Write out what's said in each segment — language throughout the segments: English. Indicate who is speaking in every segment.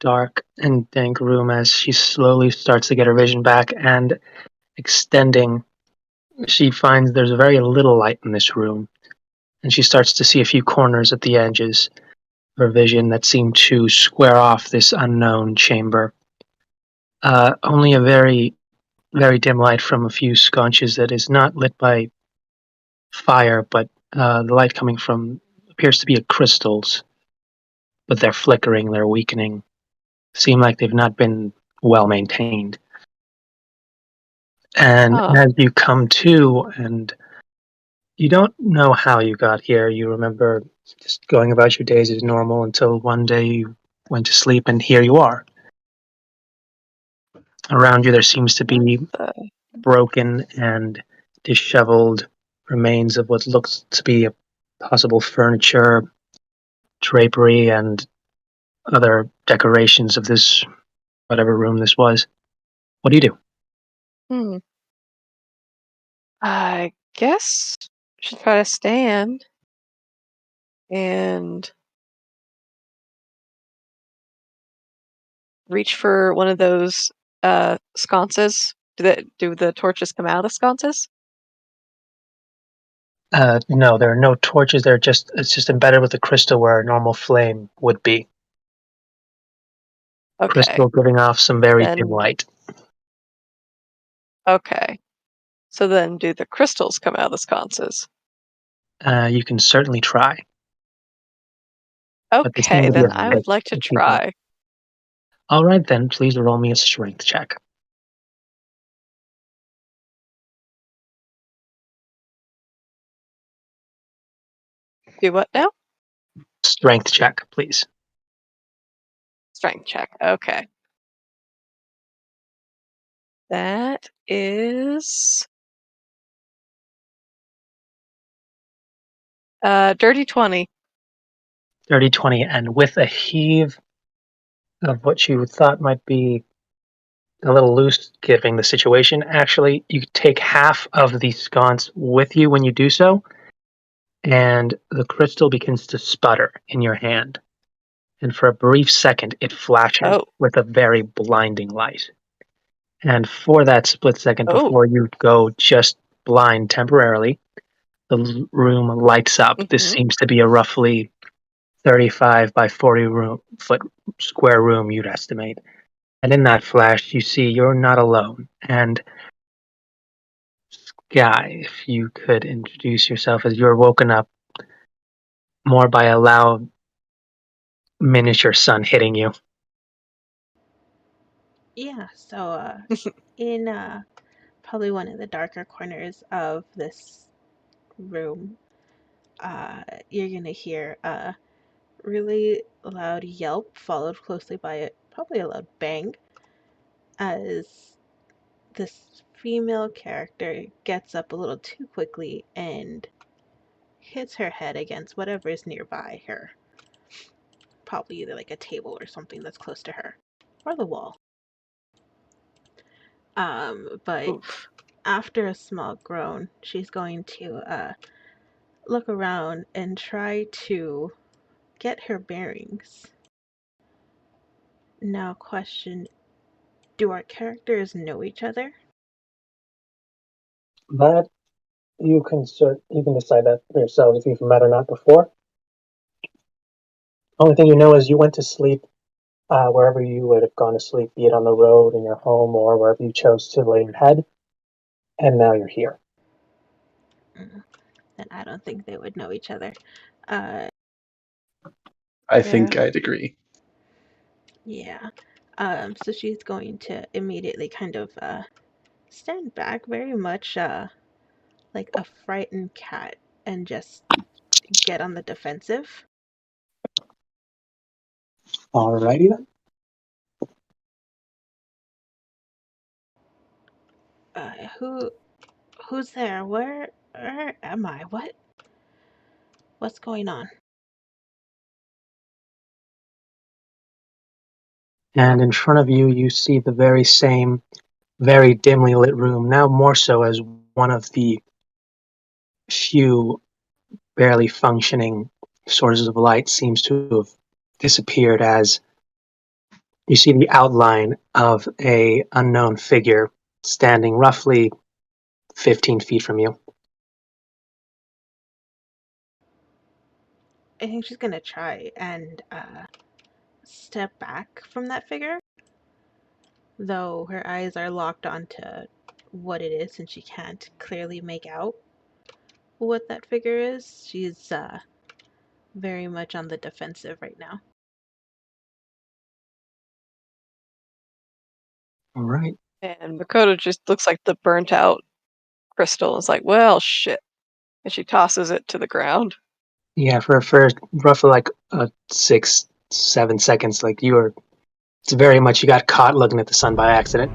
Speaker 1: dark and dank room as she slowly starts to get her vision back and extending. She finds there's very little light in this room, and she starts to see a few corners at the edges of her vision that seem to square off this unknown chamber. Only a very, very dim light from a few sconces that is not lit by fire, but the light coming from appears to be crystals, but they're flickering, they're weakening, seem like they've not been well maintained. And
Speaker 2: Huh.
Speaker 1: as you come to, and you don't know how you got here, you remember just going about your days as normal until one day you went to sleep, and here you are. Around you, there seems to be broken and disheveled remains of what looks to be a possible furniture, drapery, and other decorations of this, whatever room this was. What do you do?
Speaker 2: Hmm. I guess should try to stand and reach for one of those sconces. Do the torches come out of the sconces?
Speaker 1: No, there are no torches. It's just embedded with the crystal where a normal flame would be.
Speaker 2: Okay.
Speaker 1: Crystal giving off some very dim
Speaker 2: Then
Speaker 1: light.
Speaker 2: okay. So then do the crystals come out of the sconces?
Speaker 1: You can certainly try, but they seem
Speaker 2: Okay,
Speaker 1: to be
Speaker 2: then
Speaker 1: a
Speaker 2: I
Speaker 1: fit
Speaker 2: would like to
Speaker 1: to people.
Speaker 2: try.
Speaker 1: All right, then, please roll me a strength check.
Speaker 2: Do what now?
Speaker 1: Strength check, please.
Speaker 2: Strength check. Okay. That is dirty 20.
Speaker 1: Dirty 20, and with a heave of what you thought might be a little loose given the situation, actually, you take half of the sconce with you when you do so, and the crystal begins to sputter in your hand. And for a brief second, it flashes
Speaker 2: Oh.
Speaker 1: with a very blinding light. And for that split second
Speaker 2: Oh.
Speaker 1: before you go just blind temporarily, the room lights up. This
Speaker 2: Mm-hmm.
Speaker 1: seems to be a roughly 35 by 40 foot square room, you'd estimate. And in that flash, you see you're not alone. And Guy, if you could introduce yourself as you're woken up more by a loud miniature sun hitting you.
Speaker 3: Yeah, so in probably one of the darker corners of this room, you're gonna hear a really loud yelp followed closely by probably a loud bang as this female character gets up a little too quickly and hits her head against whatever is nearby her. Probably either like a table or something that's close to her, or the wall. But
Speaker 2: Oof.
Speaker 3: after a small groan, she's going to look around and try to get her bearings. Now, question, do our characters know each other?
Speaker 1: That you can decide that for yourselves if you've met or not before. Only thing you know is you went to sleep wherever you would have gone to sleep, be it on the road, in your home, or wherever you chose to lay your head, and now you're here.
Speaker 3: Then I don't think they would know each other. Uh,
Speaker 4: I
Speaker 2: Yeah.
Speaker 4: think I'd agree.
Speaker 3: yeah. So she's going to immediately kind of stand back, very much like a frightened cat, and just get on the defensive.
Speaker 1: Alrighty then.
Speaker 3: Uh, who, who's there? Where am I? What's going on?
Speaker 1: And in front of you, you see the very same, very dimly lit room, now more so as one of the few barely functioning sources of light seems to have disappeared as You see the outline of a unknown figure standing roughly 15 feet from you.
Speaker 3: I think she's gonna try and step back from that figure, though her eyes are locked onto what it is and she can't clearly make out what that figure is. She's very much on the defensive right now.
Speaker 1: All right.
Speaker 2: And Makoto just looks like the burnt out crystal. It's like, well, shit. And she tosses it to the ground.
Speaker 1: Yeah, for roughly like 6, 7 seconds, like it's very much you got caught looking at the sun by accident.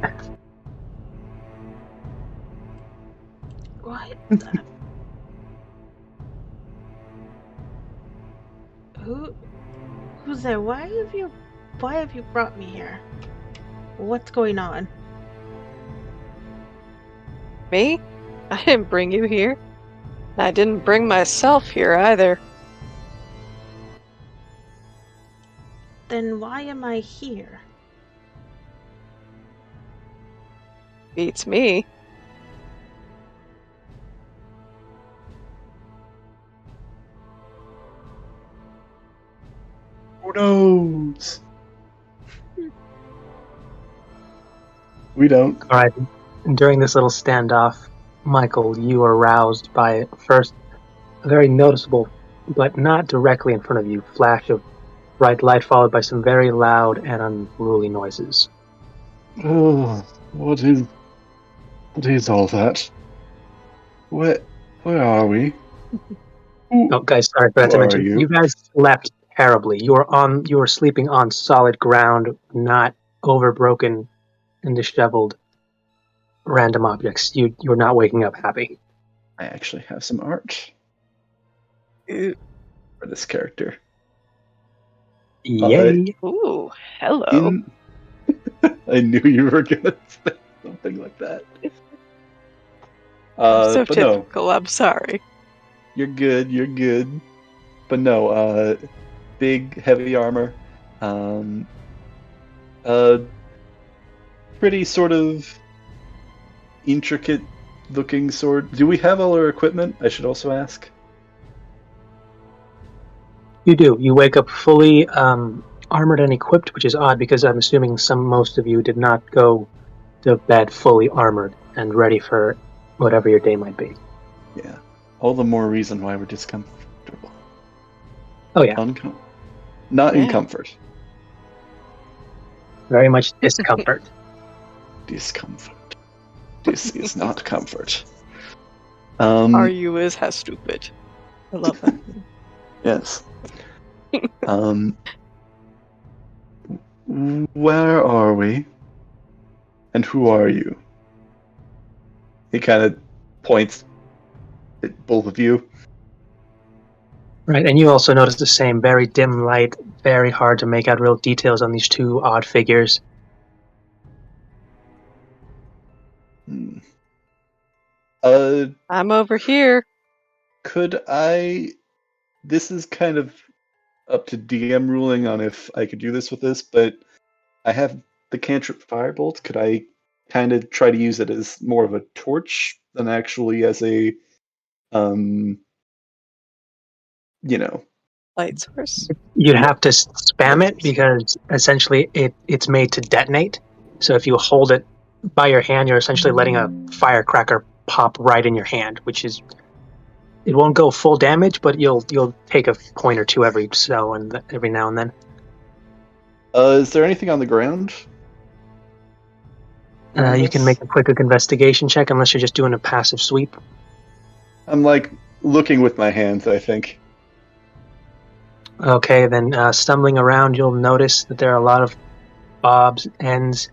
Speaker 3: What the? Who's there? Why have you brought me here? What's going on?
Speaker 2: Me? I didn't bring you here. I didn't bring myself here either.
Speaker 3: Then why am I here?
Speaker 2: Beats me.
Speaker 4: Who knows? We don't.
Speaker 1: All right. During this little standoff, Michael, you are roused by first a very noticeable, but not directly in front of you, flash of bright light followed by some very loud and unruly noises.
Speaker 4: Oh, what is all that? Where are we?
Speaker 1: Oh, guys, sorry, I forgot to
Speaker 4: Who are
Speaker 1: mention.
Speaker 4: you?
Speaker 1: You guys slept terribly. You were sleeping on solid ground, not overbroken and disheveled random objects. You were not waking up happy.
Speaker 4: I actually have some art
Speaker 2: Ooh.
Speaker 4: for this character.
Speaker 1: Yay!
Speaker 2: Ooh, hello.
Speaker 4: I knew you were gonna say something like that.
Speaker 2: So
Speaker 4: But no,
Speaker 2: typical, I'm sorry.
Speaker 4: you're good. But no, big, heavy armor. Pretty sort of intricate looking sword. Do we have all our equipment? I should also ask.
Speaker 1: You do. You wake up fully armored and equipped, which is odd because I'm assuming most of you did not go to bed fully armored and ready for whatever your day might be.
Speaker 4: Yeah. All the more reason why we're discomfortable.
Speaker 1: Oh yeah,
Speaker 4: Not in
Speaker 2: Yeah.
Speaker 4: comfort.
Speaker 1: very much discomfort.
Speaker 4: Discomfort. This is not comfort.
Speaker 2: Are you is how stupid. I love that.
Speaker 4: Yes. Where are we? And who are you? He kind of points at both of you.
Speaker 1: Right, and you also notice the same very dim light, very hard to make out real details on these two odd figures.
Speaker 4: Hmm.
Speaker 2: I'm over here.
Speaker 4: Could I... This is kind of up to DM ruling on if I could do this with this, but I have the cantrip Firebolt. Could I kind of try to use it as more of a torch than actually as a,
Speaker 2: Light source.
Speaker 1: You'd have to spam it because essentially it's made to detonate. So if you hold it by your hand, you're essentially letting a firecracker pop right in your hand, which is it won't go full damage, but you'll take a point or two every now and then.
Speaker 4: Is there anything on the ground?
Speaker 1: You can make a quick investigation check unless you're just doing a passive sweep.
Speaker 4: I'm like looking with my hands, I think.
Speaker 1: Okay, then stumbling around, you'll notice that there are a lot of bobs, ends,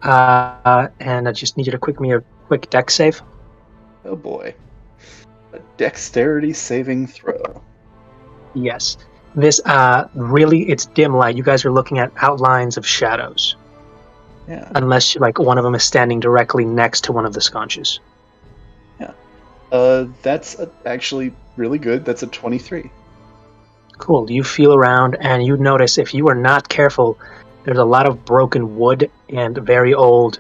Speaker 1: and I just need you to me a quick dex save.
Speaker 4: Oh boy. A dexterity saving throw.
Speaker 1: Yes. This, really, it's dim light. You guys are looking at outlines of shadows.
Speaker 4: Yeah.
Speaker 1: Unless, like, one of them is standing directly next to one of the sconces.
Speaker 4: That's actually really good. That's a 23.
Speaker 1: Cool. You feel around, and you notice if you are not careful, There's a lot of broken wood and very old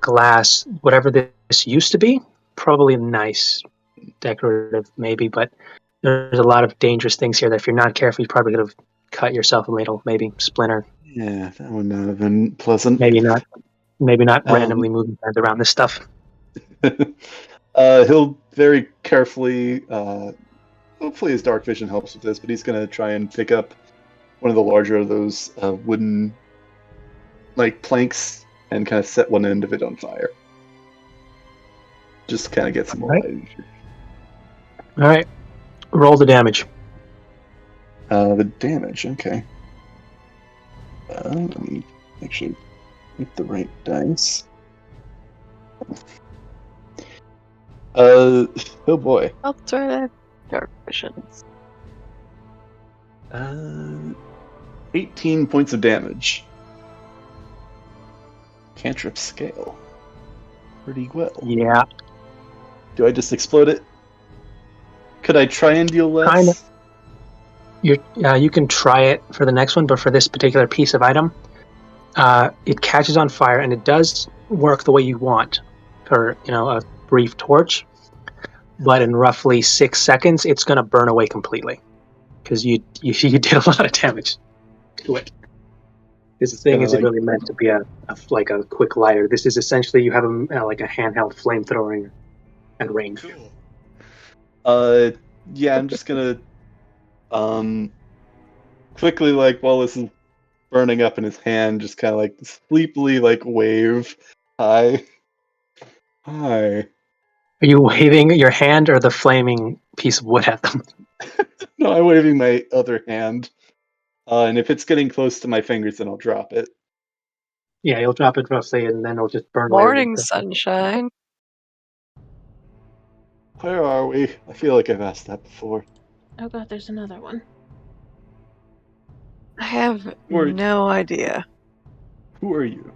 Speaker 1: glass. Whatever this used to be, probably nice, decorative maybe, but there's a lot of dangerous things here that if you're not careful, you probably could have cut yourself a little, maybe splinter.
Speaker 4: Yeah, that would not have been pleasant.
Speaker 1: Maybe not
Speaker 4: Um,
Speaker 1: randomly moving hands around this stuff.
Speaker 4: He'll very carefully, hopefully his dark vision helps with this, but he's going to try and pick up one of the larger of those wooden planks and kind of set one end of it on fire. Just kind of get some more
Speaker 1: Right.
Speaker 4: light.
Speaker 1: All right, roll the damage.
Speaker 4: The damage, okay. Let me actually get the right dice. Oh boy.
Speaker 2: I'll try that dark vision.
Speaker 4: 18 points of damage. Cantrip scale. Pretty well.
Speaker 1: Yeah,
Speaker 4: Do I just explode it? Could I try and deal less?
Speaker 1: Kinda. You can try it for the next one, but for this particular piece of item, it catches on fire and it does work the way you want for a brief torch, but in roughly 6 seconds, it's going to burn away completely because you did a lot of damage to it. This thing isn't really meant to be a quick lighter. This is essentially you have a handheld flamethrower at range.
Speaker 4: Cool. Yeah, I'm just gonna quickly, while this is burning up in his hand, just kind of sleepily wave hi.
Speaker 1: Are you waving your hand or the flaming piece of wood at them?
Speaker 4: No, I'm waving my other hand. And if it's getting close to my fingers, then I'll drop it.
Speaker 1: Yeah, you'll drop it roughly, and then it'll just burn away.
Speaker 2: Morning sunshine.
Speaker 4: Where are we? I feel like I've asked that before.
Speaker 3: Oh god, there's another one.
Speaker 2: I have
Speaker 4: Or-
Speaker 2: no idea.
Speaker 4: Who are you?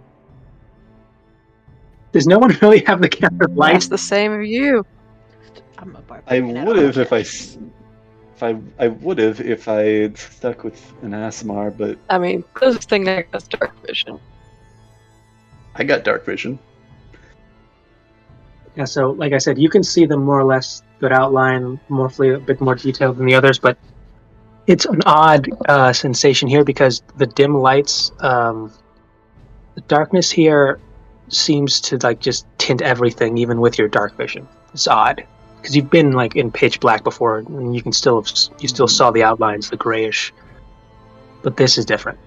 Speaker 1: Does no one really have the camera
Speaker 2: That's
Speaker 1: lights?
Speaker 2: the same of you.
Speaker 3: I'm a
Speaker 4: I
Speaker 3: barbarian.
Speaker 4: would have I would have if I had stuck with an ASMR, but
Speaker 2: I mean, closest thing there is dark vision.
Speaker 4: I got dark vision.
Speaker 1: Yeah, so like I said, you can see them more or less good outline, mostly a bit more detailed than the others, but it's an odd sensation here because the dim lights, the darkness here seems to just tint everything, even with your dark vision. It's odd because you've been in pitch black before, and you still saw the outlines, the grayish, but this is different.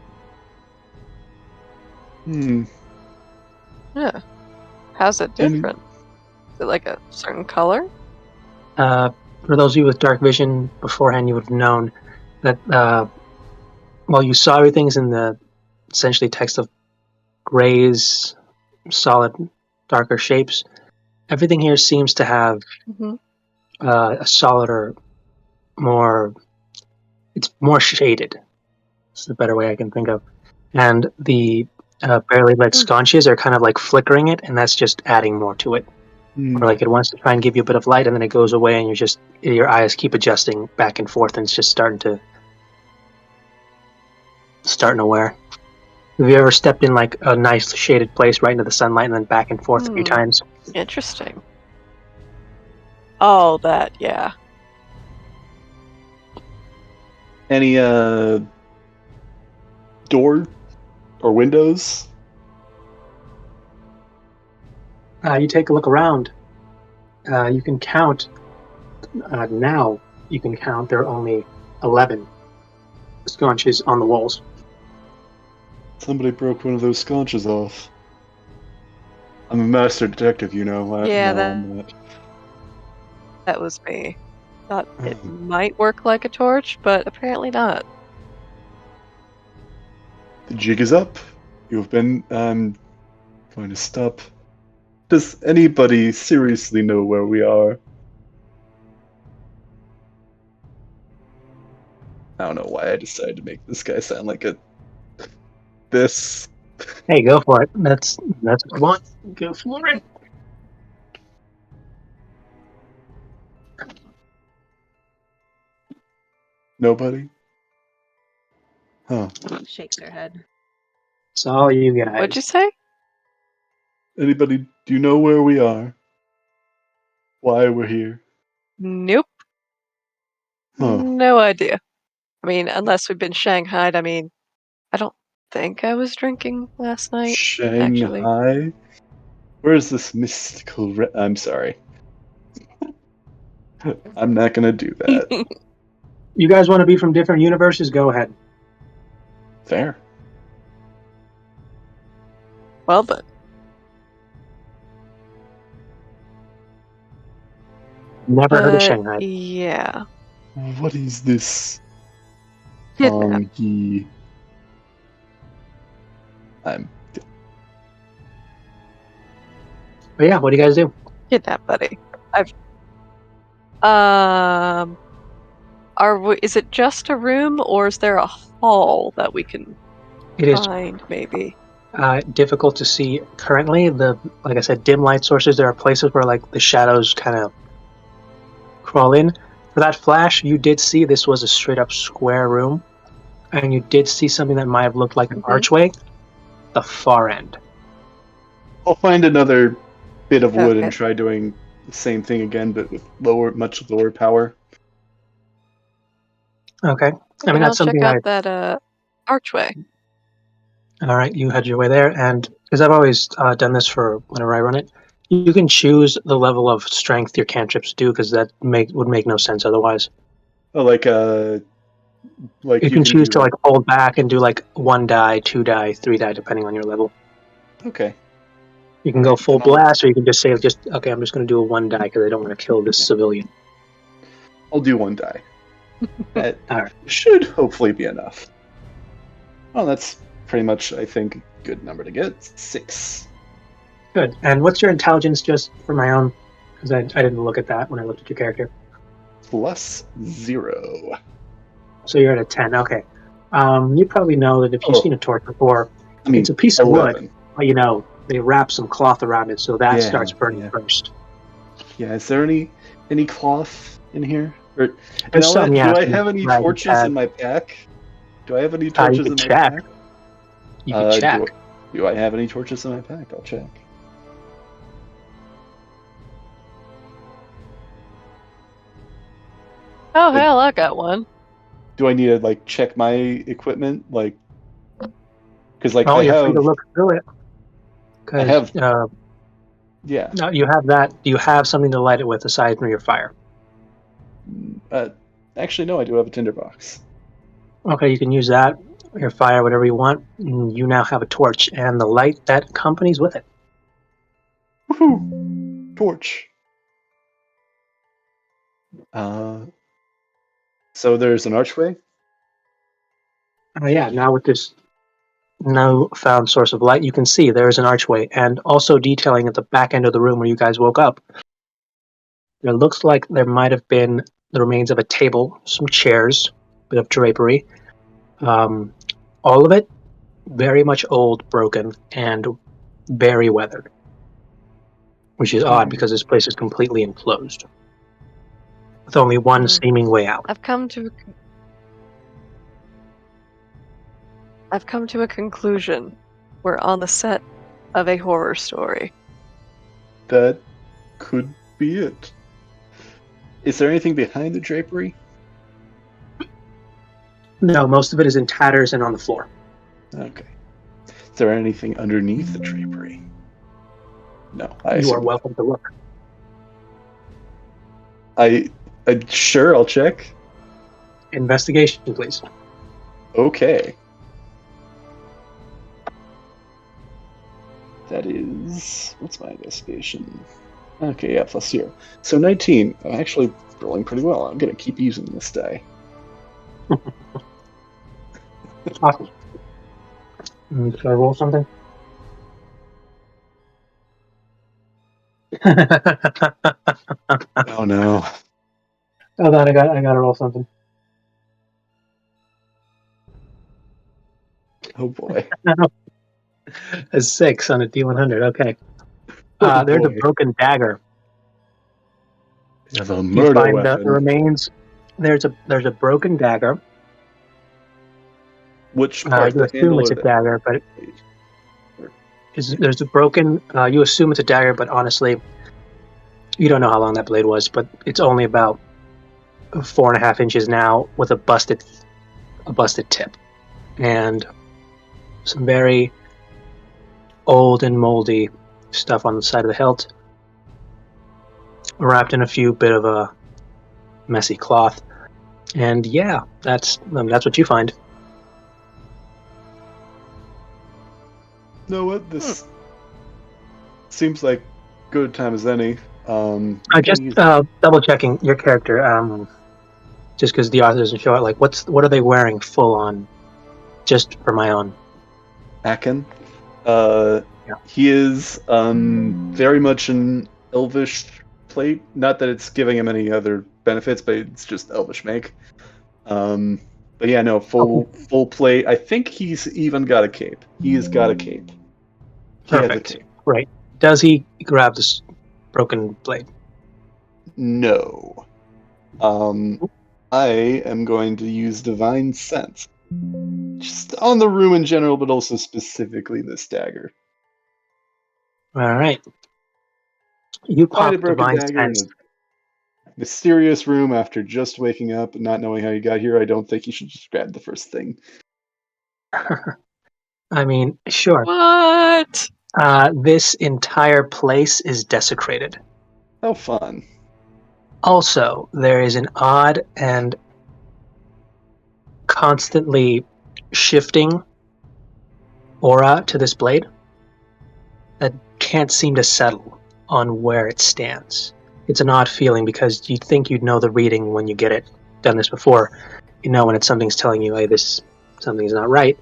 Speaker 2: Yeah. How's it different? Is it like a certain color?
Speaker 1: For those of you with dark vision beforehand, you would have known that while you saw everything's in the essentially text of grays, solid, darker shapes, everything here seems to have a solider, it's more shaded. It's the better way I can think of. And the barely lit sconces are kind of flickering it, and that's just adding more to it. Or it wants to try and give you a bit of light, and then it goes away, and your eyes keep adjusting back and forth, and it's just starting to wear. Have you ever stepped in a nice shaded place right into the sunlight and then back and forth a few times?
Speaker 2: Interesting. Oh, that, yeah.
Speaker 4: Any door or windows?
Speaker 1: You take a look around. You can count. Now you can count. There are only 11 sconces on the walls.
Speaker 4: Somebody broke one of those sconces off. I'm a master detective, you know.
Speaker 2: Yeah,
Speaker 4: I'm not.
Speaker 2: That was me. Thought it might work like a torch, but apparently not.
Speaker 4: The jig is up. You've been going to stop. Does anybody seriously know where we are? I don't know why I decided to make this guy sound like this.
Speaker 1: Hey, go for it. That's what you want. Go for it.
Speaker 4: Nobody? Huh.
Speaker 3: Shakes her head.
Speaker 1: It's all you guys.
Speaker 2: What'd you say?
Speaker 4: Anybody, do you know where we are? Why we're here?
Speaker 2: Nope.
Speaker 4: Huh.
Speaker 2: No idea. I mean, unless we've been shanghaied. I mean, I don't think I was drinking last night. Actually.
Speaker 4: Shanghai? Where's this mystical... I'm sorry. I'm not gonna do that.
Speaker 1: You guys want to be from different universes? Go ahead.
Speaker 4: Fair.
Speaker 2: Well, but
Speaker 1: Never heard of Shanghai.
Speaker 2: yeah.
Speaker 4: What is this?
Speaker 2: Kidnap.
Speaker 4: I'm...
Speaker 1: But yeah, what do you guys do?
Speaker 2: Kidnap, buddy. Is it just a room, or is there a hall that we can
Speaker 1: It is
Speaker 2: find, maybe?
Speaker 1: difficult to see currently. Like I said, dim light sources. There are places where like the shadows kind of crawl in. For that flash, you did see this was a straight up square room, and you did see something that might have looked like an archway, the far end.
Speaker 4: I'll find another bit of wood and
Speaker 2: Okay.
Speaker 4: try doing the same thing again, but with much lower power.
Speaker 1: Okay, I mean
Speaker 2: I'll
Speaker 1: that's
Speaker 2: check
Speaker 1: something
Speaker 2: out that archway.
Speaker 1: All right, you head your way there, and because I've always done this for whenever I run it, you can choose the level of strength your cantrips do, because that would make no sense otherwise.
Speaker 4: Oh, like
Speaker 1: You can choose to like hold back and do like 1 die, 2 die, 3 die, depending on your level.
Speaker 4: Okay.
Speaker 1: You can go full blast, or you can just say, okay, I'm just going to do a 1 die because I don't want to kill this civilian.
Speaker 4: I'll do 1 die. That
Speaker 1: Alright.
Speaker 4: should hopefully be enough. Well, that's pretty much, I think, a good number to get. 6.
Speaker 1: Good. And what's your intelligence, just for my own? Because I didn't look at that when I looked at your character.
Speaker 4: +0.
Speaker 1: So you're at a 10. Okay. You probably know that if you've seen a torch before,
Speaker 4: I mean,
Speaker 1: it's a piece of
Speaker 4: 11.
Speaker 1: wood. But, you know, they wrap some cloth around it, so that
Speaker 4: Yeah,
Speaker 1: starts burning first.
Speaker 4: Yeah, is there any cloth in here? Or,
Speaker 1: There's some,
Speaker 4: do
Speaker 1: yeah.
Speaker 4: I have any
Speaker 1: Right,
Speaker 4: torches in my pack? Do I have any torches in my
Speaker 1: check.
Speaker 4: pack?
Speaker 1: You can check.
Speaker 4: Do I have any torches in my pack? I'll check.
Speaker 2: Oh, hell, I got one.
Speaker 4: Do I need to like check my equipment, like? Because like
Speaker 1: Oh,
Speaker 4: I
Speaker 1: you're free
Speaker 4: have,
Speaker 1: to look through it.
Speaker 4: I have,
Speaker 1: Yeah. No, you have that. Do you have something to light it with aside from your fire?
Speaker 4: Actually, no, I do have a tinderbox.
Speaker 1: Okay, you can use that, your fire, whatever you want. You now have a torch and the light that accompanies with it.
Speaker 4: Woohoo! Torch. So there's an archway.
Speaker 1: Yeah, now with this no found source of light, you can see there is an archway, and also detailing at the back end of the room where you guys woke up, there looks like there might have been the remains of a table, some chairs, a bit of drapery. All of it very much old, broken, and very weathered. Which is odd because this place is completely enclosed, with only one seeming way out.
Speaker 2: I've come to a conclusion. We're on the set of a horror story.
Speaker 4: That could be it. Is there anything behind the drapery?
Speaker 1: No, most of it is in tatters and on the floor.
Speaker 4: Okay. Is there anything underneath the drapery? No.
Speaker 1: You are welcome to look.
Speaker 4: Sure, I'll check.
Speaker 1: Investigation, please.
Speaker 4: Okay. That is... What's my investigation? Okay, yeah, +0. So 19. I'm actually rolling pretty well. I'm going to keep using this die.
Speaker 1: Awesome. Should I roll something?
Speaker 4: Oh no.
Speaker 1: Hold on, I gotta roll something.
Speaker 4: Oh boy.
Speaker 1: A 6 on a D100, okay.
Speaker 4: Oh,
Speaker 1: there's
Speaker 4: boy.
Speaker 1: a broken dagger.
Speaker 4: There's a
Speaker 1: You
Speaker 4: murder
Speaker 1: find
Speaker 4: weapon.
Speaker 1: the remains. There's a broken dagger.
Speaker 4: Which part?
Speaker 1: You
Speaker 4: The
Speaker 1: assume
Speaker 4: handle
Speaker 1: it's
Speaker 4: or
Speaker 1: a
Speaker 4: the
Speaker 1: dagger, but there's a broken. You assume it's a dagger, but honestly, you don't know how long that blade was. But it's only about 4.5 inches now, with a busted tip, and some very old and moldy stuff on the side of the hilt, wrapped in a few bit of a messy cloth. And yeah, that's what you find.
Speaker 4: You know what? This seems like good time as any.
Speaker 1: Just double checking your character, just because the author doesn't show it. Like, what are they wearing full on? Just for my own.
Speaker 4: Akin.
Speaker 1: Yeah.
Speaker 4: He is very much an elvish plate. Not that it's giving him any other benefits, but it's just elvish make. But yeah, no, full plate. I think he's even got a cape. He's got a cape. He has a
Speaker 1: Perfect.
Speaker 4: cape.
Speaker 1: Right. Does he grab this broken blade?
Speaker 4: No. I am going to use Divine Sense. Just on the room in general, but also specifically this dagger.
Speaker 1: All right. You
Speaker 4: Find a
Speaker 1: pop
Speaker 4: broken
Speaker 1: divine
Speaker 4: dagger in
Speaker 1: sense.
Speaker 4: a mysterious room after just waking up and not knowing how you got here. I don't think you should just grab the first thing.
Speaker 1: I mean, sure.
Speaker 2: What?
Speaker 1: This entire place is desecrated.
Speaker 4: How fun.
Speaker 1: Also, there is an odd and constantly shifting aura to this blade that can't seem to settle on where it stands. It's an odd feeling because you think you'd know the reading when you get it. Done this before. You know when something's telling you, hey, something's not right,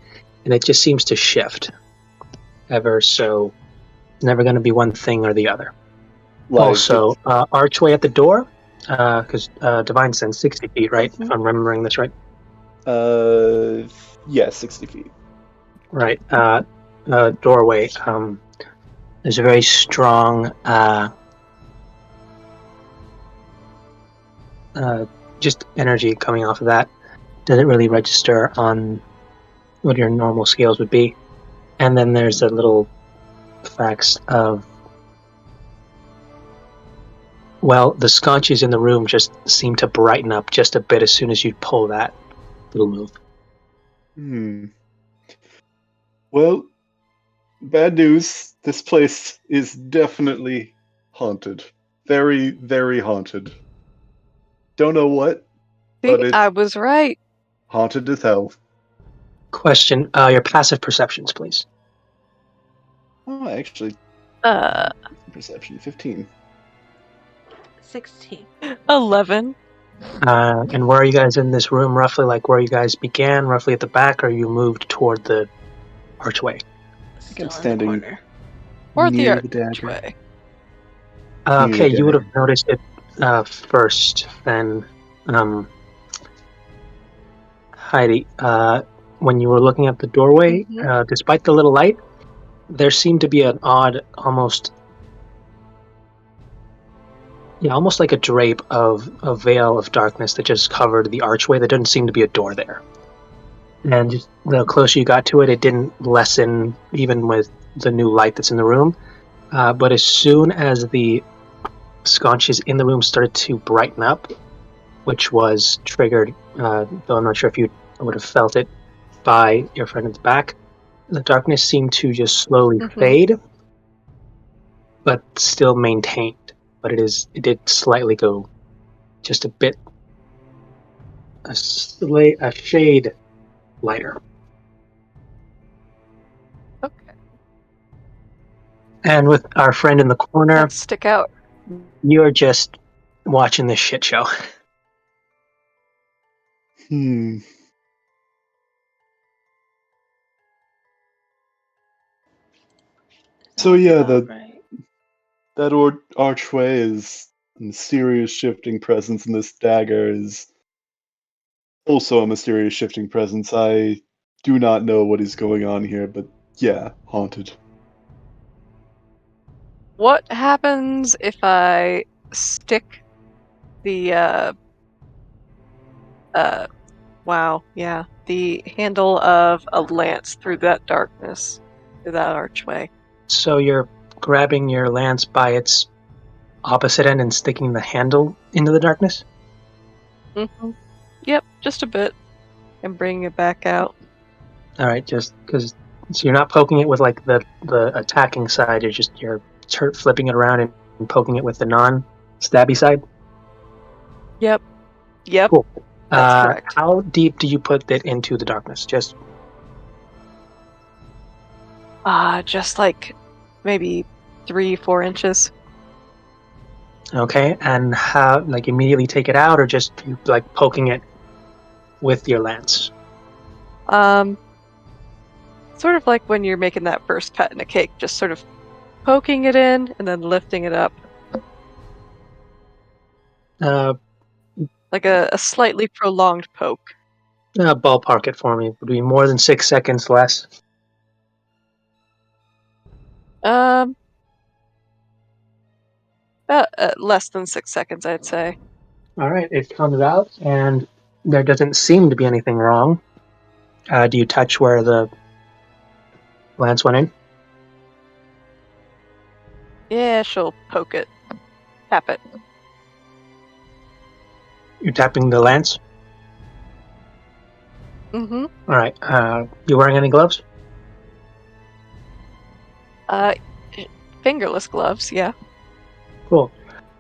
Speaker 1: and it just seems to shift ever so. Never going to be one thing or the other.
Speaker 4: Like
Speaker 1: Also, archway at the door, because Divine Sense 60 feet, right?
Speaker 3: Mhm.
Speaker 1: If I'm remembering this right.
Speaker 4: Yeah, 60 feet.
Speaker 1: Right. Doorway. There's a very strong, just energy coming off of that. Doesn't really register on what your normal scales would be. And then there's a little facts of, well, the sconces in the room just seem to brighten up just a bit as soon as you pull that little move.
Speaker 4: Well, bad news. This place is definitely haunted. Very, very haunted. Don't know what, but
Speaker 2: See,
Speaker 4: it's
Speaker 2: I was right.
Speaker 4: haunted as hell.
Speaker 1: Question, your passive perceptions, please.
Speaker 4: Oh, actually, perception 15.
Speaker 3: 16.
Speaker 2: 11.
Speaker 1: And where are you guys in this room, roughly? Like where you guys began, roughly at the back, or you moved toward the archway?
Speaker 3: Still
Speaker 4: standing
Speaker 3: in the corner.
Speaker 2: Or
Speaker 4: near
Speaker 2: the
Speaker 4: the dagger.
Speaker 2: archway.
Speaker 1: Okay, you would
Speaker 4: dagger.
Speaker 1: have noticed it first, then, Heidi. When you were looking at the doorway, despite the little light, there seemed to be an odd, almost like a drape of a veil of darkness that just covered the archway. There didn't seem to be a door there. And just the closer you got to it, it didn't lessen, even with the new light that's in the room. But as soon as the sconces in the room started to brighten up, which was triggered, though I'm not sure if you would have felt it, by your friend at the back, the darkness seemed to just slowly fade, but still maintained. But it did slightly go just a bit, a shade lighter.
Speaker 2: Okay.
Speaker 1: And with our friend in the corner,
Speaker 2: Let's stick out.
Speaker 1: you're just watching this shit show.
Speaker 4: So yeah,
Speaker 3: Right.
Speaker 4: that archway is a mysterious shifting presence, and this dagger is also a mysterious shifting presence. I do not know what is going on here, but yeah, haunted.
Speaker 2: What happens if I stick the Wow, yeah. The handle of a lance through that darkness, through that archway.
Speaker 1: So you're grabbing your lance by its opposite end and sticking the handle into the darkness?
Speaker 2: Mm-hmm. Yep, just a bit. And bringing it back out.
Speaker 1: All right, just because. So you're not poking it with like the attacking side. You're flipping it around and poking it with the non-stabby side.
Speaker 2: Yep.
Speaker 1: Cool.
Speaker 2: That's correct.
Speaker 1: How deep do you put it into the darkness? Just
Speaker 2: Just like maybe 3-4 inches.
Speaker 1: okay. And how, like, immediately take it out, or just like poking it with your lance?
Speaker 2: Sort of like when you're making that first cut in a cake, just sort of poking it in and then lifting it up.
Speaker 1: Like
Speaker 2: a slightly prolonged poke.
Speaker 1: ballpark it for me. Would be more than 6 seconds, less.
Speaker 2: Less than 6 seconds, I'd say.
Speaker 1: All right, it comes out, and there doesn't seem to be anything wrong. Do you touch where the lance went in?
Speaker 2: Yeah, she'll poke it. Tap it.
Speaker 1: You're tapping the lance?
Speaker 2: Mm-hmm.
Speaker 1: All right. You wearing any gloves?
Speaker 2: Fingerless gloves, yeah.
Speaker 1: Cool.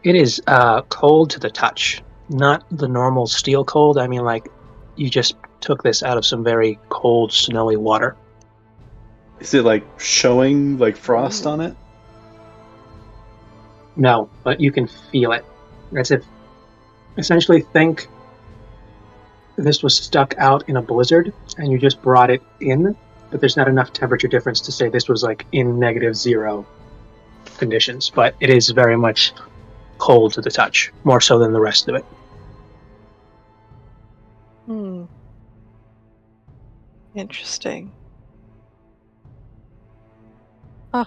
Speaker 1: It is cold to the touch. Not the normal steel cold. I mean, like, you just took this out of some very cold, snowy water.
Speaker 4: Is it like showing like frost on it?
Speaker 1: No, but you can feel it. As if, essentially, think this was stuck out in a blizzard and you just brought it in, but there's not enough temperature difference to say this was like in -0 conditions. But it is very much cold to the touch, more so than the rest of it.
Speaker 2: Interesting. Huh.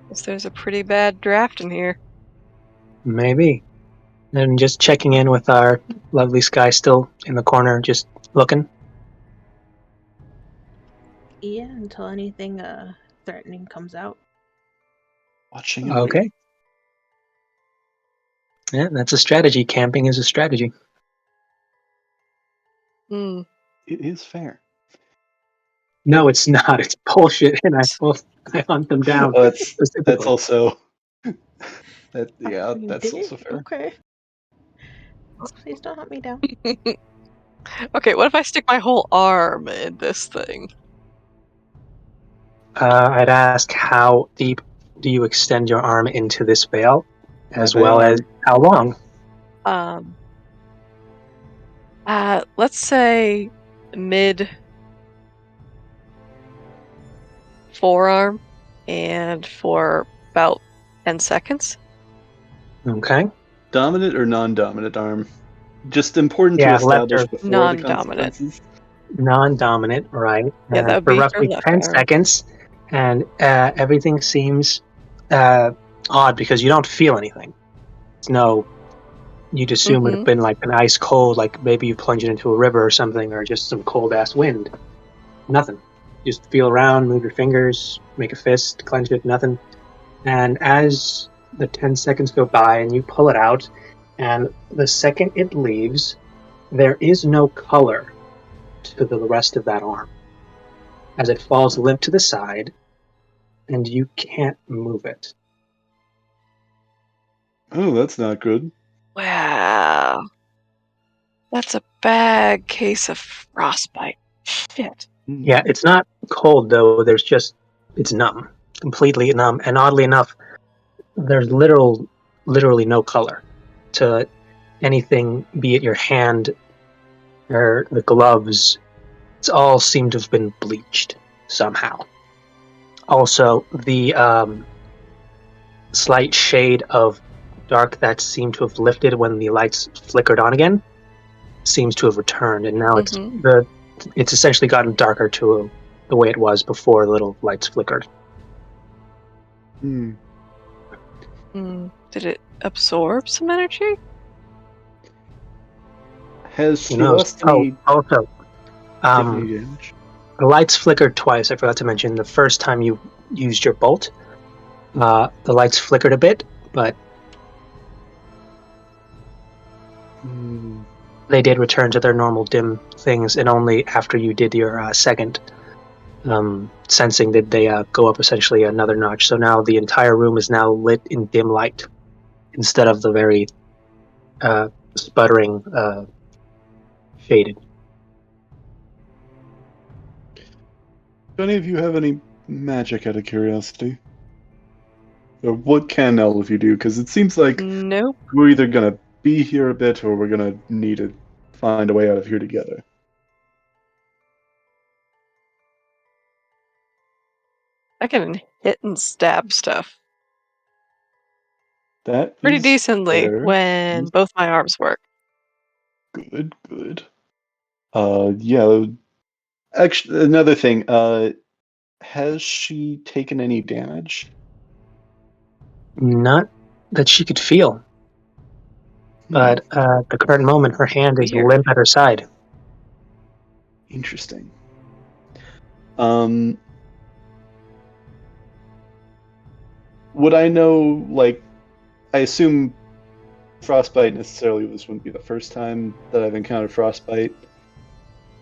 Speaker 2: Guess there's a pretty bad draft in here.
Speaker 1: Maybe. And just checking in with our lovely Sky still in the corner, just looking.
Speaker 3: Yeah, until anything threatening comes out.
Speaker 4: Watching and
Speaker 1: Okay. Yeah, that's a strategy. Camping is a strategy.
Speaker 4: It is fair.
Speaker 1: No, it's not. It's bullshit, and I hunt them down.
Speaker 4: Oh, that's
Speaker 1: specifically.
Speaker 4: also that's
Speaker 3: Did
Speaker 4: also
Speaker 3: it?
Speaker 4: fair.
Speaker 3: Okay. Please don't hunt me down.
Speaker 2: Okay, what if I stick my whole arm in this thing?
Speaker 1: I'd ask, how deep do you extend your arm into this veil, as well as how long?
Speaker 2: Let's say mid forearm, and for about 10 seconds.
Speaker 1: Okay.
Speaker 4: Dominant or non-dominant arm? Just important to
Speaker 1: Yeah, left
Speaker 4: establish
Speaker 1: or
Speaker 4: before
Speaker 2: non-dominant.
Speaker 4: the consequences.
Speaker 1: Non-dominant, right?
Speaker 2: Yeah, that would
Speaker 1: for
Speaker 2: be
Speaker 1: roughly
Speaker 2: her left
Speaker 1: 10
Speaker 2: arm.
Speaker 1: seconds, and everything seems odd because you don't feel anything. No, you'd assume it would have been like an ice cold, like maybe you plunged into a river or something, or just some cold ass wind. Nothing. Just feel around, move your fingers, make a fist, clench it, nothing. And as the 10 seconds go by and you pull it out, and the second it leaves, there is no color to the rest of that arm, as it falls limp to the side, and you can't move it.
Speaker 4: Oh, that's not good.
Speaker 2: Wow. That's a bad case of frostbite. Shit.
Speaker 1: Yeah, it's not cold, though. It's numb. Completely numb. And oddly enough, there's literally no color to anything, be it your hand or the gloves. It's all seemed to have been bleached somehow. Also, the slight shade of dark that seemed to have lifted when the lights flickered on again seems to have returned, and now it's essentially gotten darker to the way it was before the little lights flickered.
Speaker 2: Did it absorb some energy?
Speaker 4: Has
Speaker 1: Who
Speaker 4: she
Speaker 1: knows?
Speaker 4: lost any,
Speaker 1: Also,
Speaker 4: any damage?
Speaker 1: the lights flickered twice. I forgot to mention the first time you used your bolt, the lights flickered a bit, but they did return to their normal dim things, and only after you did your second sensing did they go up essentially another notch. So now the entire room is now lit in dim light instead of the very sputtering shaded.
Speaker 4: Do any of you have any magic out of curiosity? Or what can all of you do? Because it seems like
Speaker 2: Nope.
Speaker 4: we're either going to be here a bit or we're going to need to find a way out of here together.
Speaker 2: I can hit and stab stuff
Speaker 4: That
Speaker 2: pretty
Speaker 4: is
Speaker 2: decently
Speaker 4: fair.
Speaker 2: when both my arms work.
Speaker 4: Good, good. Yeah. Actually, another thing. Has she taken any damage?
Speaker 1: Not that she could feel, but at the current moment, her hand is
Speaker 2: Weird.
Speaker 1: limp at her side.
Speaker 4: Interesting. Would I know, like, I assume frostbite necessarily this wouldn't be the first time that I've encountered frostbite.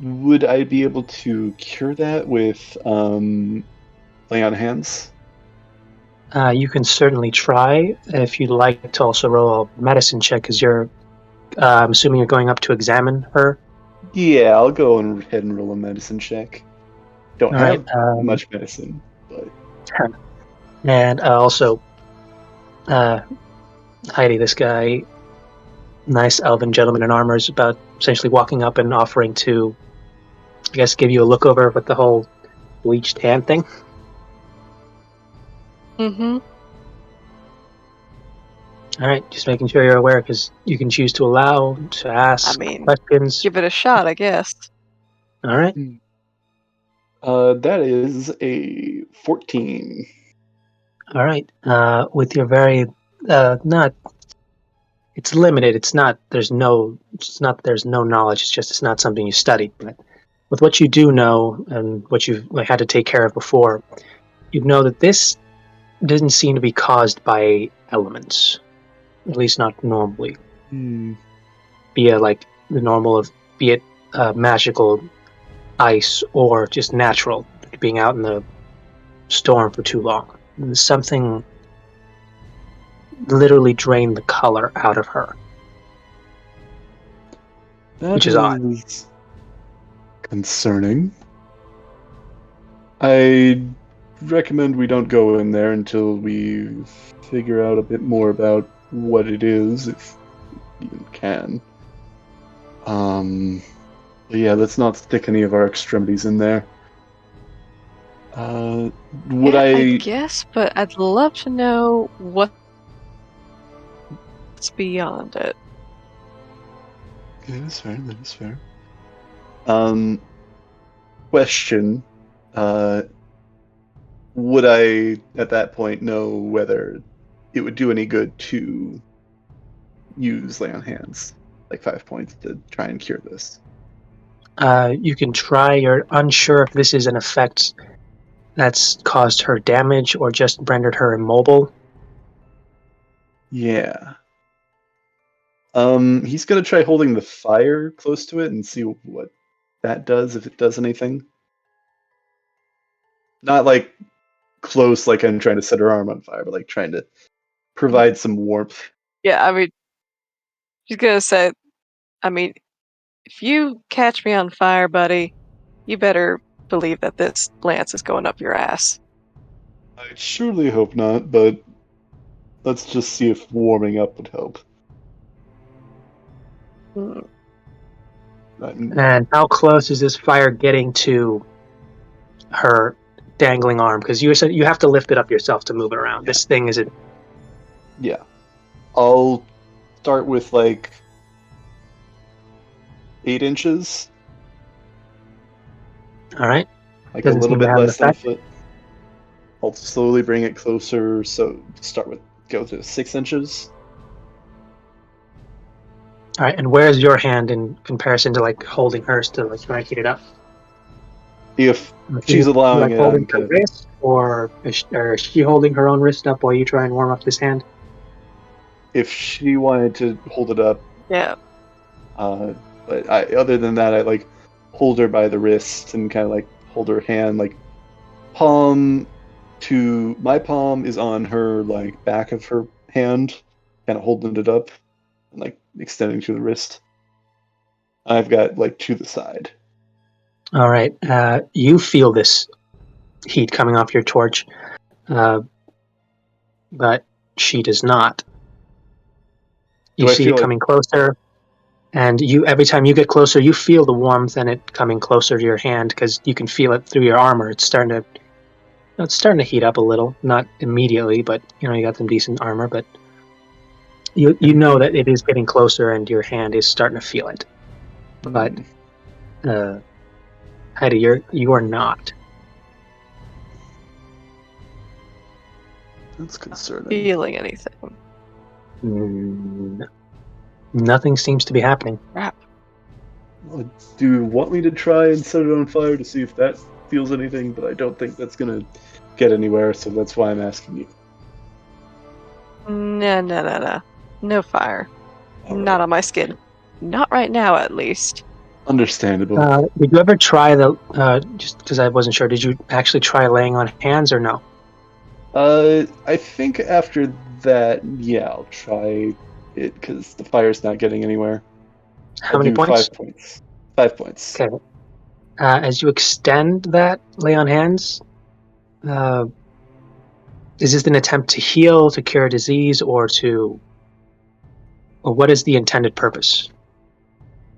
Speaker 4: Would I be able to cure that with lay on hands?
Speaker 1: You can certainly try if you'd like to also roll a medicine check, because I'm assuming you're going up to examine her.
Speaker 4: Yeah, I'll go ahead and roll a medicine check. Don't
Speaker 1: All
Speaker 4: have
Speaker 1: right,
Speaker 4: much medicine, but
Speaker 1: and also Heidi, this guy, nice elven gentleman in armor, is about essentially walking up and offering to, I guess, give you a look over with the whole bleached hand thing.
Speaker 2: Mm-hmm.
Speaker 1: All right, just making sure you're aware, because you can choose to allow, to ask questions.
Speaker 2: Give it a shot, I guess.
Speaker 1: All right.
Speaker 4: That is a 14.
Speaker 1: All right. With your very not, it's limited. It's not. There's no. It's not. There's no knowledge. It's just. It's not something you studied. But with what you do know and what you've had to take care of before, you know that this doesn't seem to be caused by elements. At least not normally. Be it like the normal of, be it magical ice or just natural, being out in the storm for too long. Something literally drained the color out of her. Which is odd.
Speaker 4: Concerning. I recommend we don't go in there until we figure out a bit more about what it is, if we even can. Yeah, let's not stick any of our extremities in there.
Speaker 2: I guess, but I'd love to know what's beyond it.
Speaker 4: Yeah, that is fair. Question. Would I, at that point, know whether it would do any good to use lay on hands, like 5 points, to try and cure this?
Speaker 1: You can try. You're unsure if this is an effect that's caused her damage or just rendered her immobile.
Speaker 4: Yeah. He's gonna try holding the fire close to it and see what that does, if it does anything. Not like close, like I'm trying to set her arm on fire, but like trying to provide some warmth.
Speaker 2: Yeah, I mean, she's gonna say, I mean, if you catch me on fire, buddy, you better believe that this lance is going up your ass.
Speaker 4: I surely hope not, but let's just see if warming up would help.
Speaker 1: And how close is this fire getting to her dangling arm? Because you said you have to lift it up yourself to move it around. This thing isn't.
Speaker 4: Yeah. I'll start with like 8 inches.
Speaker 1: All right.
Speaker 4: Like
Speaker 1: Doesn't
Speaker 4: a little
Speaker 1: seem to
Speaker 4: bit
Speaker 1: have
Speaker 4: less
Speaker 1: an
Speaker 4: than a
Speaker 1: effect.
Speaker 4: foot. I'll slowly bring it closer, so go to 6 inches.
Speaker 1: All right, and where's your hand in comparison to like holding hers to like try to heat it up?
Speaker 4: If
Speaker 1: Like,
Speaker 4: she's
Speaker 1: you
Speaker 4: allowing
Speaker 1: like
Speaker 4: it,
Speaker 1: holding
Speaker 4: I'm
Speaker 1: her
Speaker 4: kind of
Speaker 1: wrist, or is she holding her own wrist up while you try and warm up this hand?
Speaker 4: if she wanted to hold it up,
Speaker 2: Yeah.
Speaker 4: but other than that, I like hold her by the wrist and kind of like hold her hand, like palm to my palm is on her like back of her hand, kind of holding it up and like extending to the wrist. I've got like to the side.
Speaker 1: All right, you feel this heat coming off your torch, but she does not. You
Speaker 4: Do I
Speaker 1: see
Speaker 4: feel
Speaker 1: it
Speaker 4: like
Speaker 1: coming closer, and you every time you get closer, you feel the warmth and it coming closer to your hand because you can feel it through your armor. It's starting to heat up a little, not immediately, but you got some decent armor, but you know that it is getting closer, and your hand is starting to feel it. But Heidi, you are not.
Speaker 4: that's concerning?
Speaker 2: Feeling anything.
Speaker 1: Mm, nothing seems to be happening.
Speaker 2: Crap.
Speaker 4: Well, do you want me to try and set it on fire to see if that feels anything? But I don't think that's gonna get anywhere, so that's why I'm asking you.
Speaker 2: No. No fire.
Speaker 4: All
Speaker 2: Not
Speaker 4: right.
Speaker 2: on my skin. Not right now, at least.
Speaker 4: Understandable.
Speaker 1: Did you ever try just because I wasn't sure, did you actually try laying on hands or no?
Speaker 4: I think after that, yeah, I'll try it because the fire's not getting anywhere.
Speaker 1: How
Speaker 4: I'll
Speaker 1: many
Speaker 4: do
Speaker 1: points?
Speaker 4: 5 points. 5 points.
Speaker 1: Okay. As you extend that lay on hands, is this an attempt to heal, to cure a disease, or what is the intended purpose?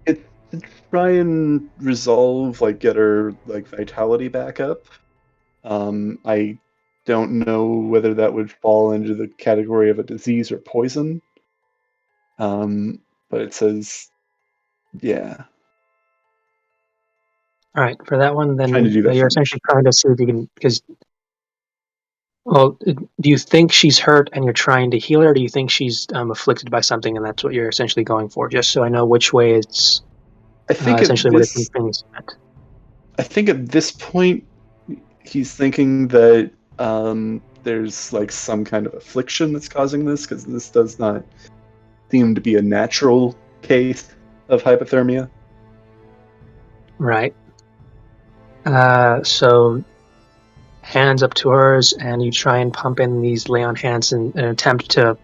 Speaker 4: It to try and resolve, like, get her like vitality back up. I don't know whether that would fall into the category of a disease or poison. But it says, yeah,
Speaker 1: All right, for that one,
Speaker 4: trying to
Speaker 1: then
Speaker 4: do that
Speaker 1: you're
Speaker 4: for me.
Speaker 1: essentially trying to see if you can, do you think she's hurt and you're trying to heal her, or do you think she's afflicted by something and that's what you're essentially going for? Just so I know which way it's
Speaker 4: I think at
Speaker 1: essentially what it's
Speaker 4: this,
Speaker 1: things meant.
Speaker 4: I think at this point, he's thinking that there's like some kind of affliction that's causing this because this does not seem to be a natural case of hypothermia.
Speaker 1: Right. So hands up to hers, and you try and pump in these lay on hands in an attempt to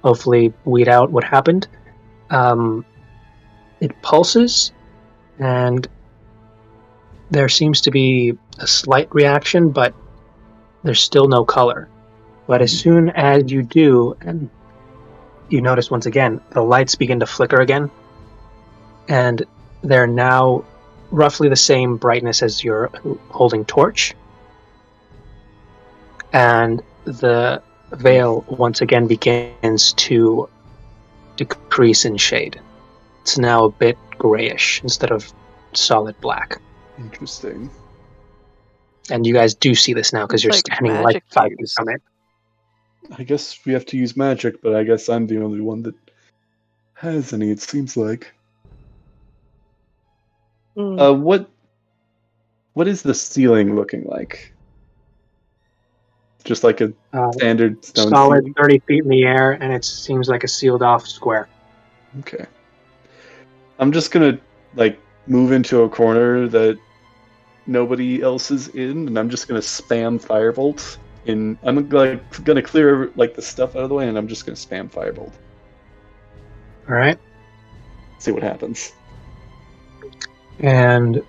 Speaker 1: hopefully weed out what happened. It pulses, and there seems to be a slight reaction, but there's still no color. But as soon as you do, and you notice once again, the lights begin to flicker again, and they're now roughly the same brightness as your holding torch. And the veil once again begins to decrease in shade. It's now a bit grayish instead of solid black.
Speaker 4: Interesting.
Speaker 1: And you guys do see this now because
Speaker 2: It's
Speaker 1: you're
Speaker 2: like
Speaker 1: standing like
Speaker 2: magic
Speaker 1: 5 feet
Speaker 2: used.
Speaker 1: from it.
Speaker 4: I guess we have to use magic, but I guess I'm the only one that has any, it seems like.
Speaker 2: Mm.
Speaker 4: What is the ceiling looking like? Just like a standard stone
Speaker 1: Solid
Speaker 4: ceiling?
Speaker 1: 30 feet in the air, and it seems like a sealed off square.
Speaker 4: Okay. I'm just gonna like move into a corner that nobody else is in, and I'm just gonna spam firebolt. I'm like gonna clear like the stuff out of the way, and I'm just gonna spam firebolt.
Speaker 1: All right.
Speaker 4: See what happens.
Speaker 1: And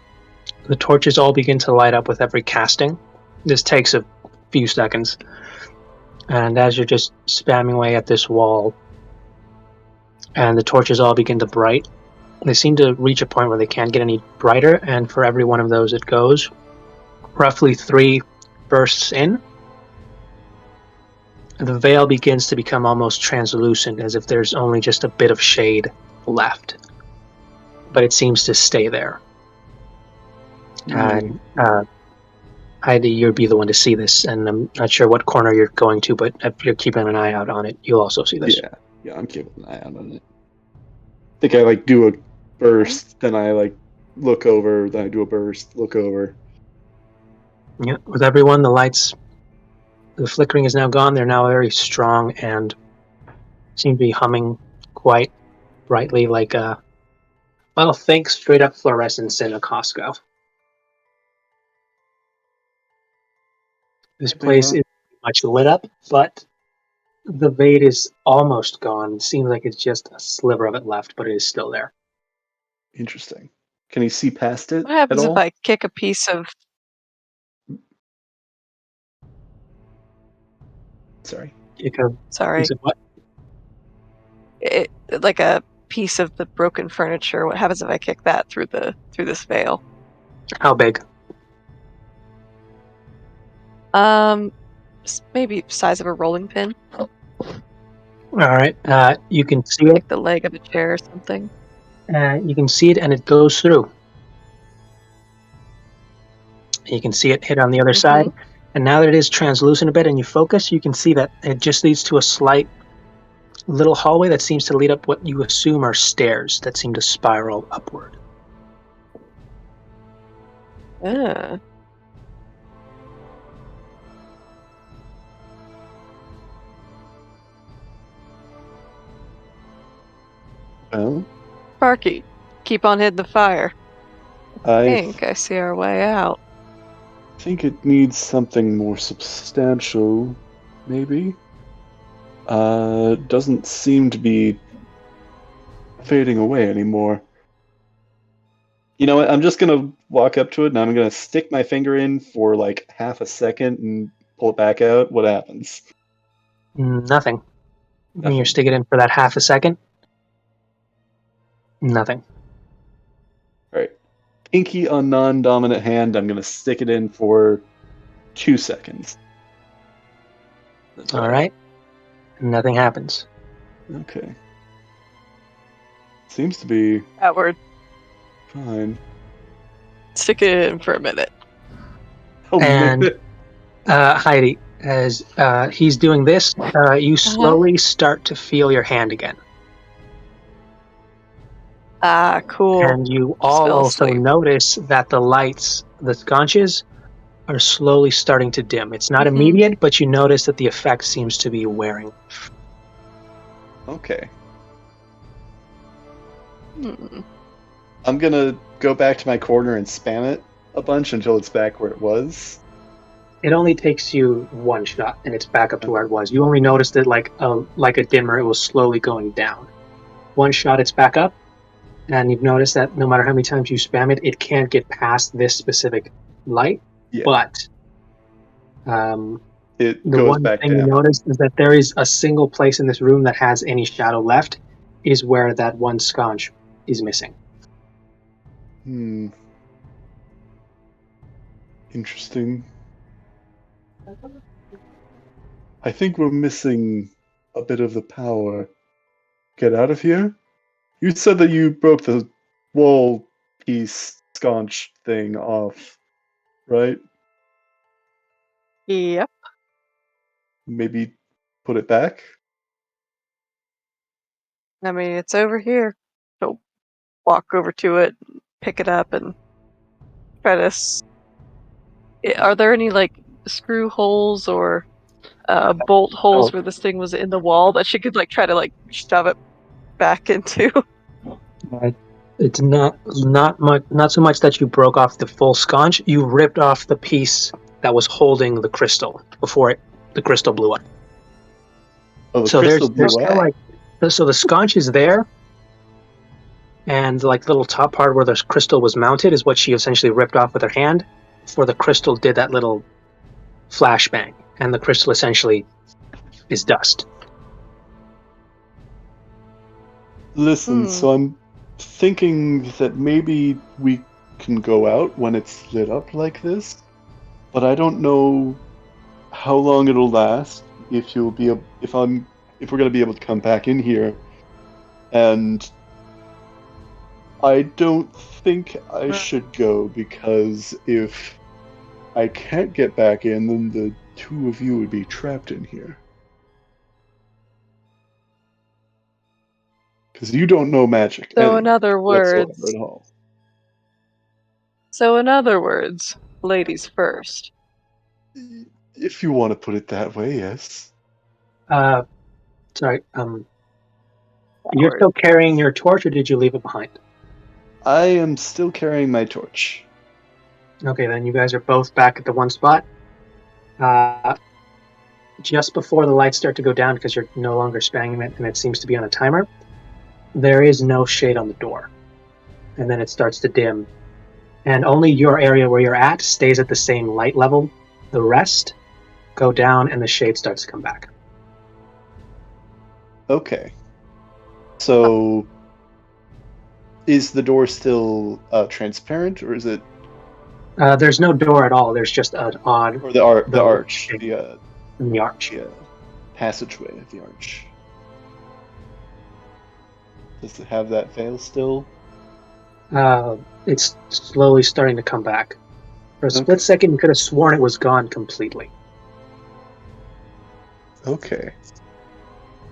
Speaker 1: the torches all begin to light up with every casting. This takes a few seconds. And as you're just spamming away at this wall, and the torches all begin to bright, they seem to reach a point where they can't get any brighter, and for every one of those it goes, roughly 3 bursts in, the veil begins to become almost translucent, as if there's only just a bit of shade left. But it seems to stay there. And Heidi, you'll be the one to see this, and I'm not sure what corner you're going to, but if you're keeping an eye out on it, you'll also see this.
Speaker 4: Yeah, I'm keeping an eye out on it. think I like do a burst, then I like look over, then I do a burst, look over.
Speaker 1: Yeah, with everyone, the flickering is now gone. They're now very strong and seem to be humming quite brightly, like think straight up fluorescence in a Costco. This place is much lit up, but the Vade is almost gone. It seems like it's just a sliver of it left, but it is still there.
Speaker 4: Interesting. Can you see past it
Speaker 2: What
Speaker 4: at
Speaker 2: happens if
Speaker 4: all?
Speaker 2: I kick a piece of...
Speaker 4: Sorry.
Speaker 2: Sorry.
Speaker 1: Piece of what?
Speaker 2: Like a piece of the broken furniture. What happens if I kick that through this veil?
Speaker 1: How big?
Speaker 2: Maybe size of a rolling pin,
Speaker 1: All right. You can see it.
Speaker 2: like the leg of a chair or something.
Speaker 1: You can see it, and it goes through. You can see it hit on the other side. And now that it is translucent a bit and you focus, you can see that it just leads to a slight little hallway that seems to lead up what you assume are stairs that seem to spiral upward.
Speaker 2: Ah.
Speaker 4: Well,
Speaker 2: Sparky, keep on hitting the fire.
Speaker 4: I
Speaker 2: think I see our way out.
Speaker 4: think it needs something more substantial, maybe. Doesn't seem to be fading away anymore. You know what? I'm just gonna walk up to it and I'm gonna stick my finger in for like half a second and pull it back out. What happens?
Speaker 1: Nothing. When you
Speaker 4: Nothing.
Speaker 1: stick it in for that half a second, nothing.
Speaker 4: All right. Pinky on non-dominant hand, I'm gonna stick it in for 2 seconds. That's
Speaker 1: All right. Nothing happens.
Speaker 4: Okay. Seems to be
Speaker 2: Outward.
Speaker 4: fine.
Speaker 2: Stick it in for a minute.
Speaker 4: Oh,
Speaker 1: And Heidi, as he's doing this, you slowly start to feel your hand again.
Speaker 2: Ah, cool.
Speaker 1: And you all
Speaker 2: Spell
Speaker 1: also
Speaker 2: asleep.
Speaker 1: notice that the lights, the sconces, are slowly starting to dim. It's not
Speaker 2: Mhm.
Speaker 1: immediate, but you notice that the effect seems to be wearing.
Speaker 4: okay.
Speaker 2: Hmm.
Speaker 4: I'm gonna go back to my corner and spam it a bunch until it's back where it was.
Speaker 1: It only takes you one shot, and it's back up to where it was. You only noticed it like a dimmer. It was slowly going down. One shot, it's back up, and you've noticed that no matter how many times you spam it, it can't get past this specific light.
Speaker 4: Yeah.
Speaker 1: But
Speaker 4: It
Speaker 1: the
Speaker 4: goes
Speaker 1: one
Speaker 4: back
Speaker 1: thing you
Speaker 4: down.
Speaker 1: notice is that there is a single place in this room that has any shadow left, is where that one sconce is missing.
Speaker 4: Interesting. I think we're missing a bit of the power. Get out of here? You said that you broke the wall piece sconce thing off, right?
Speaker 2: Yep.
Speaker 4: Maybe put it back?
Speaker 2: I mean, it's over here. So walk over to it, pick it up, and try to. Are there any like screw holes or bolt holes where this thing was in the wall that she could like try to like shove it back into?
Speaker 1: It's not so much that you broke off the full sconce. You ripped off the piece that was holding the crystal before the crystal blew up.
Speaker 4: Oh, the
Speaker 1: So
Speaker 4: crystal
Speaker 1: there's
Speaker 4: blew
Speaker 1: still
Speaker 4: up?
Speaker 1: like, so the sconce is there, and like the little top part where the crystal was mounted is what she essentially ripped off with her hand, before the crystal did that little flashbang, and the crystal essentially is dust.
Speaker 4: Listen, so I'm thinking that maybe we can go out when it's lit up like this, but I don't know how long it'll last. If we're gonna be able to come back in here, and I don't think I should go because if I can't get back in, then the two of you would be trapped in here. Because you don't know magic.
Speaker 2: So in other
Speaker 4: whatsoever
Speaker 2: words,
Speaker 4: at all.
Speaker 2: ladies first.
Speaker 4: If you want to put it that way, yes.
Speaker 1: Sorry. You're still carrying your torch, or did you leave it behind?
Speaker 4: I am still carrying my torch.
Speaker 1: Okay, then you guys are both back at the one spot. Just before the lights start to go down, because you're no longer spamming it and it seems to be on a timer, there is no shade on the door. And then it starts to dim. And only your area where you're at stays at the same light level. The rest go down and the shade starts to come back.
Speaker 4: Okay. So, is the door still transparent, or is it?
Speaker 1: There's no door at all. There's just an odd...
Speaker 4: Or the arch,
Speaker 1: the
Speaker 4: the
Speaker 1: arch.
Speaker 4: passageway of the arch. Does it have that veil still?
Speaker 1: It's slowly starting to come back. For a split second, you could have sworn it was gone completely.
Speaker 4: Okay.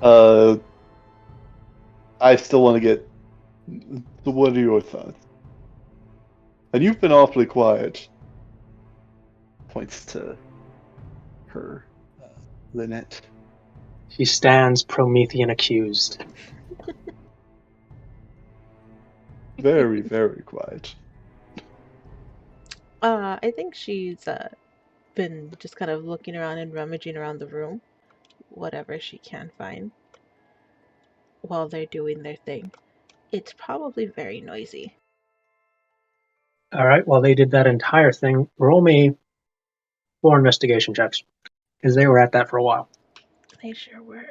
Speaker 4: I still want to get... So what are your thoughts? And you've been awfully quiet. Points to her, Lynette.
Speaker 1: She stands Promethean accused.
Speaker 4: Very, very quiet.
Speaker 3: I think she's been just kind of looking around and rummaging around the room, whatever she can find, while they're doing their thing. It's probably very noisy.
Speaker 1: Alright, well, they did that entire thing. Roll me 4 investigation checks, because they were at that for a while.
Speaker 3: They sure were.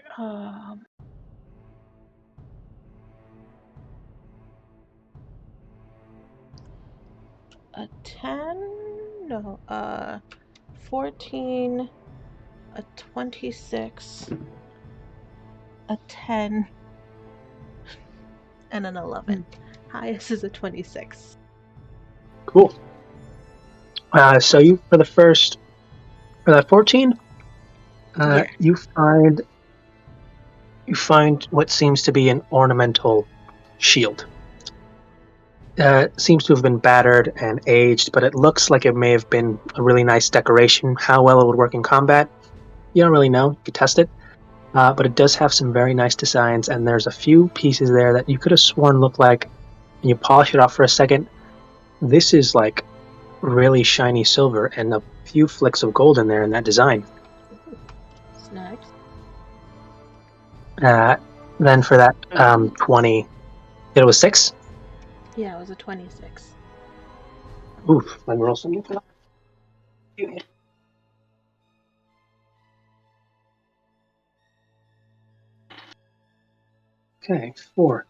Speaker 3: A 10? No, 14, a 26, a 10, and an 11. Highest is a 26.
Speaker 1: Cool. So you, for that 14,
Speaker 3: Yeah.
Speaker 1: you find what seems to be an ornamental shield. It seems to have been battered and aged, but it looks like it may have been a really nice decoration. How well it would work in combat, you don't really know. You could test it. But it does have some very nice designs, and there's a few pieces there that you could have sworn look like, when you polish it off for a second, this is like really shiny silver and a few flicks of gold in there in that design.
Speaker 3: Snags.
Speaker 1: Then for that 20, it was 6?
Speaker 3: Yeah, it was a 26.
Speaker 1: Oof, let me roll something for that. Okay, 4.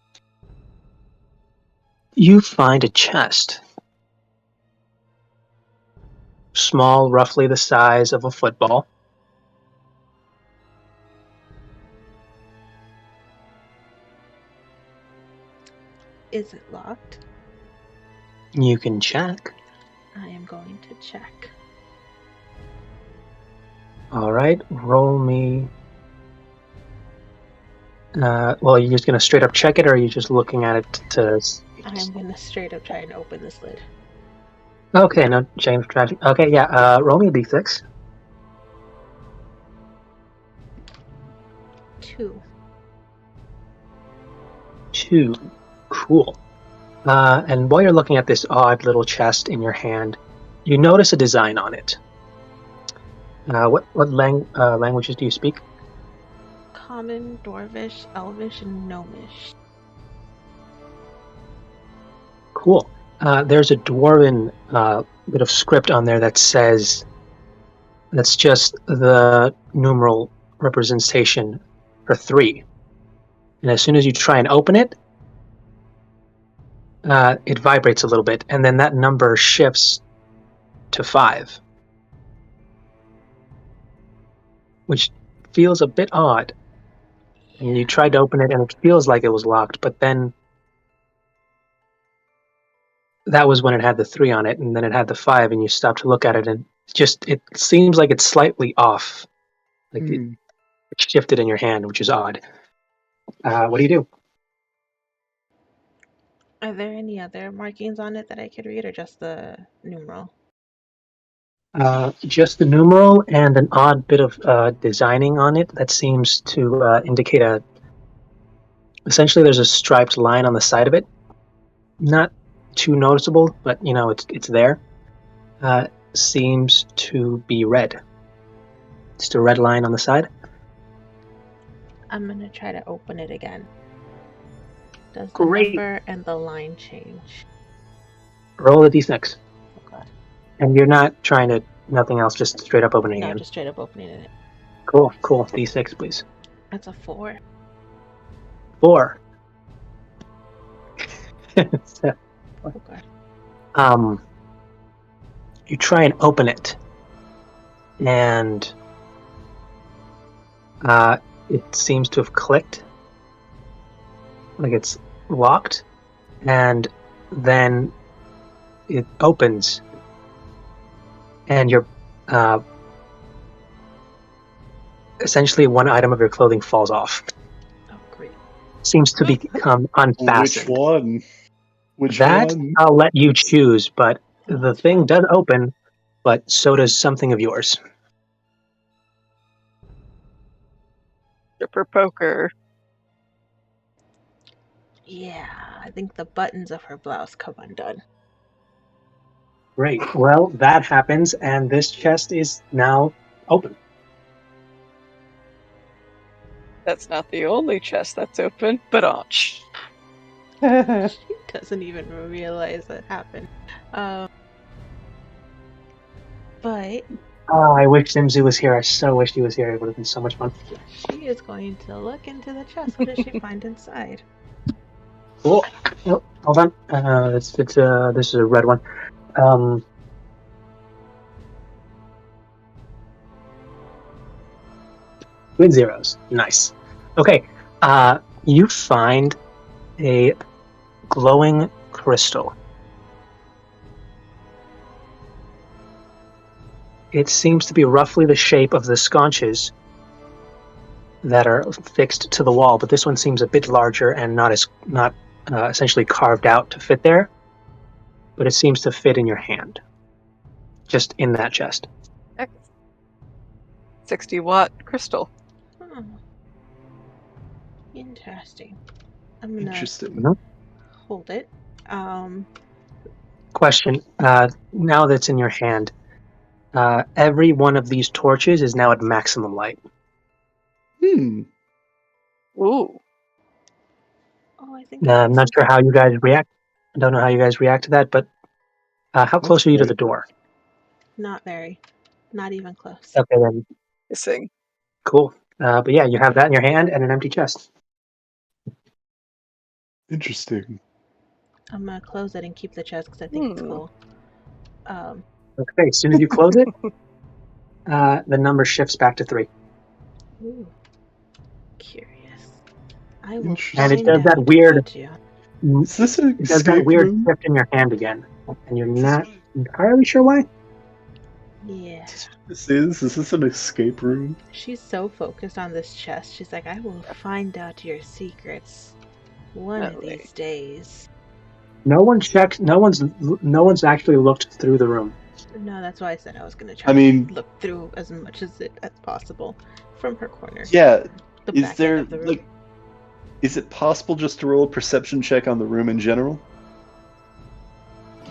Speaker 1: You find a chest. Small, roughly the size of a football.
Speaker 3: Is it locked?
Speaker 1: You can check.
Speaker 3: I am going to check.
Speaker 1: Alright, roll me... well, are you just going to straight up check it, or are you just looking at it to...
Speaker 3: I'm going to straight up try and open this lid.
Speaker 1: Okay, no change strategy. Okay, yeah, roll me a d6.
Speaker 3: 2.
Speaker 1: 2. Cool. And while you're looking at this odd little chest in your hand, you notice a design on it. What languages do you speak?
Speaker 3: Common, Dwarvish, Elvish, and Gnomish.
Speaker 1: Cool. There's a dwarven bit of script on there that says, that's just the numeral representation for 3. And as soon as you try and open it, it vibrates a little bit, and then that number shifts to 5. Which feels a bit odd. And you tried to open it, and it feels like it was locked, but then that was when it had the 3 on it, and then it had the 5, and you stopped to look at it, and it seems like it's slightly off. Like it shifted in your hand, which is odd. What do you do?
Speaker 3: Are there any other markings on it that I could read, or just the numeral?
Speaker 1: Just the numeral and an odd bit of designing on it that seems to indicate a. Essentially, there's a striped line on the side of it. Not too noticeable, but it's there. Seems to be red. Just a red line on the side.
Speaker 3: I'm gonna try to open it again. Does the
Speaker 1: Great.
Speaker 3: number and the line change?
Speaker 1: Roll a d6.
Speaker 3: Okay.
Speaker 1: And you're not trying to. Nothing else. Just straight up opening
Speaker 3: No,
Speaker 1: again.
Speaker 3: just straight up opening it.
Speaker 1: Cool. D6, please.
Speaker 3: That's a 4.
Speaker 1: 4. So,
Speaker 3: Okay.
Speaker 1: you try and open it, and it seems to have clicked, like it's locked, and then it opens, and you're essentially one item of your clothing falls off.
Speaker 3: Oh, great.
Speaker 1: Seems to become unfastened.
Speaker 4: Which one? Which
Speaker 1: That
Speaker 4: one?
Speaker 1: I'll let you choose, but the thing does open, but so does something of yours.
Speaker 2: Stripper poker.
Speaker 3: Yeah, I think the buttons of her blouse come undone.
Speaker 1: Great. Well, that happens, and this chest is now open.
Speaker 2: That's not the only chest that's open, but
Speaker 3: She doesn't even realize it happened. But
Speaker 1: I wish Simzu was here. I so wish he was here. It would have been so much fun.
Speaker 3: she is going to look into the chest. What does she find inside?
Speaker 1: Cool. Oh, hold on. This is a red one. Twin zeros. Nice. Okay. You find a glowing crystal. It seems to be roughly the shape of the sconces that are fixed to the wall, but this one seems a bit larger and not essentially carved out to fit there, but it seems to fit in your hand, just in that chest.
Speaker 2: 60-watt crystal.
Speaker 3: Hmm. Interesting. I'm gonna
Speaker 4: Interesting.
Speaker 3: hold it.
Speaker 1: Question, now that's in your hand, every one of these torches is now at maximum light.
Speaker 2: Ooh.
Speaker 3: Oh, I think
Speaker 1: I'm not sure how you guys react. I don't know how you guys react to that, but how close are you to the door?
Speaker 3: Not very. Not even close.
Speaker 1: Okay, then.
Speaker 2: Missing.
Speaker 1: Cool. But yeah, you have that in your hand and an empty chest.
Speaker 4: Interesting.
Speaker 3: I'm gonna close it and keep the chest because I think it's cool.
Speaker 1: Okay, as soon as you close it, the number shifts back to 3.
Speaker 3: Ooh. Curious. I will
Speaker 4: Interesting.
Speaker 1: And it
Speaker 3: find
Speaker 1: does that
Speaker 3: out
Speaker 1: weird.
Speaker 3: about you.
Speaker 4: Is this an
Speaker 1: It does that
Speaker 4: escape
Speaker 1: weird
Speaker 4: room?
Speaker 1: shift in your hand again, and you're not entirely sure why.
Speaker 3: Yeah.
Speaker 4: Is this an escape room?
Speaker 3: She's so focused on this chest. She's like, I will find out your secrets one of
Speaker 2: Really?
Speaker 3: these days.
Speaker 1: No one checked. No one's actually looked through the room.
Speaker 3: No, that's why I said I was gonna try
Speaker 4: I mean-
Speaker 3: to look through as much as possible from her corner.
Speaker 4: Yeah.
Speaker 3: The
Speaker 4: Is
Speaker 3: back
Speaker 4: there
Speaker 3: end of the room.
Speaker 4: like? Is it possible just to roll a perception check on the room in general?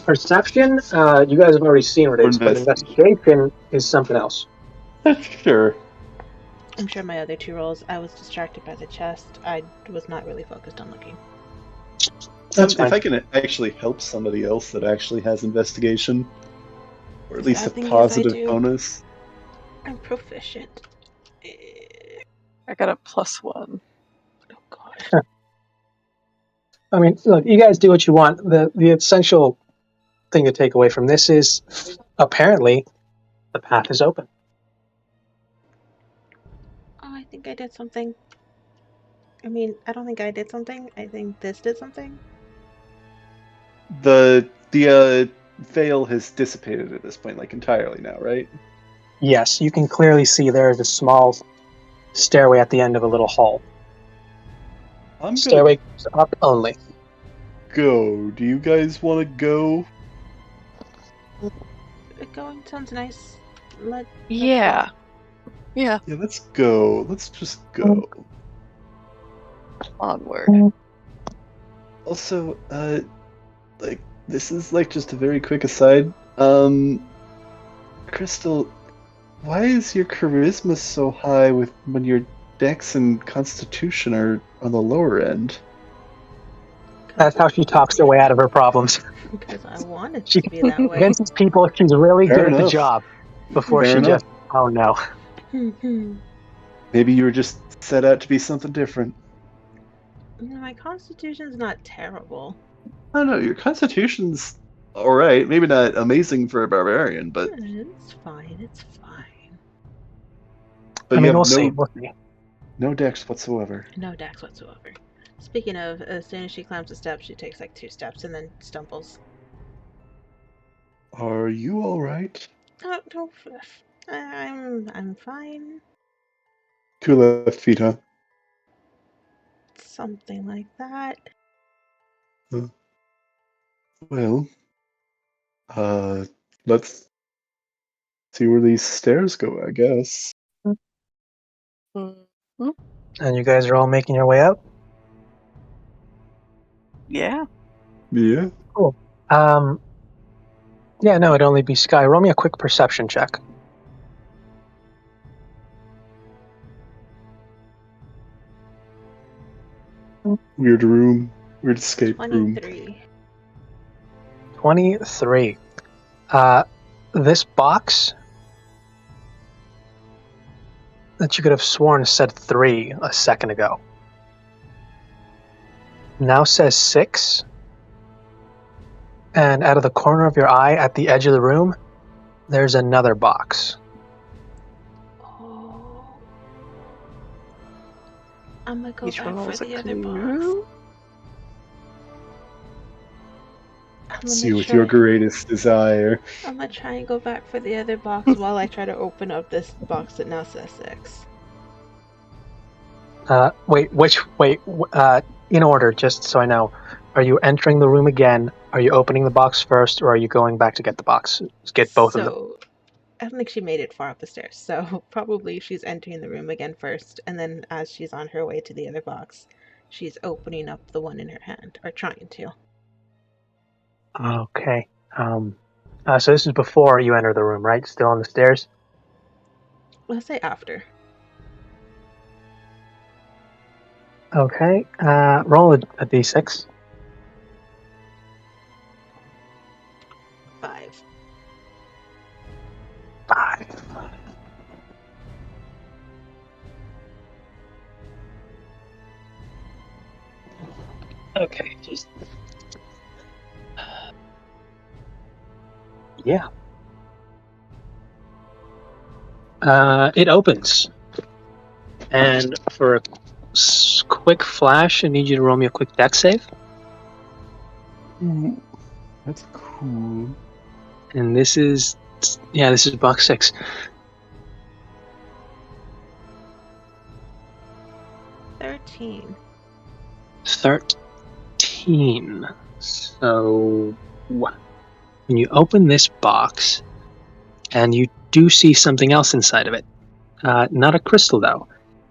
Speaker 1: Perception, you guys have already seen what it
Speaker 4: Or
Speaker 1: is, but
Speaker 4: investigation.
Speaker 1: investigation is something else.
Speaker 4: Sure.
Speaker 3: I'm sure my other 2 rolls, I was distracted by the chest. I was not really focused on looking.
Speaker 1: That's
Speaker 4: If
Speaker 1: fine.
Speaker 4: I can actually help somebody else that actually has investigation, or at least a
Speaker 3: Bad thing is I
Speaker 4: positive
Speaker 3: do.
Speaker 4: bonus.
Speaker 3: I'm proficient.
Speaker 2: I got a +1.
Speaker 3: Oh god.
Speaker 1: I mean, look, you guys do what you want. The essential thing to take away from this is, apparently, the path is open.
Speaker 3: Oh, I think I did something. I mean, I don't think I did something. I think this did something.
Speaker 4: The veil has dissipated at this point, like entirely now, right?
Speaker 1: Yes, you can clearly see there is a small stairway at the end of a little hall.
Speaker 4: I'm gonna
Speaker 1: Stairway goes up only.
Speaker 4: go. Do you guys want to go?
Speaker 3: Going sounds nice. Let's
Speaker 2: Yeah.
Speaker 3: go.
Speaker 2: Yeah.
Speaker 4: Yeah, let's go. Let's just go.
Speaker 2: Onward.
Speaker 4: Also, like, this is like just a very quick aside. Crystal, why is your charisma so high when your dex and constitution are on the lower end?
Speaker 1: That's how she talks her way out of her problems.
Speaker 3: Because I want it
Speaker 1: She
Speaker 3: to be that way.
Speaker 1: convinces people she's really
Speaker 4: Fair
Speaker 1: good at the
Speaker 4: enough.
Speaker 1: job before
Speaker 4: Fair
Speaker 1: she
Speaker 4: enough.
Speaker 1: just, oh no.
Speaker 4: Maybe you were just set out to be something different.
Speaker 3: My constitution's not terrible.
Speaker 4: I don't know, your constitution's alright. Maybe not amazing for a barbarian, but
Speaker 3: It's fine. It's fine.
Speaker 4: you
Speaker 1: I mean,
Speaker 4: have
Speaker 1: we'll see. We'll see.
Speaker 4: no dex whatsoever.
Speaker 3: No dex whatsoever. Speaking of, as soon as she climbs a step, she takes like 2 steps and then stumbles.
Speaker 4: Are you alright?
Speaker 3: Oh, no, I'm fine.
Speaker 4: 2 left feet, huh?
Speaker 3: Something like that.
Speaker 4: Well, let's see where these stairs go, I guess.
Speaker 2: Mhm.
Speaker 1: And you guys are all making your way out?
Speaker 2: Yeah.
Speaker 4: Yeah.
Speaker 1: Yeah, no, it'd only be Sky. Roll me a quick perception check.
Speaker 4: Weird room. Weird escape room.
Speaker 3: 23.
Speaker 1: 23. This box that you could have sworn said 3 a second ago now says 6. And out of the corner of your eye at the edge of the room, there's another box.
Speaker 3: Oh. I'm gonna go
Speaker 2: Each one
Speaker 3: back for
Speaker 2: was a
Speaker 3: the other box.
Speaker 2: clue.
Speaker 3: I'm
Speaker 4: See
Speaker 3: gonna
Speaker 4: with
Speaker 3: try,
Speaker 4: your greatest desire.
Speaker 3: I'm gonna try and go back for the other box while I try to open up this box that now says 6.
Speaker 1: In order, just so I know. Are you entering the room again? Are you opening the box first, or are you going back to get the box? Get both of them.
Speaker 3: So, I don't think she made it far up the stairs, so probably she's entering the room again first, and then as she's on her way to the other box, she's opening up the one in her hand, or trying to.
Speaker 1: Okay. So this is before you enter the room, right? Still on the stairs?
Speaker 3: Let's say after.
Speaker 1: Okay. Roll a d6.
Speaker 3: 5.
Speaker 1: 5. Okay, just... Yeah. It opens. And for a quick flash, I need you to roll me a quick dex save.
Speaker 4: Ooh, that's cool.
Speaker 1: And this is box 6.
Speaker 3: 13.
Speaker 1: 13. So when you open this box, and you do see something else inside of it. Not a crystal, though.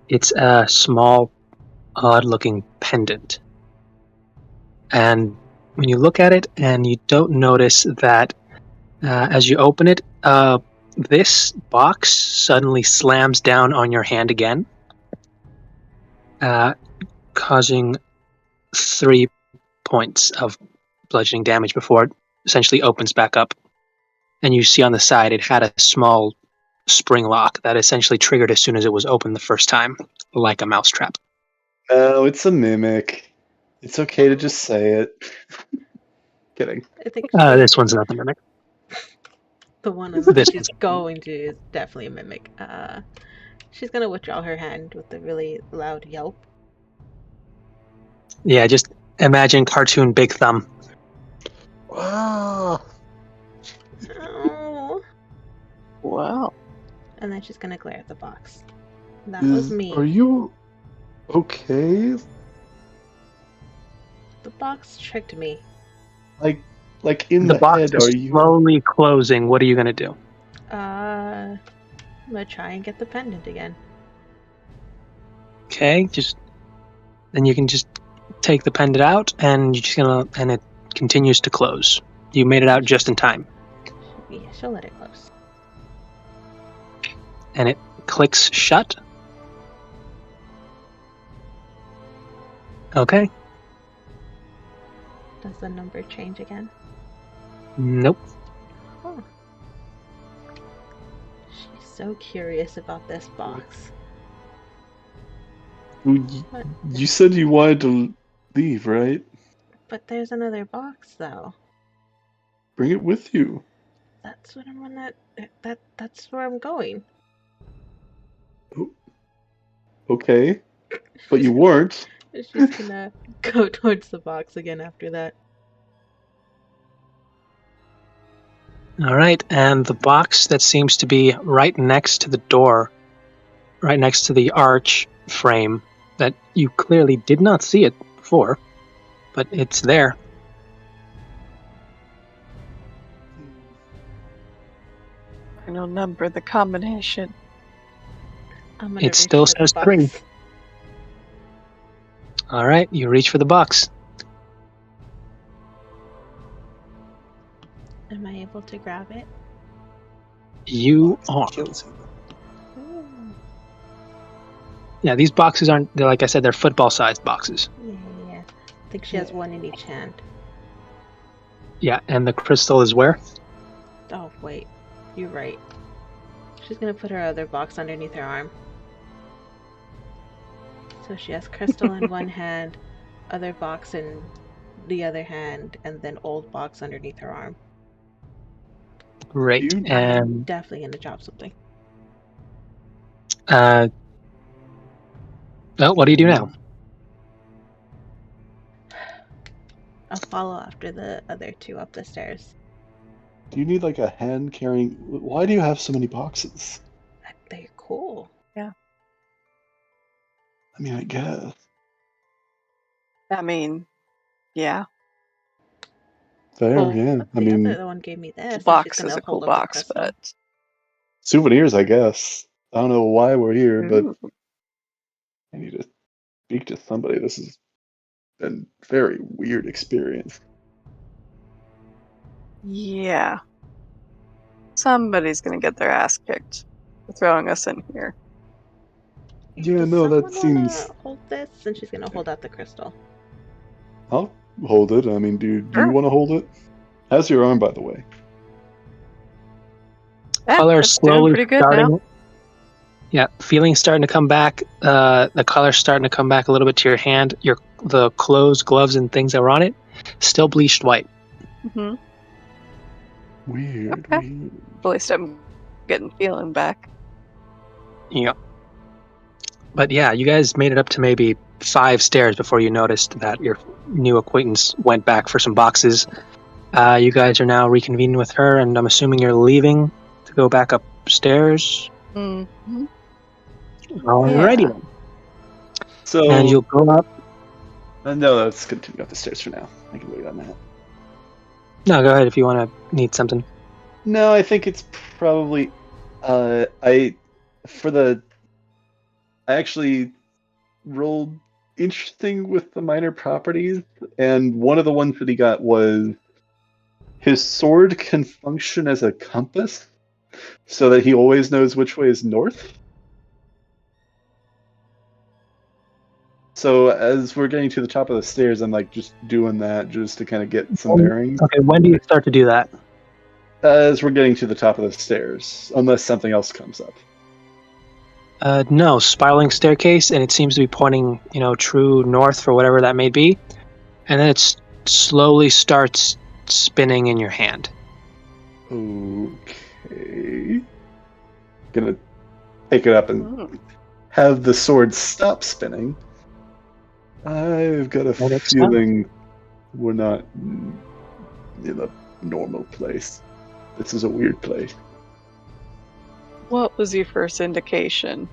Speaker 1: It's a small, odd-looking pendant. And when you look at it, and you don't notice that as you open it, this box suddenly slams down on your hand again, causing 3 points of bludgeoning damage before it essentially opens back up. And you see on the side it had a small spring lock that essentially triggered as soon as it was opened the first time, like a mousetrap.
Speaker 4: Oh, it's a mimic. It's okay to just say it. Kidding.
Speaker 3: I think
Speaker 1: This one's not the mimic.
Speaker 3: the one on
Speaker 1: This
Speaker 3: she's going to is definitely a mimic. She's gonna withdraw her hand with a really loud yelp.
Speaker 1: Yeah, just imagine cartoon Big Thumb.
Speaker 4: Wow.
Speaker 3: Oh.
Speaker 2: Wow.
Speaker 3: And then she's gonna glare at the box. That was me.
Speaker 4: Are you okay?
Speaker 3: The The box tricked me.
Speaker 4: Like in
Speaker 1: The
Speaker 4: the
Speaker 1: box
Speaker 4: head,
Speaker 1: is
Speaker 4: are you?
Speaker 1: slowly closing. What are you going to do?
Speaker 3: I'm gonna try and get the pendant again.
Speaker 1: Okay, then you can just take the pendant out, and and it continues to close. You made it out just in time,
Speaker 3: Yeah, she'll let it close.
Speaker 1: and it clicks shut. Okay.
Speaker 3: Does the number change again?
Speaker 1: Nope.
Speaker 3: Huh. She's so curious about this box. What?
Speaker 4: You said you wanted to leave, right?
Speaker 3: But there's another box, though.
Speaker 4: Bring it with you.
Speaker 3: That's what I'm gonna. That's where I'm going.
Speaker 4: Okay, but you weren't.
Speaker 3: She's gonna go towards the box again after that.
Speaker 1: All right, and the box that seems to be right next to the door, right next to the arch frame, that you clearly did not see it before, but it's there.
Speaker 2: Final number, the combination.
Speaker 3: I'm gonna
Speaker 1: It
Speaker 3: reach
Speaker 1: still
Speaker 3: for the
Speaker 1: says 3.
Speaker 3: box.
Speaker 1: All right, you reach for the box.
Speaker 3: Am I able to grab it?
Speaker 1: You are.
Speaker 4: Kills him.
Speaker 3: Ooh.
Speaker 1: Yeah, these boxes aren't, they're, like I said, they're football-sized boxes.
Speaker 3: Yeah. I think she has one in each hand.
Speaker 1: Yeah, and the crystal is where?
Speaker 3: Oh, wait. You're right. She's gonna put her other box underneath her arm. So she has crystal in one hand, other box in the other hand, and then old box underneath her arm.
Speaker 1: Great.
Speaker 4: You-
Speaker 3: I'm
Speaker 1: And
Speaker 3: definitely gonna drop something.
Speaker 1: oh, what do you do now?
Speaker 3: I'll follow after the other two up the stairs.
Speaker 4: Do you need like a hand carrying? Why do you have so many boxes?
Speaker 3: They're cool.
Speaker 4: I mean, I guess.
Speaker 2: I mean, yeah,
Speaker 4: Fair,
Speaker 2: Well,
Speaker 4: yeah.
Speaker 3: But
Speaker 4: I
Speaker 3: the
Speaker 4: mean,
Speaker 3: other one gave me this.
Speaker 2: the
Speaker 3: and
Speaker 2: box
Speaker 3: she's gonna
Speaker 2: is a cool
Speaker 3: hold up the
Speaker 2: box,
Speaker 3: crystal.
Speaker 2: but
Speaker 4: souvenirs, I guess. I don't know why we're here, but
Speaker 2: Ooh.
Speaker 4: I need to speak to somebody. This has been a very weird experience.
Speaker 2: Yeah. Somebody's gonna get their ass kicked for throwing us in here.
Speaker 4: Yeah,
Speaker 3: Does
Speaker 4: no, that
Speaker 3: someone
Speaker 4: seems.
Speaker 3: wanna hold this? And she's gonna hold out the crystal.
Speaker 4: I'll hold it. I mean, do you
Speaker 2: Sure.
Speaker 4: want to hold it? How's your arm, by the way?
Speaker 1: Color
Speaker 2: That's doing
Speaker 1: slowly
Speaker 2: pretty good
Speaker 1: starting.
Speaker 2: now.
Speaker 1: Yeah, feeling's starting to come back. The color's starting to come back a little bit to your hand. The clothes, gloves, and things that were on it, still bleached white.
Speaker 2: hmm
Speaker 4: Weird,
Speaker 2: Okay.
Speaker 4: weird.
Speaker 2: At least I'm getting feeling back.
Speaker 1: Yeah. But yeah, you guys made it up to maybe 5 stairs before you noticed that your new acquaintance went back for some boxes. You guys are now reconvening with her, and I'm assuming you're leaving to go back upstairs.
Speaker 2: Mm-hmm.
Speaker 1: Alrighty
Speaker 2: Yeah.
Speaker 1: then.
Speaker 4: So,
Speaker 1: And you'll go up.
Speaker 4: no, let's continue up the stairs for now. I can wait on that.
Speaker 1: No, go ahead if you want to need something.
Speaker 4: No, I think it's probably. I actually rolled interesting with the minor properties, and one of the ones that he got was his sword can function as a compass, so that he always knows which way is north. So as we're getting to the top of the stairs, I'm like just doing that just to kind of get some bearings.
Speaker 1: Okay, when do you start to do that?
Speaker 4: As we're getting to the top of the stairs, unless something else comes up.
Speaker 1: No, spiraling staircase, and it seems to be pointing, true north for whatever that may be. And then it slowly starts spinning in your hand.
Speaker 4: Okay. Gonna pick it up and
Speaker 2: Mm.
Speaker 4: have the sword stop spinning. I've got a
Speaker 1: That makes
Speaker 4: feeling we're not in a normal place. This is a weird place.
Speaker 2: What was your first indication?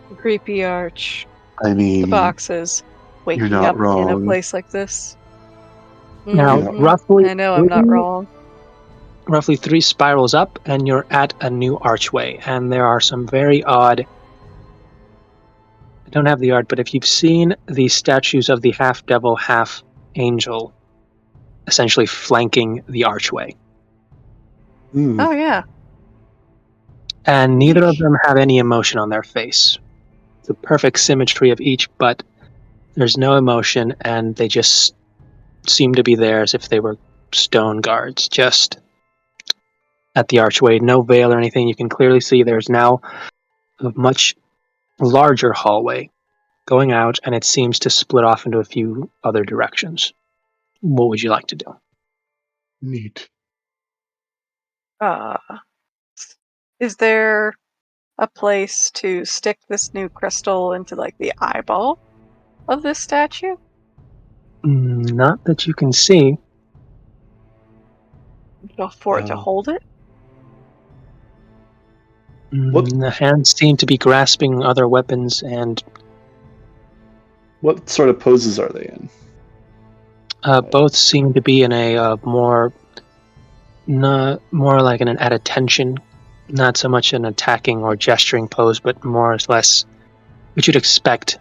Speaker 2: The creepy arch,
Speaker 4: I mean,
Speaker 2: the boxes, waking
Speaker 4: not
Speaker 2: up in a
Speaker 4: wrong.
Speaker 2: place like this.
Speaker 1: Now,
Speaker 2: Mhm.
Speaker 1: roughly
Speaker 2: I know I'm not wrong.
Speaker 1: roughly 3 spirals up, and you're at a new archway. And there are some very odd. I don't have the art, but if you've seen the statues of the half devil, half angel, essentially flanking the archway,
Speaker 2: Oh yeah.
Speaker 1: and neither of
Speaker 2: Yeesh.
Speaker 1: them have any emotion on their face. It's a perfect symmetry of each, but there's no emotion, and they just seem to be there as if they were stone guards, just at the archway. No veil or anything. You can clearly see there's now a much larger hallway going out, and it seems to split off into a few other directions. What would you like to do?
Speaker 4: Neat.
Speaker 2: Uh, is there a place to stick this new crystal into like the eyeball of this statue?
Speaker 1: Not that you can see.
Speaker 2: For it to hold it?
Speaker 4: What-
Speaker 1: The hands seem to be grasping other weapons, and
Speaker 4: What sort of poses are they in?
Speaker 1: both seem to be in a more like at attention, not so much an attacking or gesturing pose, but more or less what you'd expect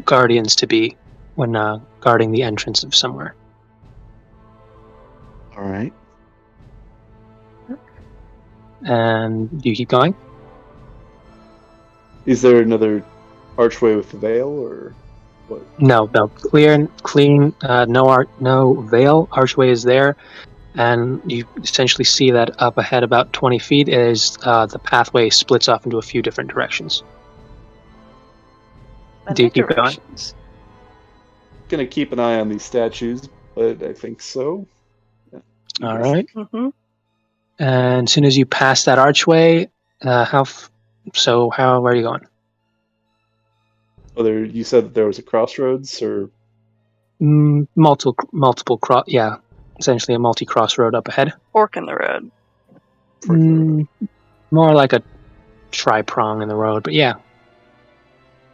Speaker 1: guardians to be when guarding the entrance of somewhere.
Speaker 4: All right.
Speaker 1: And do you keep going?
Speaker 4: Is there another archway with the veil, or what?
Speaker 1: No, clean. No veil. Archway is there, and you essentially see that up ahead, about 20 feet, is the pathway splits off into a few different directions. Do you keep going?
Speaker 2: Directions.
Speaker 4: Gonna keep an eye on these statues, but I think so. Yeah.
Speaker 1: All right.
Speaker 2: Mm-hmm.
Speaker 1: And as soon as you pass that archway, where are you going?
Speaker 4: You said that there was a crossroads, or
Speaker 1: Multiple cross. Yeah, essentially a multi-cross road up ahead.
Speaker 2: Fork in the road.
Speaker 1: More like a tri-prong in the road, but yeah.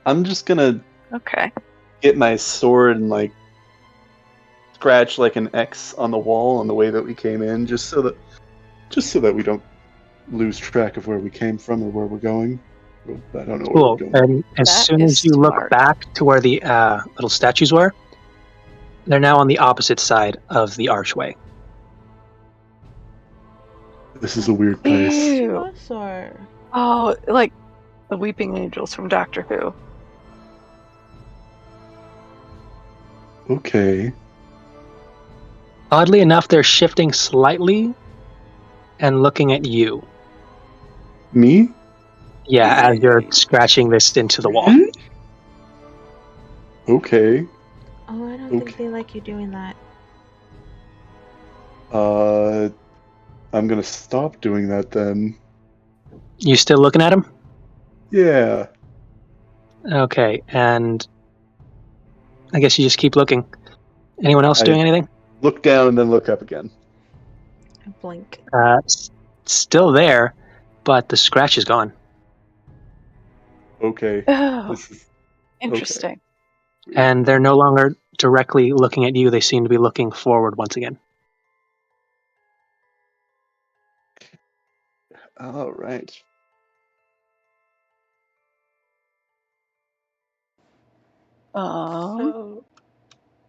Speaker 4: I'm just gonna
Speaker 2: Okay.
Speaker 4: get my sword and like scratch like an X on the wall on the way that we came in, just so that we don't lose track of where we came from or where we're going. I don't know where
Speaker 1: Cool.
Speaker 4: we're going.
Speaker 1: And as
Speaker 2: That
Speaker 1: soon
Speaker 2: is
Speaker 1: as you look
Speaker 2: smart.
Speaker 1: back to where the little statues were, they're now on the opposite side of the archway.
Speaker 4: This is a weird place.
Speaker 2: Ew.
Speaker 3: Us or
Speaker 2: Oh, like the weeping angels from Doctor Who.
Speaker 4: Okay.
Speaker 1: Oddly enough, they're shifting slightly and looking at you.
Speaker 4: Me?
Speaker 1: Yeah, as you're scratching this into the wall.
Speaker 4: Okay.
Speaker 3: oh, I don't
Speaker 4: Okay.
Speaker 3: think they like you doing that.
Speaker 4: I'm gonna stop doing that then.
Speaker 1: You still looking at him?
Speaker 4: Yeah.
Speaker 1: Okay, and I guess you just keep looking. Anyone else doing anything?
Speaker 4: Look down and then look up again.
Speaker 3: I blink.
Speaker 1: Still there, but the scratch is gone.
Speaker 4: Okay.
Speaker 2: Oh,
Speaker 4: This is
Speaker 2: interesting.
Speaker 1: And they're no longer directly looking at you. They seem to be looking forward once again.
Speaker 4: all right.
Speaker 3: So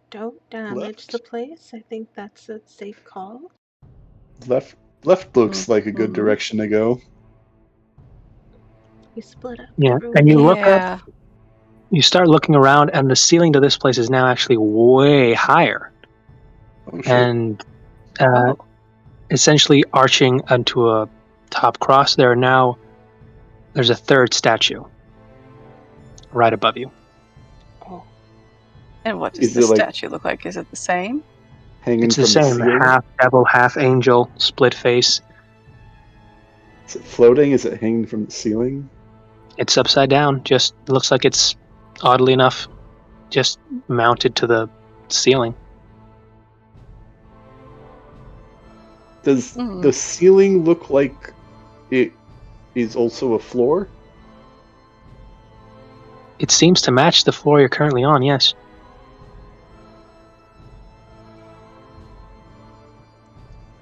Speaker 3: don't damage
Speaker 4: Left.
Speaker 3: the place. I think that's a safe call.
Speaker 4: Left looks like a good
Speaker 2: Mhm.
Speaker 4: direction to go.
Speaker 3: We split up.
Speaker 1: Yeah,
Speaker 3: everyone.
Speaker 1: and you look up,
Speaker 2: Yeah.
Speaker 1: you start looking around, and the ceiling to this place is now actually way higher.
Speaker 4: Oh, shit.
Speaker 1: And
Speaker 2: Oh.
Speaker 1: essentially arching onto a top cross, there's a third statue right above you.
Speaker 3: Oh,
Speaker 2: And what does
Speaker 4: Is
Speaker 2: the
Speaker 4: it like-
Speaker 2: statue look like? Is it the same?
Speaker 4: Hanging
Speaker 1: It's
Speaker 4: from
Speaker 1: the same,
Speaker 4: ceiling?
Speaker 1: half devil, half angel, split face.
Speaker 4: Is it floating? Is it hanging from the ceiling?
Speaker 1: It's upside down. Just looks like it's, oddly enough, just mounted to the ceiling.
Speaker 4: Does
Speaker 2: Mhm.
Speaker 4: the ceiling look like it is also a floor?
Speaker 1: It seems to match the floor you're currently on, yes.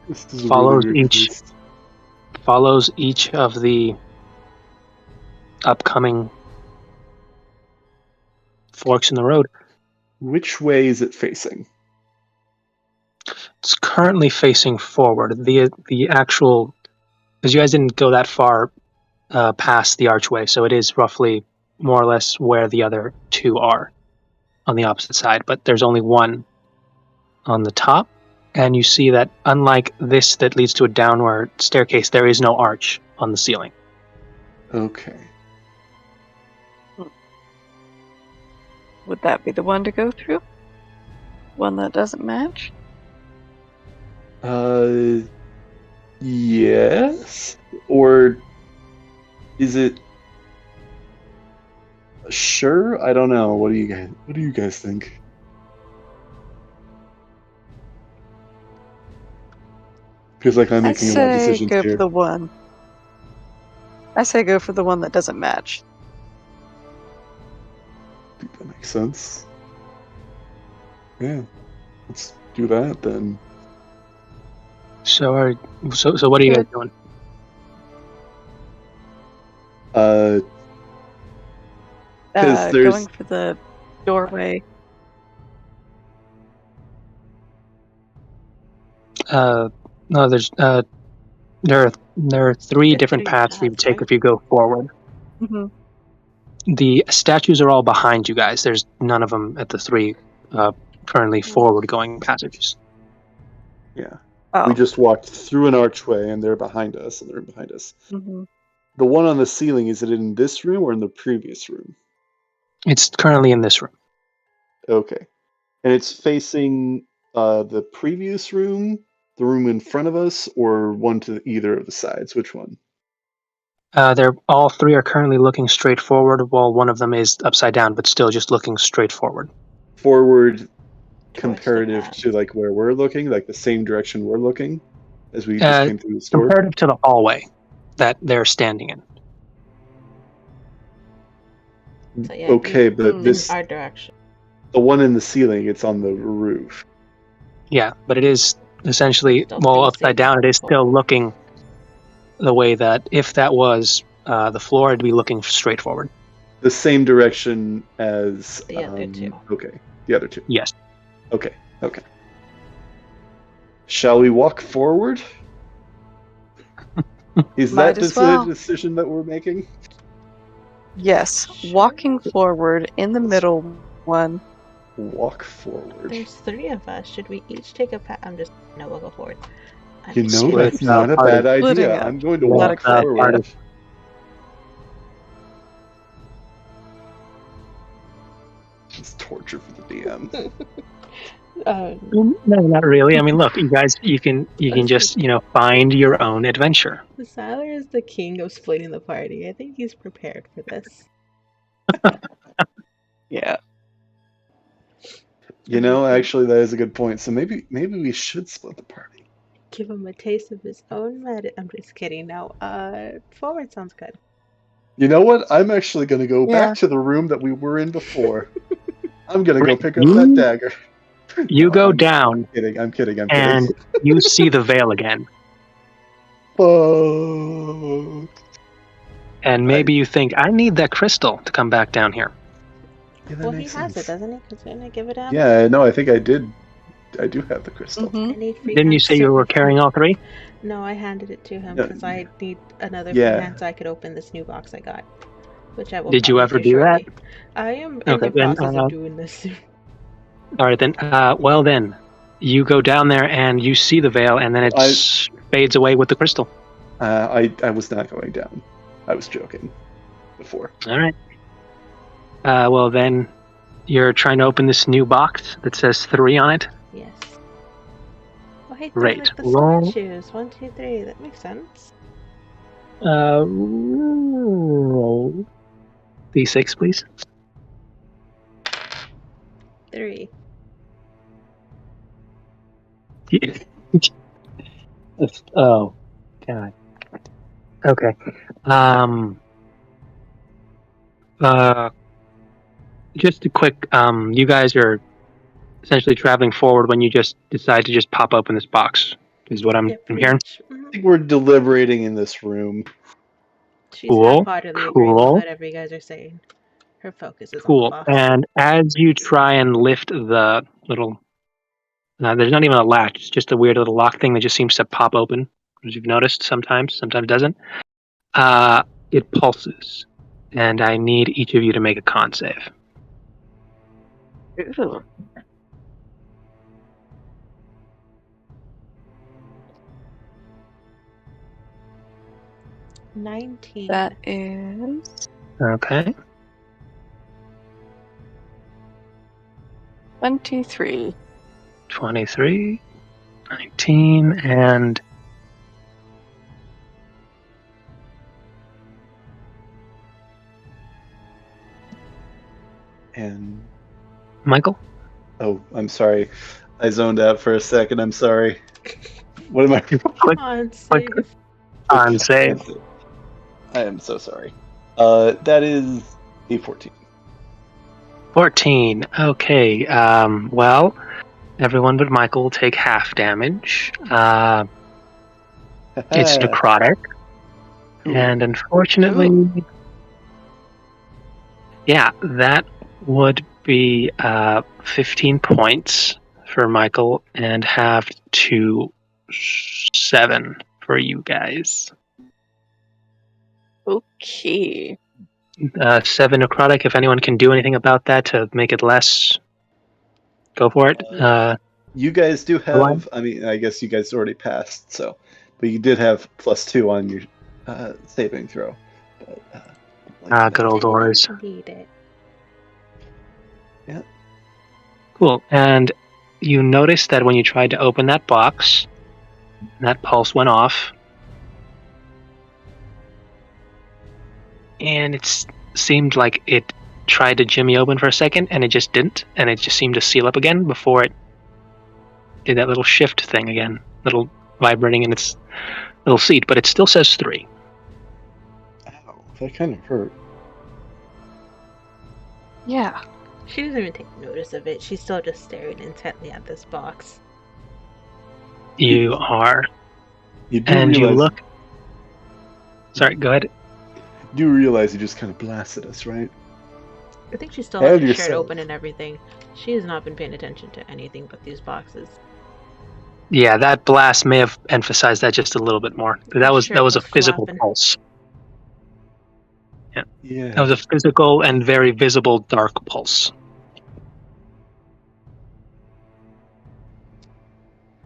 Speaker 4: This is a
Speaker 1: follows
Speaker 4: really weird
Speaker 1: each
Speaker 4: twist.
Speaker 1: follows each of the upcoming forks in the road.
Speaker 4: Which way is it facing?
Speaker 1: It's currently facing forward. The actual, because you guys didn't go that far past the archway, so it is roughly more or less where the other two are on the opposite side. But there's only one on the top, and you see that unlike this that leads to a downward staircase, there is no arch on the ceiling.
Speaker 4: Okay.
Speaker 2: Would that be the one to go through? One that doesn't match?
Speaker 4: Yes. Or is it? Sure. I don't know. What do you guys think? Feels like I'm
Speaker 2: I
Speaker 4: making a lot of
Speaker 2: say
Speaker 4: decisions
Speaker 2: go
Speaker 4: here.
Speaker 2: for the one. I say go for the one that doesn't match.
Speaker 4: I think that makes sense. Yeah. Let's do that then.
Speaker 1: So what are you guys doing?
Speaker 4: Because there's
Speaker 2: Going for the doorway.
Speaker 1: No, there are three
Speaker 3: There's
Speaker 1: different
Speaker 3: three
Speaker 1: paths for you to
Speaker 3: paths,
Speaker 1: take
Speaker 3: right?
Speaker 1: if you go forward.
Speaker 2: Mm-hmm.
Speaker 1: The statues are all behind you guys. There's none of them at the three currently forward-going passages.
Speaker 4: yeah.
Speaker 2: Oh.
Speaker 4: We just walked through an archway and they're behind us and they're behind us.
Speaker 2: Mm-hmm.
Speaker 4: The one on the ceiling, is it in this room or in the previous room?
Speaker 1: It's currently in this room.
Speaker 4: Okay. And it's facing the previous room, the room in front of us, or one to either of the sides? Which one?
Speaker 1: They're all three are currently looking straight forward, while one of them is upside down, but still just looking straight forward.
Speaker 4: Forward
Speaker 3: the
Speaker 4: comparative
Speaker 3: path.
Speaker 4: to like where we're looking, like the same direction we're looking as we just came through the store?
Speaker 1: Comparative to the hallway that they're standing in.
Speaker 3: So yeah,
Speaker 4: Okay,
Speaker 3: in
Speaker 4: but this
Speaker 3: our direction.
Speaker 4: the one in the ceiling, it's on the roof.
Speaker 1: Yeah, but it is essentially,
Speaker 3: Still
Speaker 1: well,
Speaker 3: facing
Speaker 1: upside down, it is still
Speaker 3: forward.
Speaker 1: looking the way that if that was the floor, it'd be looking straight forward.
Speaker 4: The same direction as
Speaker 3: The other two.
Speaker 4: Okay, the other two.
Speaker 1: Yes.
Speaker 4: Okay. Shall we walk forward? Is
Speaker 2: Might
Speaker 4: that
Speaker 2: as well.
Speaker 4: the decision that we're making?
Speaker 2: Yes,
Speaker 3: Sure.
Speaker 2: walking forward in the middle one.
Speaker 4: Walk forward.
Speaker 3: There's three of us. Should we each take a path? No, we'll go forward.
Speaker 4: You know,
Speaker 1: Split
Speaker 4: that's not a
Speaker 1: party.
Speaker 4: bad
Speaker 2: Splitting
Speaker 4: idea.
Speaker 2: up.
Speaker 4: I'm going to
Speaker 2: Not
Speaker 4: walk
Speaker 2: excited.
Speaker 4: forward. It's torture for the DM.
Speaker 1: No, not really. I mean, look, you guys, you can just, find your own adventure.
Speaker 3: Siler is the king of splitting the party. I think he's prepared for this.
Speaker 2: Yeah.
Speaker 4: You know, actually, that is a good point. So maybe we should split the party.
Speaker 3: Give him a taste of his own medicine. I'm just kidding. No, forward sounds good.
Speaker 4: You know what? I'm actually going to go
Speaker 2: Yeah.
Speaker 4: back to the room that we were in before. I'm going to go
Speaker 1: Rick,
Speaker 4: pick up that dagger.
Speaker 1: You
Speaker 4: No,
Speaker 1: go
Speaker 4: I'm
Speaker 1: down
Speaker 4: I'm kidding.
Speaker 1: and you see the veil again.
Speaker 4: Fuck.
Speaker 1: And maybe you think, I need that crystal to come back down here.
Speaker 4: Yeah, that
Speaker 3: Well, he
Speaker 4: makes
Speaker 3: has
Speaker 4: sense.
Speaker 3: it, doesn't he? Because didn't I give it up?
Speaker 4: Yeah, no, I think I did. I do have the crystal.
Speaker 2: Mm-hmm.
Speaker 3: I need free
Speaker 1: Didn't you
Speaker 3: hand
Speaker 1: say you were
Speaker 3: so-
Speaker 1: carrying all three?
Speaker 3: No, I handed it to him
Speaker 4: No,
Speaker 3: because I need another
Speaker 4: yeah.
Speaker 3: free hand so I could open this new box I got. Which I will.
Speaker 1: Did you
Speaker 3: probably
Speaker 1: ever do that?
Speaker 3: shortly. I am in
Speaker 1: Okay,
Speaker 3: the
Speaker 1: then,
Speaker 3: process of doing this.
Speaker 1: All right, then. Well, then, you go down there and you see the veil, and then it fades away with the crystal.
Speaker 4: I was not going down. I was joking before.
Speaker 1: All right. Well, then, you're trying to open this new box that says 3 on it.
Speaker 3: Yes. Oh, hey,
Speaker 1: Right.
Speaker 3: like the
Speaker 1: Roll.
Speaker 3: statues. 1, 2, 3. That makes sense.
Speaker 1: Roll D6, please.
Speaker 3: 3.
Speaker 1: Oh, God. Okay. Just a quick. You guys are essentially traveling forward when you just decide to just pop open this box is what I'm
Speaker 3: Yeah, pretty
Speaker 1: hearing.
Speaker 3: much.
Speaker 4: I think we're deliberating in this room.
Speaker 3: She's
Speaker 1: Cool,
Speaker 3: half-heartedly agreeing with
Speaker 1: cool.
Speaker 3: whatever you guys are saying. Her focus is on the
Speaker 1: Cool.
Speaker 3: box.
Speaker 1: And as you try and lift the little, there's not even a latch. It's just a weird little lock thing that just seems to pop open, as you've noticed. Sometimes it doesn't. It pulses, and I need each of you to make a con save.
Speaker 2: Ooh.
Speaker 3: $19.
Speaker 2: That is
Speaker 1: Okay.
Speaker 2: 23.
Speaker 1: 23, 19, and
Speaker 4: And
Speaker 1: Michael.
Speaker 4: oh, I'm sorry. I zoned out for a second. I'm sorry. What am I?
Speaker 1: Click
Speaker 3: On save.
Speaker 1: on save.
Speaker 4: I am so sorry. That is a 14.
Speaker 1: 14. Okay. Well, everyone but Michael will take half damage. It's necrotic.
Speaker 4: Cool.
Speaker 1: And unfortunately, yeah, that would be 15 points for Michael and halved to 7 for you guys.
Speaker 2: Okay.
Speaker 1: 7 necrotic. If anyone can do anything about that to make it less, go for it.
Speaker 4: You guys do
Speaker 1: Go on.
Speaker 4: have. I mean, I guess you guys already passed. So, but you did have +2 on your saving throw. But,
Speaker 1: Good old doors.
Speaker 3: Need it.
Speaker 4: Yeah.
Speaker 1: Cool. And you noticed that when you tried to open that box, that pulse went off. And it seemed like it tried to jimmy open for a second, and it just didn't. And it just seemed to seal up again before it did that little shift thing again. Little vibrating in its little seat. But it still says 3.
Speaker 4: Ow, that kind of hurt.
Speaker 2: Yeah.
Speaker 3: She doesn't even take notice of it. She's still just staring intently at this box.
Speaker 1: You are.
Speaker 4: You do
Speaker 1: And
Speaker 4: realize,
Speaker 1: you look. Sorry, go ahead.
Speaker 4: You do realize you just kind of blasted us, right?
Speaker 3: I think she still has
Speaker 4: And
Speaker 3: her shirt
Speaker 4: yourself.
Speaker 3: open and everything. She has not been paying attention to anything but these boxes.
Speaker 1: Yeah, that blast may have emphasized that just a little bit more. That was
Speaker 3: Shirt
Speaker 1: a physical
Speaker 3: flapping.
Speaker 1: pulse.
Speaker 4: Yeah.
Speaker 1: That was a physical and very visible dark pulse.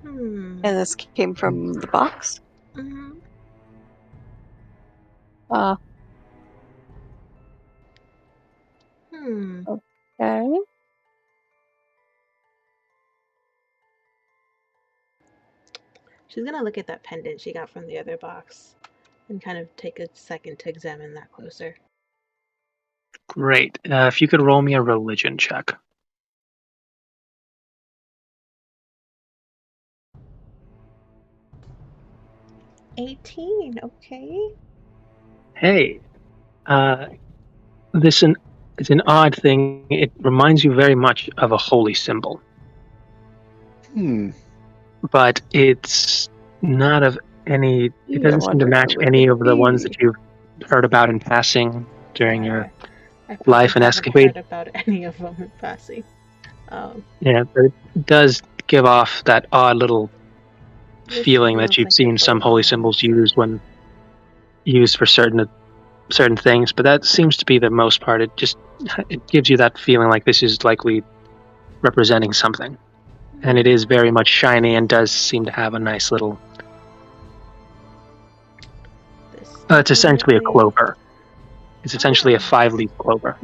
Speaker 3: Hmm.
Speaker 2: And this came from the box?
Speaker 3: Mm-hmm. Hmm.
Speaker 2: Okay.
Speaker 3: She's gonna look at that pendant she got from the other box and kind of take a second to examine that closer.
Speaker 1: Great. If you could roll me a religion check.
Speaker 3: $18. Okay.
Speaker 1: Hey, it's an odd thing. It reminds you very much of a holy symbol, but it's not of any. It doesn't seem to match any of the ones that you've heard about in passing during your
Speaker 3: I probably
Speaker 1: life and
Speaker 3: haven't
Speaker 1: escapade.
Speaker 3: heard about any of them in passing.
Speaker 1: Yeah, but it does give off that odd little
Speaker 3: This
Speaker 1: feeling
Speaker 3: feels
Speaker 1: that you've
Speaker 3: like
Speaker 1: seen
Speaker 3: the
Speaker 1: some
Speaker 3: holy
Speaker 1: holy
Speaker 3: ones.
Speaker 1: symbols used for certain things, but that seems to be the most part. It gives you that feeling like this is likely representing something, and it is very much shiny and does seem to have a nice little. It's essentially a clover. It's essentially a 5-leaf clover.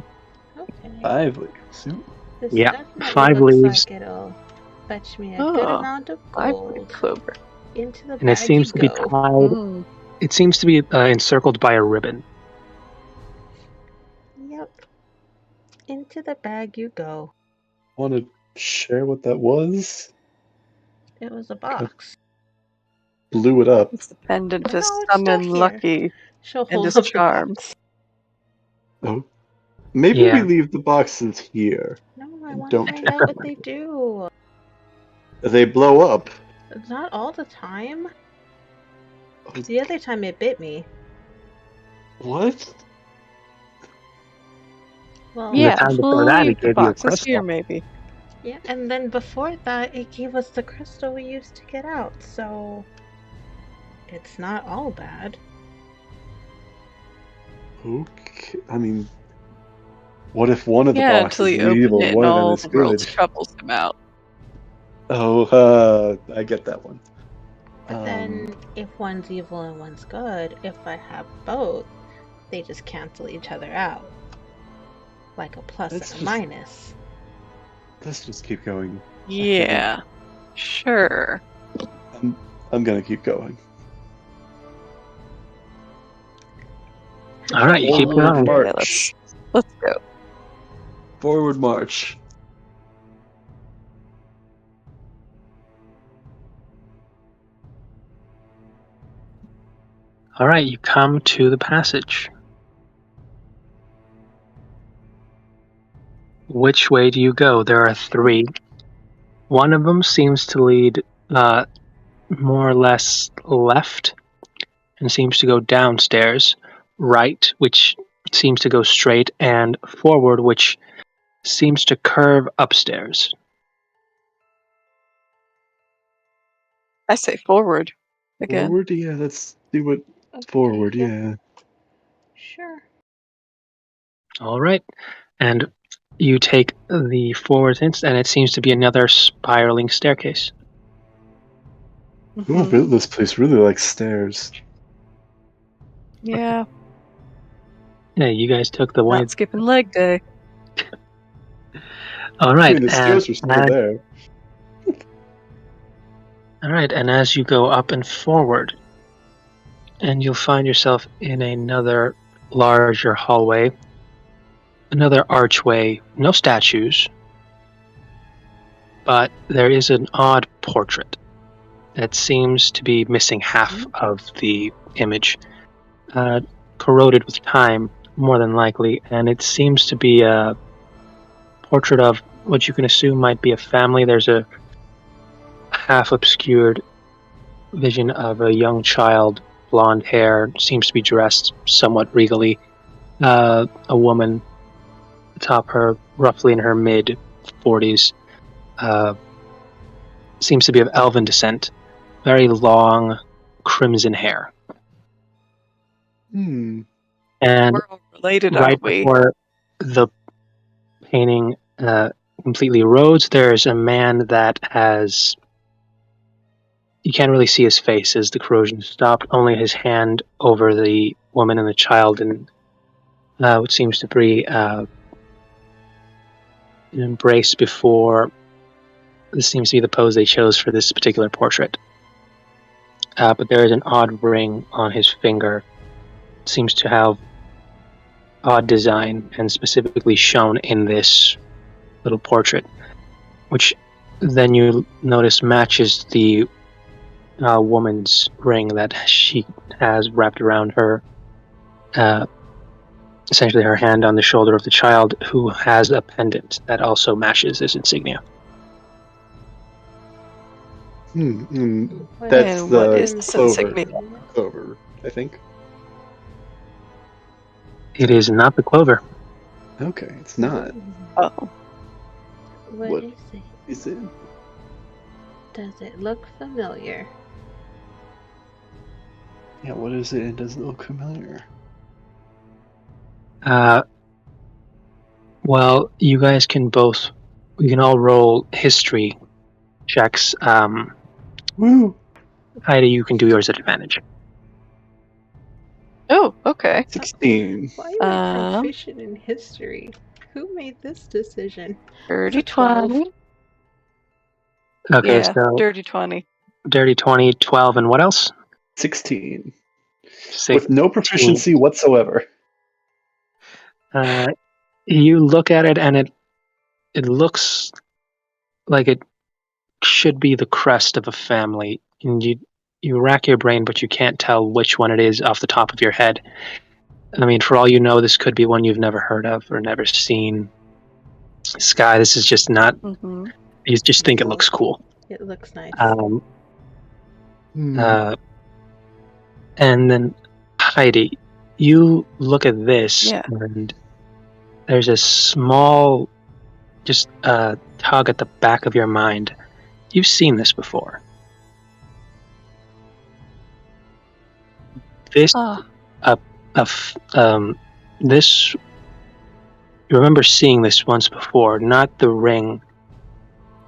Speaker 3: Okay.
Speaker 4: 5 leaves.
Speaker 3: This
Speaker 1: Yeah,
Speaker 3: definitely
Speaker 1: 5
Speaker 3: looks
Speaker 1: leaves.
Speaker 3: like it'll fetch me a good amount of gold.
Speaker 2: Clover.
Speaker 3: Into the
Speaker 1: And it
Speaker 3: bag
Speaker 1: seems
Speaker 3: you
Speaker 1: to be
Speaker 3: go.
Speaker 1: tied. It seems to be encircled by a ribbon.
Speaker 3: Yep. Into the bag you go.
Speaker 4: Want to share what that was?
Speaker 3: It was a box.
Speaker 4: Blew it up.
Speaker 2: It's the pendant to
Speaker 3: No, it's still
Speaker 2: summon
Speaker 3: here.
Speaker 2: Lucky
Speaker 3: She'll
Speaker 2: and
Speaker 3: hold
Speaker 2: his
Speaker 3: up the
Speaker 2: charms.
Speaker 3: box.
Speaker 4: Oh. Maybe
Speaker 1: Yeah.
Speaker 4: we leave the boxes here.
Speaker 3: No, I want to
Speaker 4: Don't
Speaker 3: find
Speaker 4: check
Speaker 3: out what
Speaker 4: them.
Speaker 3: they do.
Speaker 4: They blow up.
Speaker 3: Not all the time.
Speaker 4: Oh,
Speaker 3: The other time it bit me.
Speaker 4: what?
Speaker 3: Well,
Speaker 1: The time before that,
Speaker 2: leave
Speaker 1: it
Speaker 2: the
Speaker 1: gave you a
Speaker 2: boxes here,
Speaker 1: crystal.
Speaker 2: maybe.
Speaker 3: yeah, and then before that, it gave us the crystal we used to get out, so it's not all bad.
Speaker 4: Okay. I mean, what if one of the
Speaker 2: Yeah, until
Speaker 4: boxes
Speaker 2: you
Speaker 4: is
Speaker 2: open
Speaker 4: evil
Speaker 2: it
Speaker 4: and
Speaker 2: and
Speaker 4: one of them
Speaker 2: all
Speaker 4: is
Speaker 2: the world's
Speaker 4: good?
Speaker 2: troubles come out.
Speaker 4: Oh, I get that one.
Speaker 3: But then, if one's evil and one's good, if I have both, they just cancel each other out. Like a plus
Speaker 4: Let's
Speaker 3: and a
Speaker 4: just-
Speaker 3: minus.
Speaker 4: let's just keep going.
Speaker 2: Yeah, sure.
Speaker 4: I'm gonna keep going.
Speaker 1: All right, you keep
Speaker 4: Forward
Speaker 1: going.
Speaker 2: Okay,
Speaker 4: march.
Speaker 2: let's go.
Speaker 4: Forward march.
Speaker 1: All right, you come to the passage. Which way do you go? There are three. One of them seems to lead more or less left and seems to go downstairs, right, which seems to go straight, and forward, which seems to curve upstairs.
Speaker 2: I say forward again.
Speaker 4: Forward, yeah. Let's do it.
Speaker 3: Okay,
Speaker 4: Forward,
Speaker 3: yeah.
Speaker 4: yeah.
Speaker 3: Sure.
Speaker 1: All right, and you take the forward hints, and it seems to be another spiraling staircase.
Speaker 4: Oh,
Speaker 2: Mhm.
Speaker 4: really, this place really likes stairs.
Speaker 2: Yeah,
Speaker 1: Yeah, you guys took the way.
Speaker 2: not skipping leg day.
Speaker 1: All
Speaker 4: I
Speaker 1: right,
Speaker 4: mean, the stairs are still there.
Speaker 1: all right, and as you go up and forward, and you'll find yourself in another larger hallway, another archway, no statues, but there is an odd portrait that seems to be missing half of the image, corroded with time, more than likely, and it seems to be a portrait of what you can assume might be a family. There's a half obscured vision of a young child, blonde hair, seems to be dressed somewhat regally. A woman atop her, roughly in her mid 40s, seems to be of elven descent. Very long, crimson hair.
Speaker 4: Hmm.
Speaker 1: And
Speaker 2: We're all related,
Speaker 1: right
Speaker 2: aren't we?
Speaker 1: before the painting completely erodes, there's a man that has... You can't really see his face as the corrosion stopped, only his hand over the woman and the child, and what seems to be an embrace before... This seems to be the pose they chose for this particular portrait. But there is an odd ring on his finger. It seems to have odd design, and specifically shown in this little portrait, which then you notice matches the woman's ring that she has wrapped around her, essentially her hand on the shoulder of the child, who has a pendant that also matches this insignia.
Speaker 3: What
Speaker 4: That's
Speaker 2: And what
Speaker 4: the
Speaker 2: is this
Speaker 4: clover.
Speaker 2: insignia?
Speaker 4: Clover, I think.
Speaker 1: It is not the clover.
Speaker 4: Okay, it's not.
Speaker 2: Oh,
Speaker 3: What is it?
Speaker 4: Is it?
Speaker 3: Does it look familiar?
Speaker 4: Yeah, what is it? It doesn't look familiar.
Speaker 1: Well, you guys can both... We can all roll history checks.
Speaker 4: Woo!
Speaker 1: Heidi, you can do yours at advantage.
Speaker 2: oh, okay.
Speaker 4: 16.
Speaker 3: Why am I
Speaker 2: Um,
Speaker 3: proficient in history? Who made this decision?
Speaker 2: Dirty
Speaker 3: 12.
Speaker 2: 20.
Speaker 1: Okay,
Speaker 2: Yeah,
Speaker 1: so
Speaker 2: dirty 20.
Speaker 1: dirty 20, 12, and what else?
Speaker 4: 16.
Speaker 1: 16.
Speaker 4: With no proficiency whatsoever.
Speaker 1: You look at it, and it looks like it should be the crest of a family, and you rack your brain, but you can't tell which one it is off the top of your head. I mean, for all you know, this could be one you've never heard of or never seen. Sky, this is just not...
Speaker 2: Mm-hmm.
Speaker 1: You just think it looks cool.
Speaker 3: It looks nice.
Speaker 1: And then Heidi, you look at this,
Speaker 2: Yeah.
Speaker 1: and there's a small, just tug at the back of your mind. You've seen this before. This,
Speaker 2: Ah,
Speaker 1: this. You remember seeing this once before, not the ring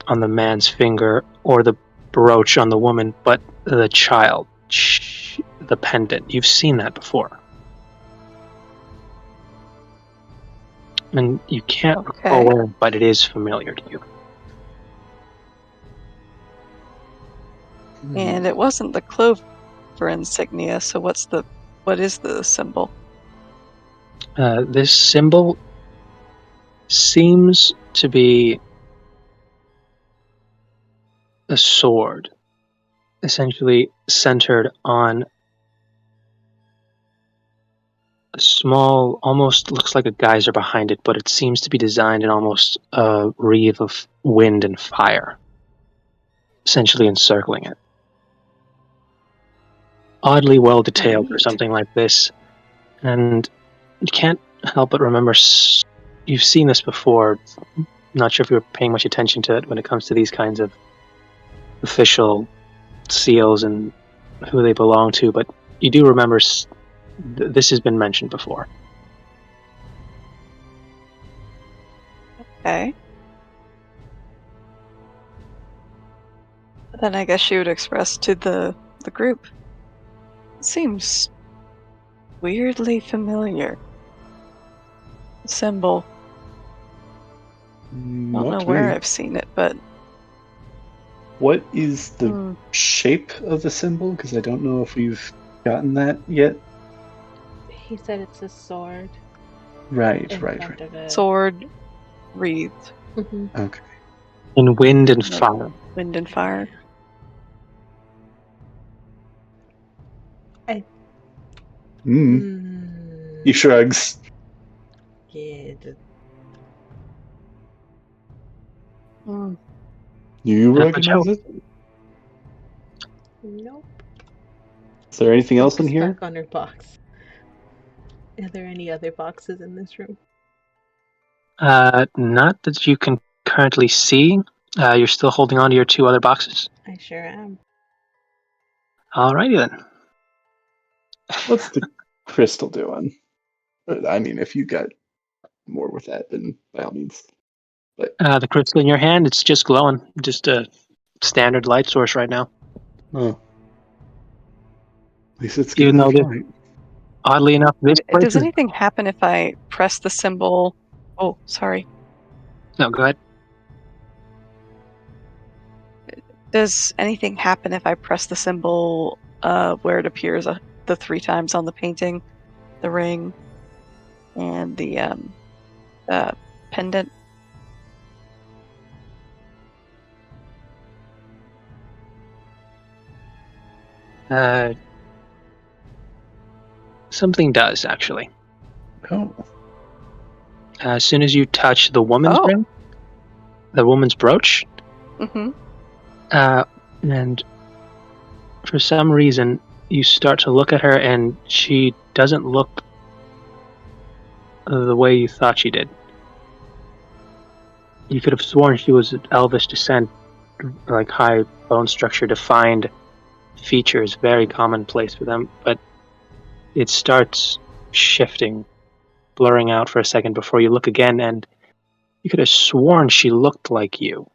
Speaker 1: on the man's finger or the brooch on the woman, but the child, the pendant. You've seen that before. And you can't recall
Speaker 2: okay.
Speaker 1: where, but it is familiar to you.
Speaker 2: And it wasn't the clover insignia, so what is the symbol?
Speaker 1: This symbol seems to be a sword, essentially centered on a small, almost looks like a geyser behind it, but it seems to be designed in almost a wreath of wind and fire, essentially encircling it. Oddly well detailed for
Speaker 2: Neat.
Speaker 1: something like this, and you can't help but remember you've seen this before. Not sure if you were paying much attention to it when it comes to these kinds of official seals and who they belong to, but you do remember this has been mentioned before.
Speaker 2: Okay. Then I guess she would express to the group. It seems weirdly familiar. Symbol. Don't know where I've seen it, but
Speaker 4: What is the shape of the symbol? Because I don't know if we've gotten that yet.
Speaker 3: He said it's a sword.
Speaker 4: Right.
Speaker 3: Front of it.
Speaker 2: sword wreathed.
Speaker 3: Mhm.
Speaker 4: Okay.
Speaker 1: In wind and
Speaker 2: Like
Speaker 1: fire.
Speaker 2: Wind and fire.
Speaker 4: He shrugs.
Speaker 3: Yeah.
Speaker 4: You
Speaker 1: Not much
Speaker 4: recognize
Speaker 1: help.
Speaker 4: it?
Speaker 3: Nope.
Speaker 4: Is there anything else in here?
Speaker 3: Stuck on her box. Are there any other boxes in this room?
Speaker 1: Not that you can currently see. You're still holding on to your two other boxes.
Speaker 3: I sure am.
Speaker 1: Alrighty then.
Speaker 4: What's the crystal doing? I mean, if you got more with that, then by all means. But
Speaker 1: The crystal in your hand, it's just glowing. Just a standard light source right now.
Speaker 4: at least it's
Speaker 1: Even
Speaker 4: giving
Speaker 1: though
Speaker 4: off
Speaker 1: this,
Speaker 4: light.
Speaker 1: oddly enough, this place
Speaker 2: Does
Speaker 1: is...
Speaker 2: anything happen if I press the symbol? Oh, sorry.
Speaker 1: No, go ahead.
Speaker 2: Does anything happen if I press the symbol where it appears the 3 times on the painting? The ring and the pendant?
Speaker 1: Something does, actually.
Speaker 4: Oh.
Speaker 1: As soon as you touch the woman's
Speaker 2: Oh.
Speaker 1: ring, the woman's brooch,
Speaker 2: Mm-hmm.
Speaker 1: and for some reason, you start to look at her, and she doesn't look the way you thought she did. You could have sworn she was elvish descent, like high bone structure, defined features, very commonplace for them, but it starts shifting, blurring out for a second before you look again, and you could have sworn she looked like you.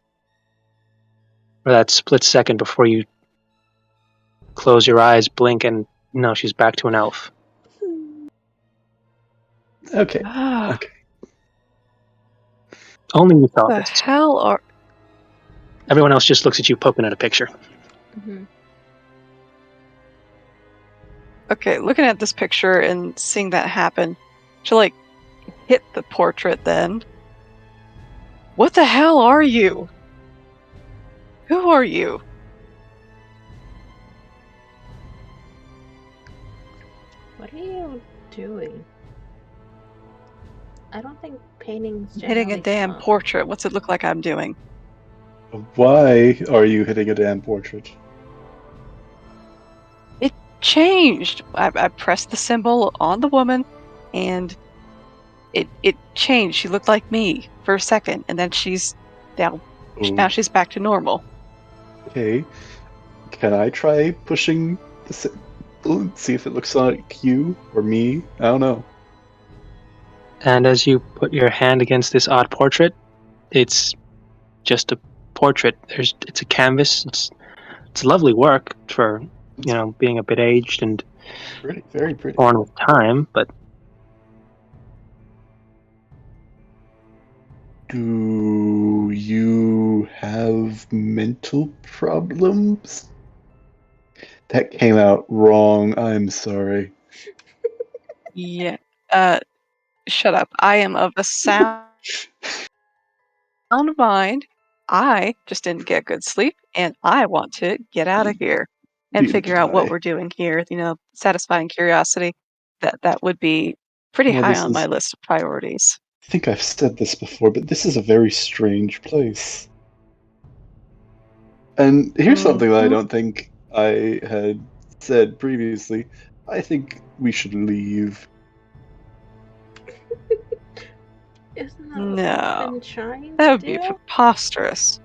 Speaker 1: For that split second before you close your eyes, blink, and no, she's back to an elf.
Speaker 4: Okay.
Speaker 2: Ah,
Speaker 4: Okay.
Speaker 1: Only you thought
Speaker 2: the
Speaker 1: this.
Speaker 2: hell are...
Speaker 1: Everyone else just looks at you poking at a picture.
Speaker 3: Mm-hmm.
Speaker 2: Okay, looking at this picture and seeing that happen, to like hit the portrait then. What the hell are you? Who are you?
Speaker 3: What are you doing? I don't think paintings
Speaker 2: Hitting a
Speaker 3: generally
Speaker 2: damn
Speaker 3: smoke.
Speaker 2: portrait. What's it look like I'm doing?
Speaker 4: Why are you hitting a damn portrait?
Speaker 2: changed. I pressed the symbol on the woman, and it changed. She looked like me for a second, and then she's now she's back to normal.
Speaker 4: Okay. Can I try pushing the symbol? See if it looks like you or me? I don't know.
Speaker 1: And as you put your hand against this odd portrait, it's just a portrait. It's a canvas. It's lovely work for, being a bit aged and
Speaker 4: Pretty, very pretty.
Speaker 1: born with time, but
Speaker 4: Do you have mental problems? That came out wrong. I'm sorry.
Speaker 2: Yeah. Shut up. I am of a sound mind. I just didn't get good sleep, and I want to get out of here and
Speaker 4: Neither
Speaker 2: figure
Speaker 4: did
Speaker 2: out what
Speaker 4: I.
Speaker 2: we're doing here. Satisfying curiosity. That would be pretty
Speaker 4: Well,
Speaker 2: high
Speaker 4: this
Speaker 2: on my
Speaker 4: is-
Speaker 2: list of priorities.
Speaker 4: I think I've said this before, but this is a very strange place. And here's something that I
Speaker 2: Mhm.
Speaker 4: don't think I had said previously. I think we should leave.
Speaker 3: Isn't that what
Speaker 2: No.
Speaker 3: we've been trying
Speaker 2: That
Speaker 3: to
Speaker 2: would be
Speaker 3: do?
Speaker 2: preposterous.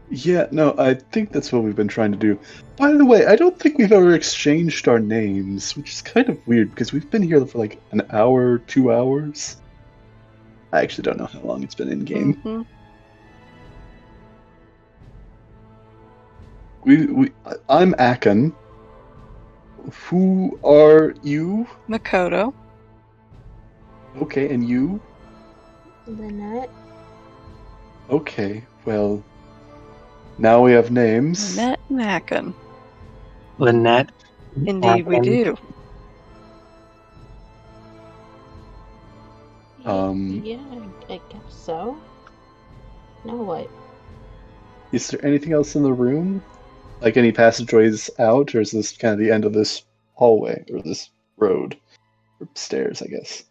Speaker 4: Yeah, no, I think that's what we've been trying to do. By the way, I don't think we've ever exchanged our names, which is kind of weird because we've been here for like an hour, 2 hours. I actually don't know how long it's been in game.
Speaker 2: Mhm.
Speaker 4: I'm Akan. Who are you?
Speaker 2: Makoto.
Speaker 4: Okay, and you?
Speaker 3: Lynette?
Speaker 4: Okay, well, now we have names.
Speaker 2: Lynette Mackin.
Speaker 1: Lynette.
Speaker 2: Indeed, we
Speaker 1: Mackin.
Speaker 2: do.
Speaker 3: Yeah, I guess so. Now what?
Speaker 4: Is there anything else in the room? Like any passageways out, or is this kind of the end of this hallway, or this road? Or stairs, I guess.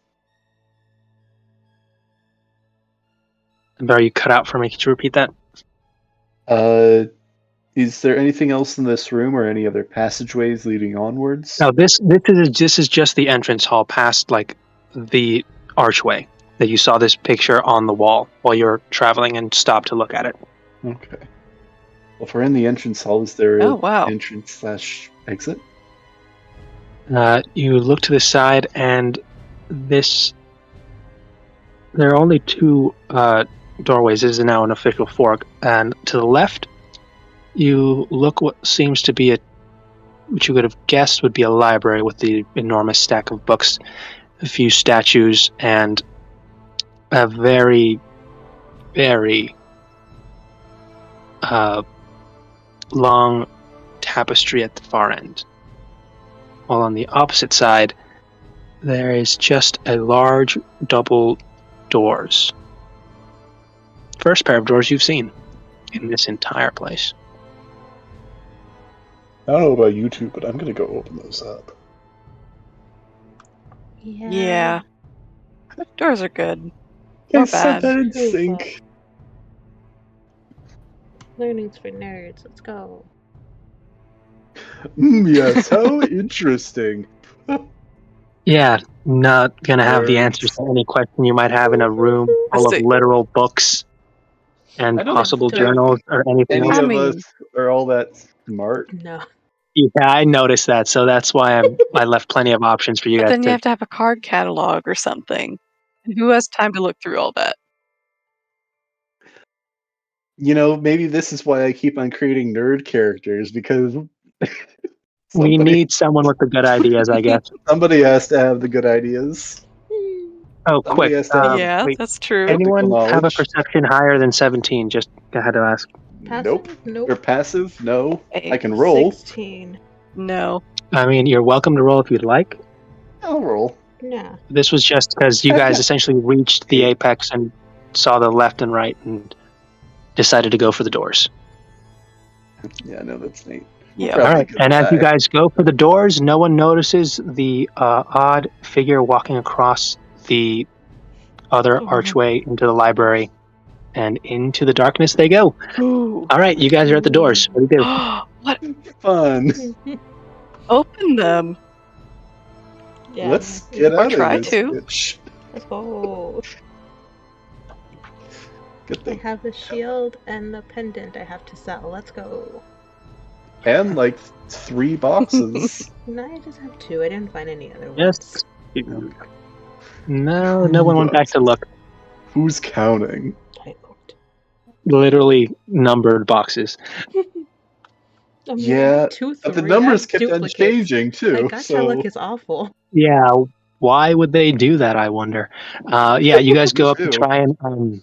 Speaker 1: Are you cut out for me? Could you repeat that?
Speaker 4: Is there anything else in this room, or any other passageways leading onwards?
Speaker 1: No, this is just the entrance hall past like the archway that you saw this picture on the wall while you were traveling and stopped to look at it.
Speaker 4: Okay. Well, if we're in the entrance hall, is there
Speaker 2: Oh,
Speaker 4: an
Speaker 2: wow.
Speaker 4: entrance/exit?
Speaker 1: You look to the side, and there are only two doorways. This is now an official fork, and to the left, you look what seems to be which you could have guessed would be a library with the enormous stack of books, a few statues, and a very, very long tapestry at the far end. While on the opposite side, there is just a large double doors. First pair of doors you've seen in this entire place.
Speaker 4: I don't know about you two, but I'm gonna go open those up.
Speaker 2: Yeah. Doors are good.
Speaker 4: I
Speaker 2: Or
Speaker 4: said
Speaker 2: bad.
Speaker 4: that in
Speaker 3: Who's
Speaker 4: sync.
Speaker 3: Learning's for nerds. Let's go.
Speaker 4: Yes, how interesting.
Speaker 1: Yeah, not gonna have the
Speaker 4: Nerds.
Speaker 1: answers to any question you might have in a room full of
Speaker 2: See.
Speaker 1: literal books and
Speaker 4: I don't
Speaker 1: possible
Speaker 3: think
Speaker 1: journals or anything
Speaker 4: Any
Speaker 1: else.
Speaker 2: I
Speaker 4: of
Speaker 2: mean-
Speaker 4: us are all that smart.
Speaker 3: No.
Speaker 1: Yeah, I noticed that, so that's why I left plenty of options for you
Speaker 2: But
Speaker 1: guys
Speaker 2: then you
Speaker 1: to.
Speaker 2: have to have a card catalog or something. And who has time to look through all that?
Speaker 4: You know, maybe this is why I keep on creating nerd characters, because
Speaker 1: We need someone with the good ideas, I guess.
Speaker 4: somebody has to have the good ideas.
Speaker 1: Oh,
Speaker 4: Somebody
Speaker 1: quick.
Speaker 4: has to have
Speaker 2: Yeah,
Speaker 1: wait,
Speaker 2: that's true.
Speaker 1: anyone have a
Speaker 4: knowledge.
Speaker 1: perception higher than 17? Just had to ask.
Speaker 3: Passive?
Speaker 4: Nope.
Speaker 3: Nope.
Speaker 4: Or passive? No.
Speaker 2: Hey,
Speaker 4: I can roll.
Speaker 3: 16.
Speaker 2: No.
Speaker 1: I mean, you're welcome to roll if you'd like.
Speaker 4: I'll roll.
Speaker 3: Nah.
Speaker 1: This was just because you guys essentially reached the apex and saw the left and right and decided to go for the doors.
Speaker 4: Yeah, no, that's neat.
Speaker 2: Yeah.
Speaker 4: Probably
Speaker 1: All right,
Speaker 4: good
Speaker 1: and as you
Speaker 4: guy.
Speaker 1: guys go for the doors, no one notices the odd figure walking across the other archway into the library, and into the darkness they go.
Speaker 2: Ooh.
Speaker 1: All right, you guys are at the doors. What do you do?
Speaker 2: What?
Speaker 4: Fun.
Speaker 2: open them.
Speaker 3: Yeah.
Speaker 4: Let's get
Speaker 2: Or
Speaker 4: out
Speaker 2: try
Speaker 4: of this
Speaker 2: to.
Speaker 4: bitch.
Speaker 3: Let's go.
Speaker 4: Get
Speaker 3: I
Speaker 4: the
Speaker 3: have the shield and the pendant I have to sell. Let's go.
Speaker 4: and like 3 boxes.
Speaker 3: No, I just have 2. I didn't find any other
Speaker 1: Yes.
Speaker 3: ones.
Speaker 1: No one went back to look.
Speaker 4: Who's counting?
Speaker 3: I looked.
Speaker 1: Literally numbered boxes.
Speaker 3: I mean, I
Speaker 4: Yeah,
Speaker 3: have 2, 3.
Speaker 4: but the
Speaker 3: I
Speaker 4: numbers
Speaker 3: have
Speaker 4: kept on
Speaker 3: duplicates.
Speaker 4: changing
Speaker 3: My
Speaker 4: too.
Speaker 3: gacha
Speaker 4: So
Speaker 3: luck is awful.
Speaker 1: Yeah, why would they do that, I wonder? Yeah, you guys go up to
Speaker 4: Too.
Speaker 1: try and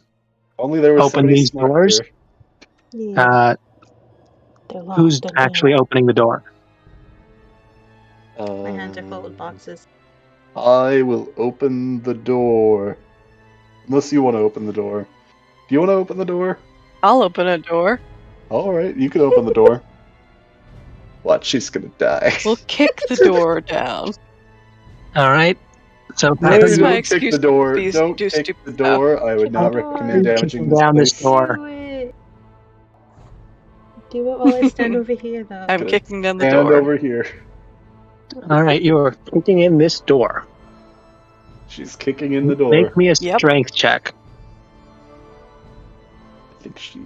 Speaker 4: only there was
Speaker 1: open
Speaker 4: somebody
Speaker 1: these
Speaker 4: smart
Speaker 1: doors.
Speaker 4: here.
Speaker 3: Yeah, they're locked.
Speaker 1: Who's
Speaker 3: and
Speaker 1: actually
Speaker 3: locked.
Speaker 1: opening the door?
Speaker 3: My hands are full with boxes.
Speaker 4: I will open the door. Unless you want to open the door. Do you want to open the door?
Speaker 2: I'll open a door.
Speaker 4: Alright, you can open the door. Watch, she's gonna die.
Speaker 2: We'll kick the door down.
Speaker 1: All right. So
Speaker 4: No,
Speaker 2: That's
Speaker 4: you
Speaker 2: my
Speaker 4: don't kick
Speaker 2: excuse
Speaker 4: the door.
Speaker 2: to
Speaker 4: Don't
Speaker 2: do
Speaker 4: kick
Speaker 2: stupid
Speaker 4: the door. I would
Speaker 3: Kick
Speaker 4: not
Speaker 3: the door.
Speaker 4: recommend damaging
Speaker 1: Kicking
Speaker 4: this
Speaker 1: down this
Speaker 4: place.
Speaker 1: door.
Speaker 3: Do it. Do it while I stand over here, though.
Speaker 2: I'm
Speaker 4: Good.
Speaker 2: kicking down the
Speaker 4: Stand
Speaker 2: door.
Speaker 4: over here.
Speaker 1: All right, you are kicking in this door.
Speaker 4: She's kicking in the door.
Speaker 1: Make me a
Speaker 2: Yep.
Speaker 1: strength check.
Speaker 4: I think she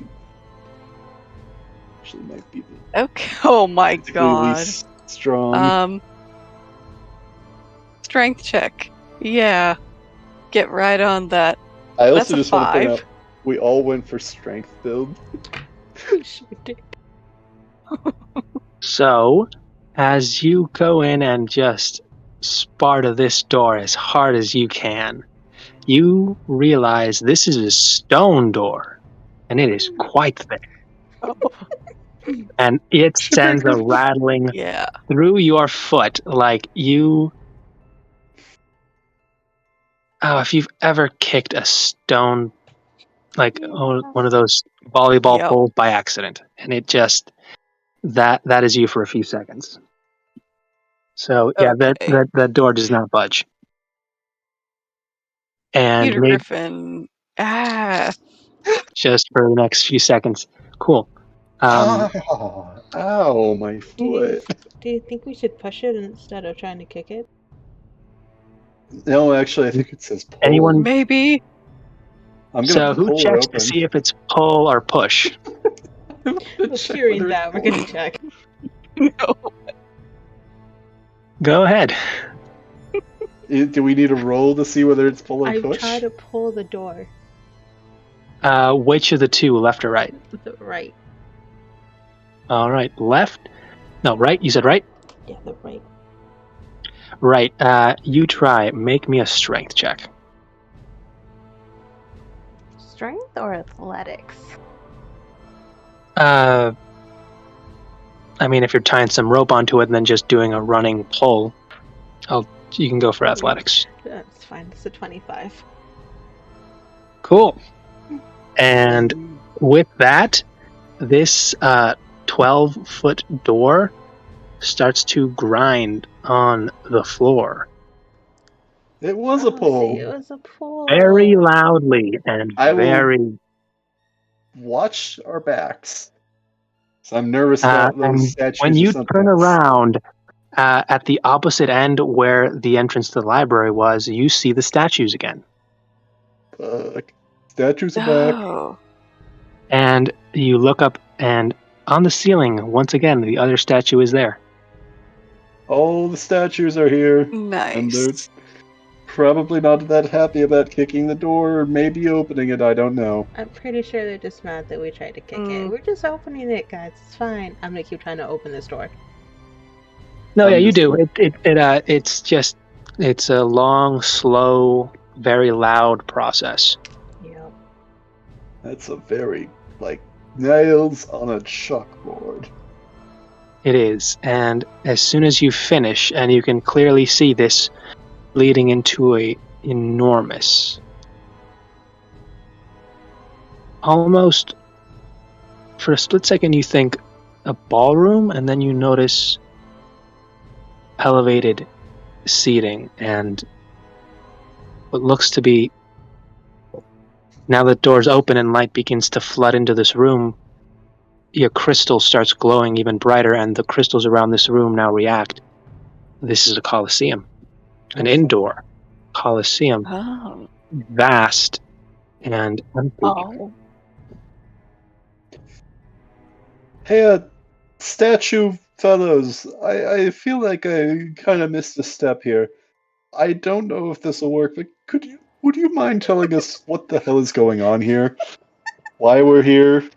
Speaker 4: actually might be the
Speaker 2: Okay. Oh my
Speaker 4: particularly
Speaker 2: god.
Speaker 4: least strong.
Speaker 2: Strength check. Yeah. Get right on that.
Speaker 4: I
Speaker 2: that's
Speaker 4: also
Speaker 2: a
Speaker 4: just want to point
Speaker 2: 5.
Speaker 4: out we all went for strength build.
Speaker 3: Sure did.
Speaker 1: So, as you go in and just Sparta this door as hard as you can, you realize this is a stone door, and it is quite thick.
Speaker 2: Oh,
Speaker 1: And it sends a rattling
Speaker 2: yeah.
Speaker 1: through your foot like you. Oh, if you've ever kicked a stone, like one of those volleyball
Speaker 2: Yep.
Speaker 1: poles by accident, and it just that is you for a few seconds. So yeah,
Speaker 2: Okay.
Speaker 1: that door does not budge. And
Speaker 2: Peter
Speaker 1: maybe
Speaker 2: Griffin. Ah.
Speaker 1: just for the next few seconds. Cool.
Speaker 4: Ow, my foot.
Speaker 3: Do you think we should push it instead of trying to kick it?
Speaker 4: No, actually, I think it says pull.
Speaker 1: Anyone-
Speaker 2: Maybe.
Speaker 4: I'm
Speaker 1: So
Speaker 4: gonna
Speaker 1: who
Speaker 4: pull it
Speaker 1: checks
Speaker 4: open.
Speaker 1: to see if it's pull or push?
Speaker 3: Well, hearing that, we're gonna check.
Speaker 2: No.
Speaker 1: Go ahead.
Speaker 4: Do we need a roll to see whether it's pull or
Speaker 3: I
Speaker 4: push?
Speaker 3: try to pull the door.
Speaker 1: Which of the two, left or right?
Speaker 3: The right.
Speaker 1: All right, left. No, right. You said right.
Speaker 3: Yeah, the right.
Speaker 1: Right. You try. Make me a strength check.
Speaker 5: Strength or athletics?
Speaker 1: I mean, if you're tying some rope onto it and then just doing a running pull, you can go for athletics.
Speaker 3: That's fine. It's a 25.
Speaker 1: Cool. And with that, this 12-foot door starts to grind on the floor
Speaker 4: It was a pull.
Speaker 3: See, it was a pull.
Speaker 1: very loudly and
Speaker 4: I will-
Speaker 1: very.
Speaker 4: Watch our backs. So I'm nervous about
Speaker 1: and
Speaker 4: those statues.
Speaker 1: when
Speaker 4: or
Speaker 1: you
Speaker 4: something
Speaker 1: turn
Speaker 4: else.
Speaker 1: around at the opposite end where the entrance to the library was, you see the statues again.
Speaker 4: Statues are back.
Speaker 2: Oh.
Speaker 1: And you look up, and on the ceiling, once again, the other statue is there.
Speaker 4: All the statues are here. And they're
Speaker 2: Nice.
Speaker 4: probably not that happy about kicking the door or maybe opening it. I don't know.
Speaker 3: I'm pretty sure they're just mad that we tried to kick it.
Speaker 2: Mm.
Speaker 3: We're just opening it, guys. It's fine. I'm gonna keep trying to open this door.
Speaker 1: No, yeah, you
Speaker 4: just-
Speaker 1: do. It's a long, slow, very loud process.
Speaker 3: Yep.
Speaker 4: That's a very, nails on a chalkboard.
Speaker 1: It is. And as soon as you finish, and you can clearly see this leading into a enormous, almost, for a split second you think a ballroom, and then you notice elevated seating and what looks to be, now that doors open and light begins to flood into this room, your crystal starts glowing even brighter, and the crystals around this room now react, This is a coliseum, an
Speaker 4: Okay.
Speaker 1: indoor coliseum,
Speaker 2: Oh.
Speaker 1: vast and empty.
Speaker 2: Oh.
Speaker 4: Hey, statue fellows, I feel like I kind of missed a step here. I don't know if this will work, but would you mind telling us what the hell is going on here? Why we're here?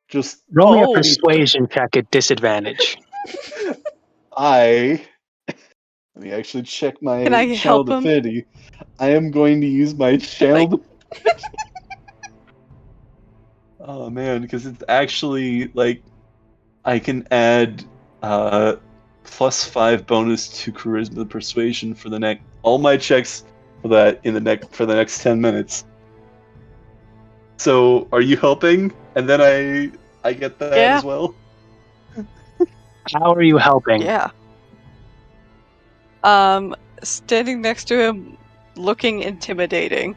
Speaker 4: Just
Speaker 1: Roll me a
Speaker 2: Oh.
Speaker 1: persuasion check at disadvantage.
Speaker 4: let me actually check my
Speaker 2: Can I
Speaker 4: channel
Speaker 2: help him?
Speaker 4: affinity. I am going to use my channel. Oh man, because it's actually like I can add +5 bonus to charisma persuasion for the next all my checks for that in the next 10 minutes. So are you helping? And then I get that
Speaker 2: Yeah.
Speaker 4: as well.
Speaker 1: How are you helping?
Speaker 2: Yeah. Standing next to him, looking intimidating.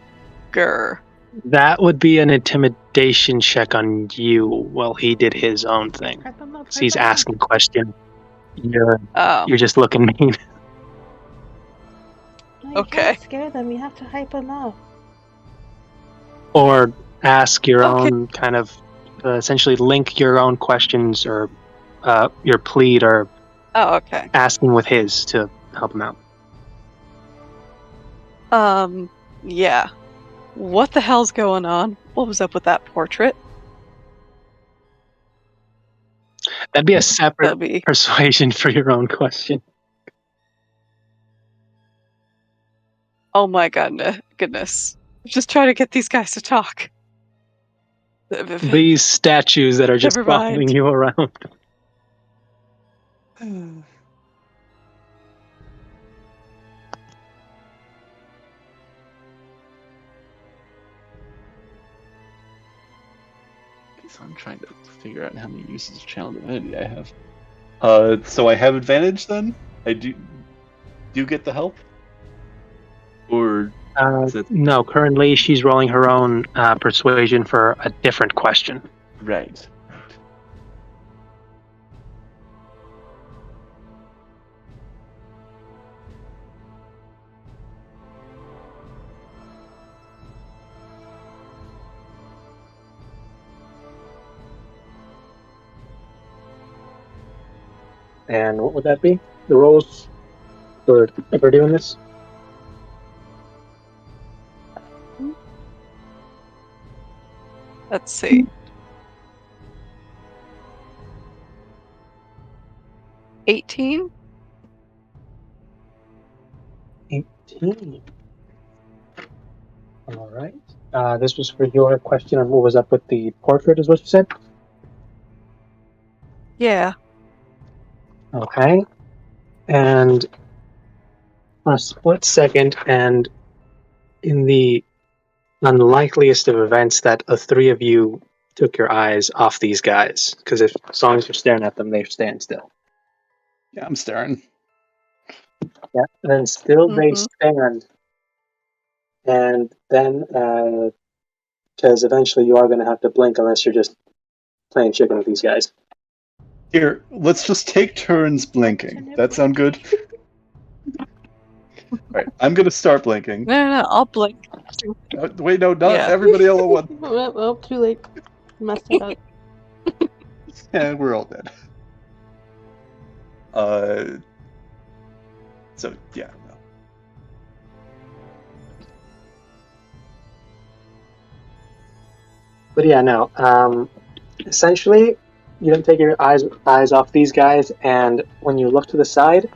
Speaker 2: Grr.
Speaker 1: That would be an intimidation check on you while he did his own thing.
Speaker 3: Hype him up,
Speaker 1: So he's
Speaker 3: hype him up.
Speaker 1: asking a question. You're
Speaker 2: Oh.
Speaker 1: just looking mean.
Speaker 3: No, you
Speaker 2: Okay.
Speaker 3: can't scare them. You have to hype them up.
Speaker 1: Or ask your
Speaker 2: Okay.
Speaker 1: own kind of essentially link your own questions or your plead or
Speaker 2: Oh, okay.
Speaker 1: asking with his to help him out.
Speaker 2: Yeah. What the hell's going on? What was up with that portrait?
Speaker 1: That'd be a separate
Speaker 2: That'll be
Speaker 1: persuasion for your own question.
Speaker 2: oh my goodness. Just trying to get these guys to talk.
Speaker 1: These statues that are just
Speaker 2: Never
Speaker 1: following
Speaker 2: mind.
Speaker 1: you around.
Speaker 4: So I'm trying to figure out how many uses of channel divinity I have. So I have advantage then? I do get the help? Or is it
Speaker 1: No, currently she's rolling her own persuasion for a different question.
Speaker 4: right?
Speaker 1: And what would that be? The rolls for doing this?
Speaker 2: Let's see. 18?
Speaker 1: 18. All right. This was for your question on what was up with the portrait, is what you said?
Speaker 2: Yeah.
Speaker 1: Okay. And on a split second, and in the unlikeliest of events that the three of you took your eyes off these guys, because if as long as you're staring at them, they stand still.
Speaker 4: Yeah, I'm staring.
Speaker 1: Yeah. And then still they
Speaker 2: Mhm.
Speaker 1: stand. And then, because eventually you are going to have to blink unless you're just playing chicken with these guys.
Speaker 4: Here, let's just take turns blinking. That sound good? Alright, I'm gonna start blinking.
Speaker 2: No, I'll blink.
Speaker 4: Wait, no, not
Speaker 2: Yeah.
Speaker 4: everybody all at once.
Speaker 3: Oh, too late. Messed it up.
Speaker 4: Yeah, we're all dead. So, yeah, no.
Speaker 1: But yeah, no. Essentially, you don't take your eyes off these guys, and when you look to the side,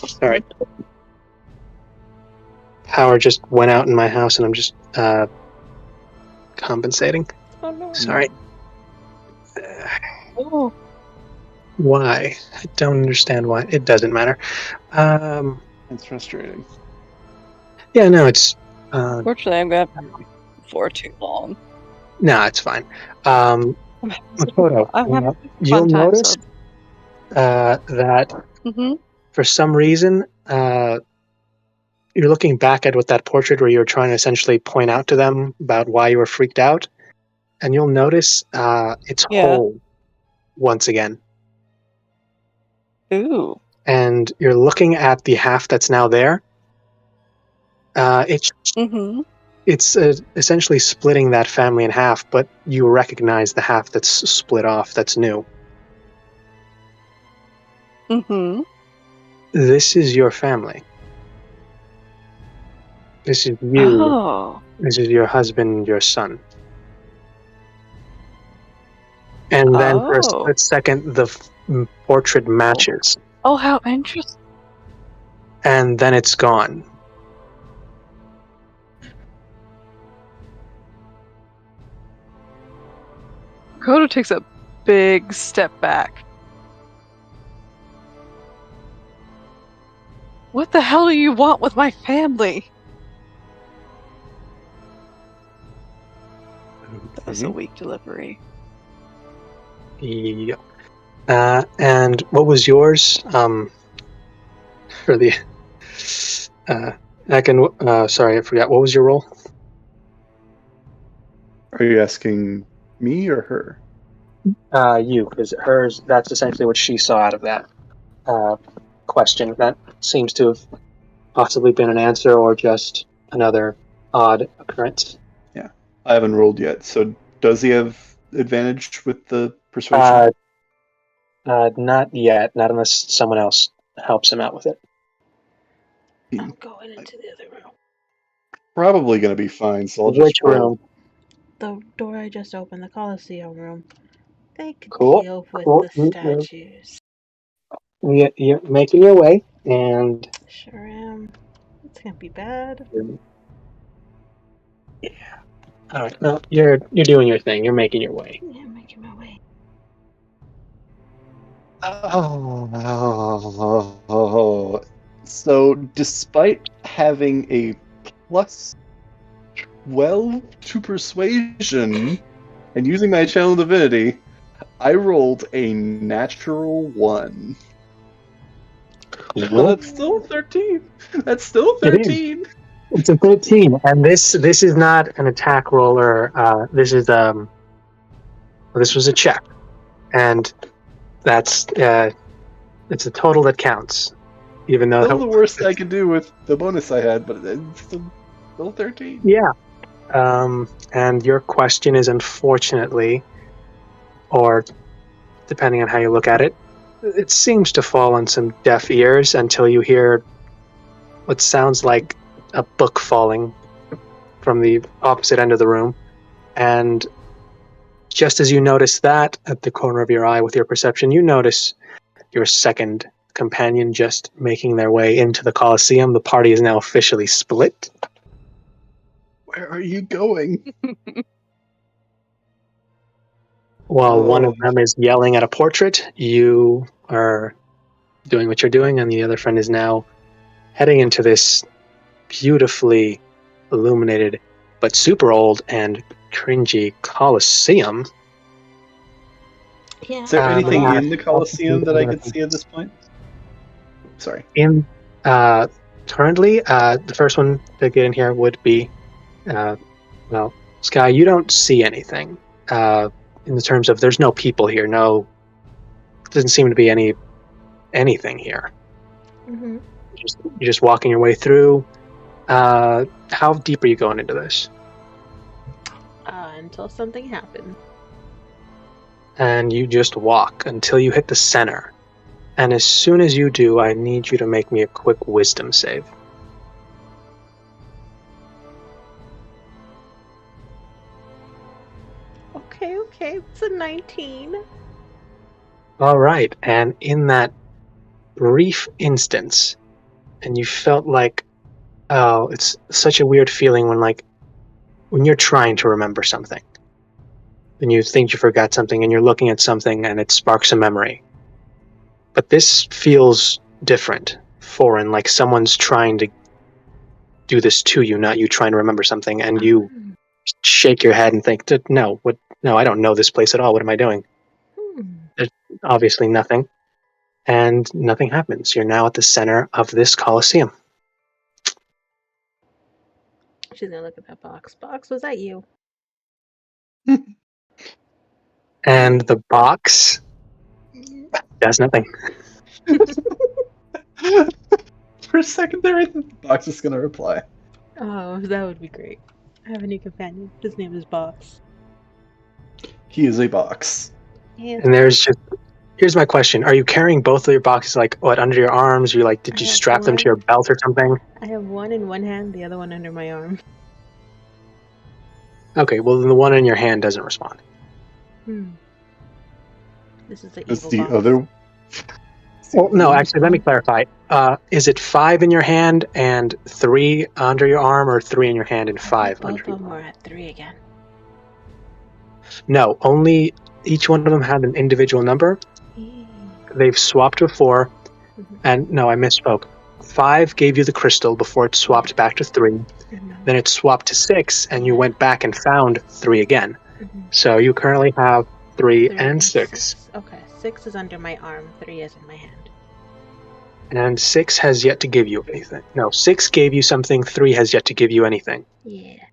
Speaker 1: sorry. Power just went out in my house, and I'm just compensating.
Speaker 3: Oh no.
Speaker 1: Sorry.
Speaker 2: Oh.
Speaker 1: Why? I don't understand why. It doesn't matter.
Speaker 4: It's frustrating.
Speaker 1: Yeah, no, it's.
Speaker 2: Fortunately, I'm gonna have to for too long.
Speaker 1: No, it's fine.
Speaker 2: I'm
Speaker 1: Photo.
Speaker 2: having
Speaker 1: You'll
Speaker 2: fun time,
Speaker 1: notice that
Speaker 2: Mhm.
Speaker 1: for some reason, you're looking back at what that portrait where you were trying to essentially point out to them about why you were freaked out, and you'll notice it's
Speaker 2: Yeah.
Speaker 1: whole once again.
Speaker 2: Ooh.
Speaker 1: And you're looking at the half that's now there.
Speaker 2: Mm-hmm.
Speaker 1: It's essentially splitting that family in half, but you recognize the half that's split off that's new.
Speaker 2: Mm-hmm.
Speaker 1: This is your family. This is you.
Speaker 2: Oh.
Speaker 1: This is your husband, your son. And then for a
Speaker 2: Oh.
Speaker 1: split second, the portrait matches.
Speaker 2: Oh, how interesting.
Speaker 1: And then it's gone.
Speaker 2: Kodo takes a big step back. What the hell do you want with my family? That was a weak delivery.
Speaker 1: Yep. And what was yours? For the sorry, I forgot. What was your role?
Speaker 4: Are you asking me or her?
Speaker 1: You, because hers. That's essentially what she saw out of that question. That seems to have possibly been an answer or just another odd occurrence.
Speaker 4: Yeah, I haven't rolled yet. So does he have advantage with the persuasion?
Speaker 1: Not yet. Not unless someone else helps him out with it.
Speaker 3: I'm going into the other room.
Speaker 4: Probably going to be fine. So I'll
Speaker 1: Which
Speaker 4: just roll.
Speaker 1: room?
Speaker 3: The door I just opened, the Coliseum room. They could
Speaker 1: Cool.
Speaker 3: deal with
Speaker 1: Cool.
Speaker 3: the statues.
Speaker 1: You're making your way, and
Speaker 3: Sure am. It's gonna be bad.
Speaker 1: yeah. All right. No, you're doing your thing. You're making your way.
Speaker 3: Yeah, I'm making my way.
Speaker 4: So despite having a plus 12 to persuasion and using my channel divinity, I rolled a natural 1. But that's still 13. That's still
Speaker 1: It is.
Speaker 4: 13.
Speaker 1: It's a 13, and this is not an attack roll, or this is this was a check, and that's it's a total that counts, even though
Speaker 4: Still the worst I could do with the bonus I had, but it's still 13.
Speaker 1: yeah. And your question is unfortunately, or depending on how you look at it, it seems to fall on some deaf ears until you hear what sounds like a book falling from the opposite end of the room. And just as you notice that at the corner of your eye with your perception, you notice your second companion just making their way into the Colosseum. The party is now officially split.
Speaker 4: Where are you going?
Speaker 1: While one of them is yelling at a portrait, you are doing what you're doing, and the other friend is now heading into this beautifully illuminated but super old and cringy Colosseum.
Speaker 3: Yeah.
Speaker 4: Is there anything
Speaker 1: yeah.
Speaker 4: in the Colosseum that I could see at this point? Sorry.
Speaker 1: In currently, the first one to get in here would be, well, Sky. You don't see anything in the terms of there's no people here. No, doesn't seem to be anything here.
Speaker 3: Mm-hmm.
Speaker 1: You're just walking your way through. How deep are you going into this?
Speaker 3: Until something happened.
Speaker 1: And you just walk until you hit the center. And as soon as you do, I need you to make me a quick wisdom save.
Speaker 3: Okay. It's a 19.
Speaker 1: All right. And in that brief instance, and you felt like, oh, it's such a weird feeling when you're trying to remember something. And you think you forgot something and you're looking at something and it sparks a memory. But this feels different, foreign, like someone's trying to do this to you, not you trying to remember something, and you shake your head and think, no, I don't know this place at all. What am I doing? There's obviously nothing. And nothing happens. You're now at the center of this Colosseum.
Speaker 3: She's gonna look at that box. Box, was that you?
Speaker 1: And the box does nothing.
Speaker 4: For a second there, I think the box is going to reply.
Speaker 3: Oh, that would be great. I have a new companion. His name is Box.
Speaker 4: He is a box.
Speaker 3: And
Speaker 1: And here's my question. Are you carrying both of your boxes, like, what, under your arms? Did
Speaker 3: I
Speaker 1: you
Speaker 3: have
Speaker 1: strap them to
Speaker 3: one.
Speaker 1: your belt or something?
Speaker 3: I have one in one hand, the other one under my arm.
Speaker 1: Okay, well, then the one in your hand doesn't respond.
Speaker 3: This is the
Speaker 4: That's
Speaker 3: evil
Speaker 4: the
Speaker 3: box.
Speaker 4: other.
Speaker 1: Well, no, actually, let me clarify. Is it 5 in your hand and 3 under your arm, or 3 in your hand and
Speaker 3: I
Speaker 1: 5
Speaker 3: think
Speaker 1: under
Speaker 3: both
Speaker 1: your
Speaker 3: of them
Speaker 1: arm?
Speaker 3: are at 3 again.
Speaker 1: No, only each one of them had an individual number. They've swapped to 4, and no, I misspoke. 5 gave you the crystal before it swapped back to 3. Then it swapped to 6, and you went back and found 3 again. So you currently have 3 and 6.
Speaker 3: Okay, 6 is under my arm, 3 is in my hand.
Speaker 1: And 6 has yet to give you anything. No, 6 gave you something, 3 has yet to give you anything.
Speaker 3: Yeah.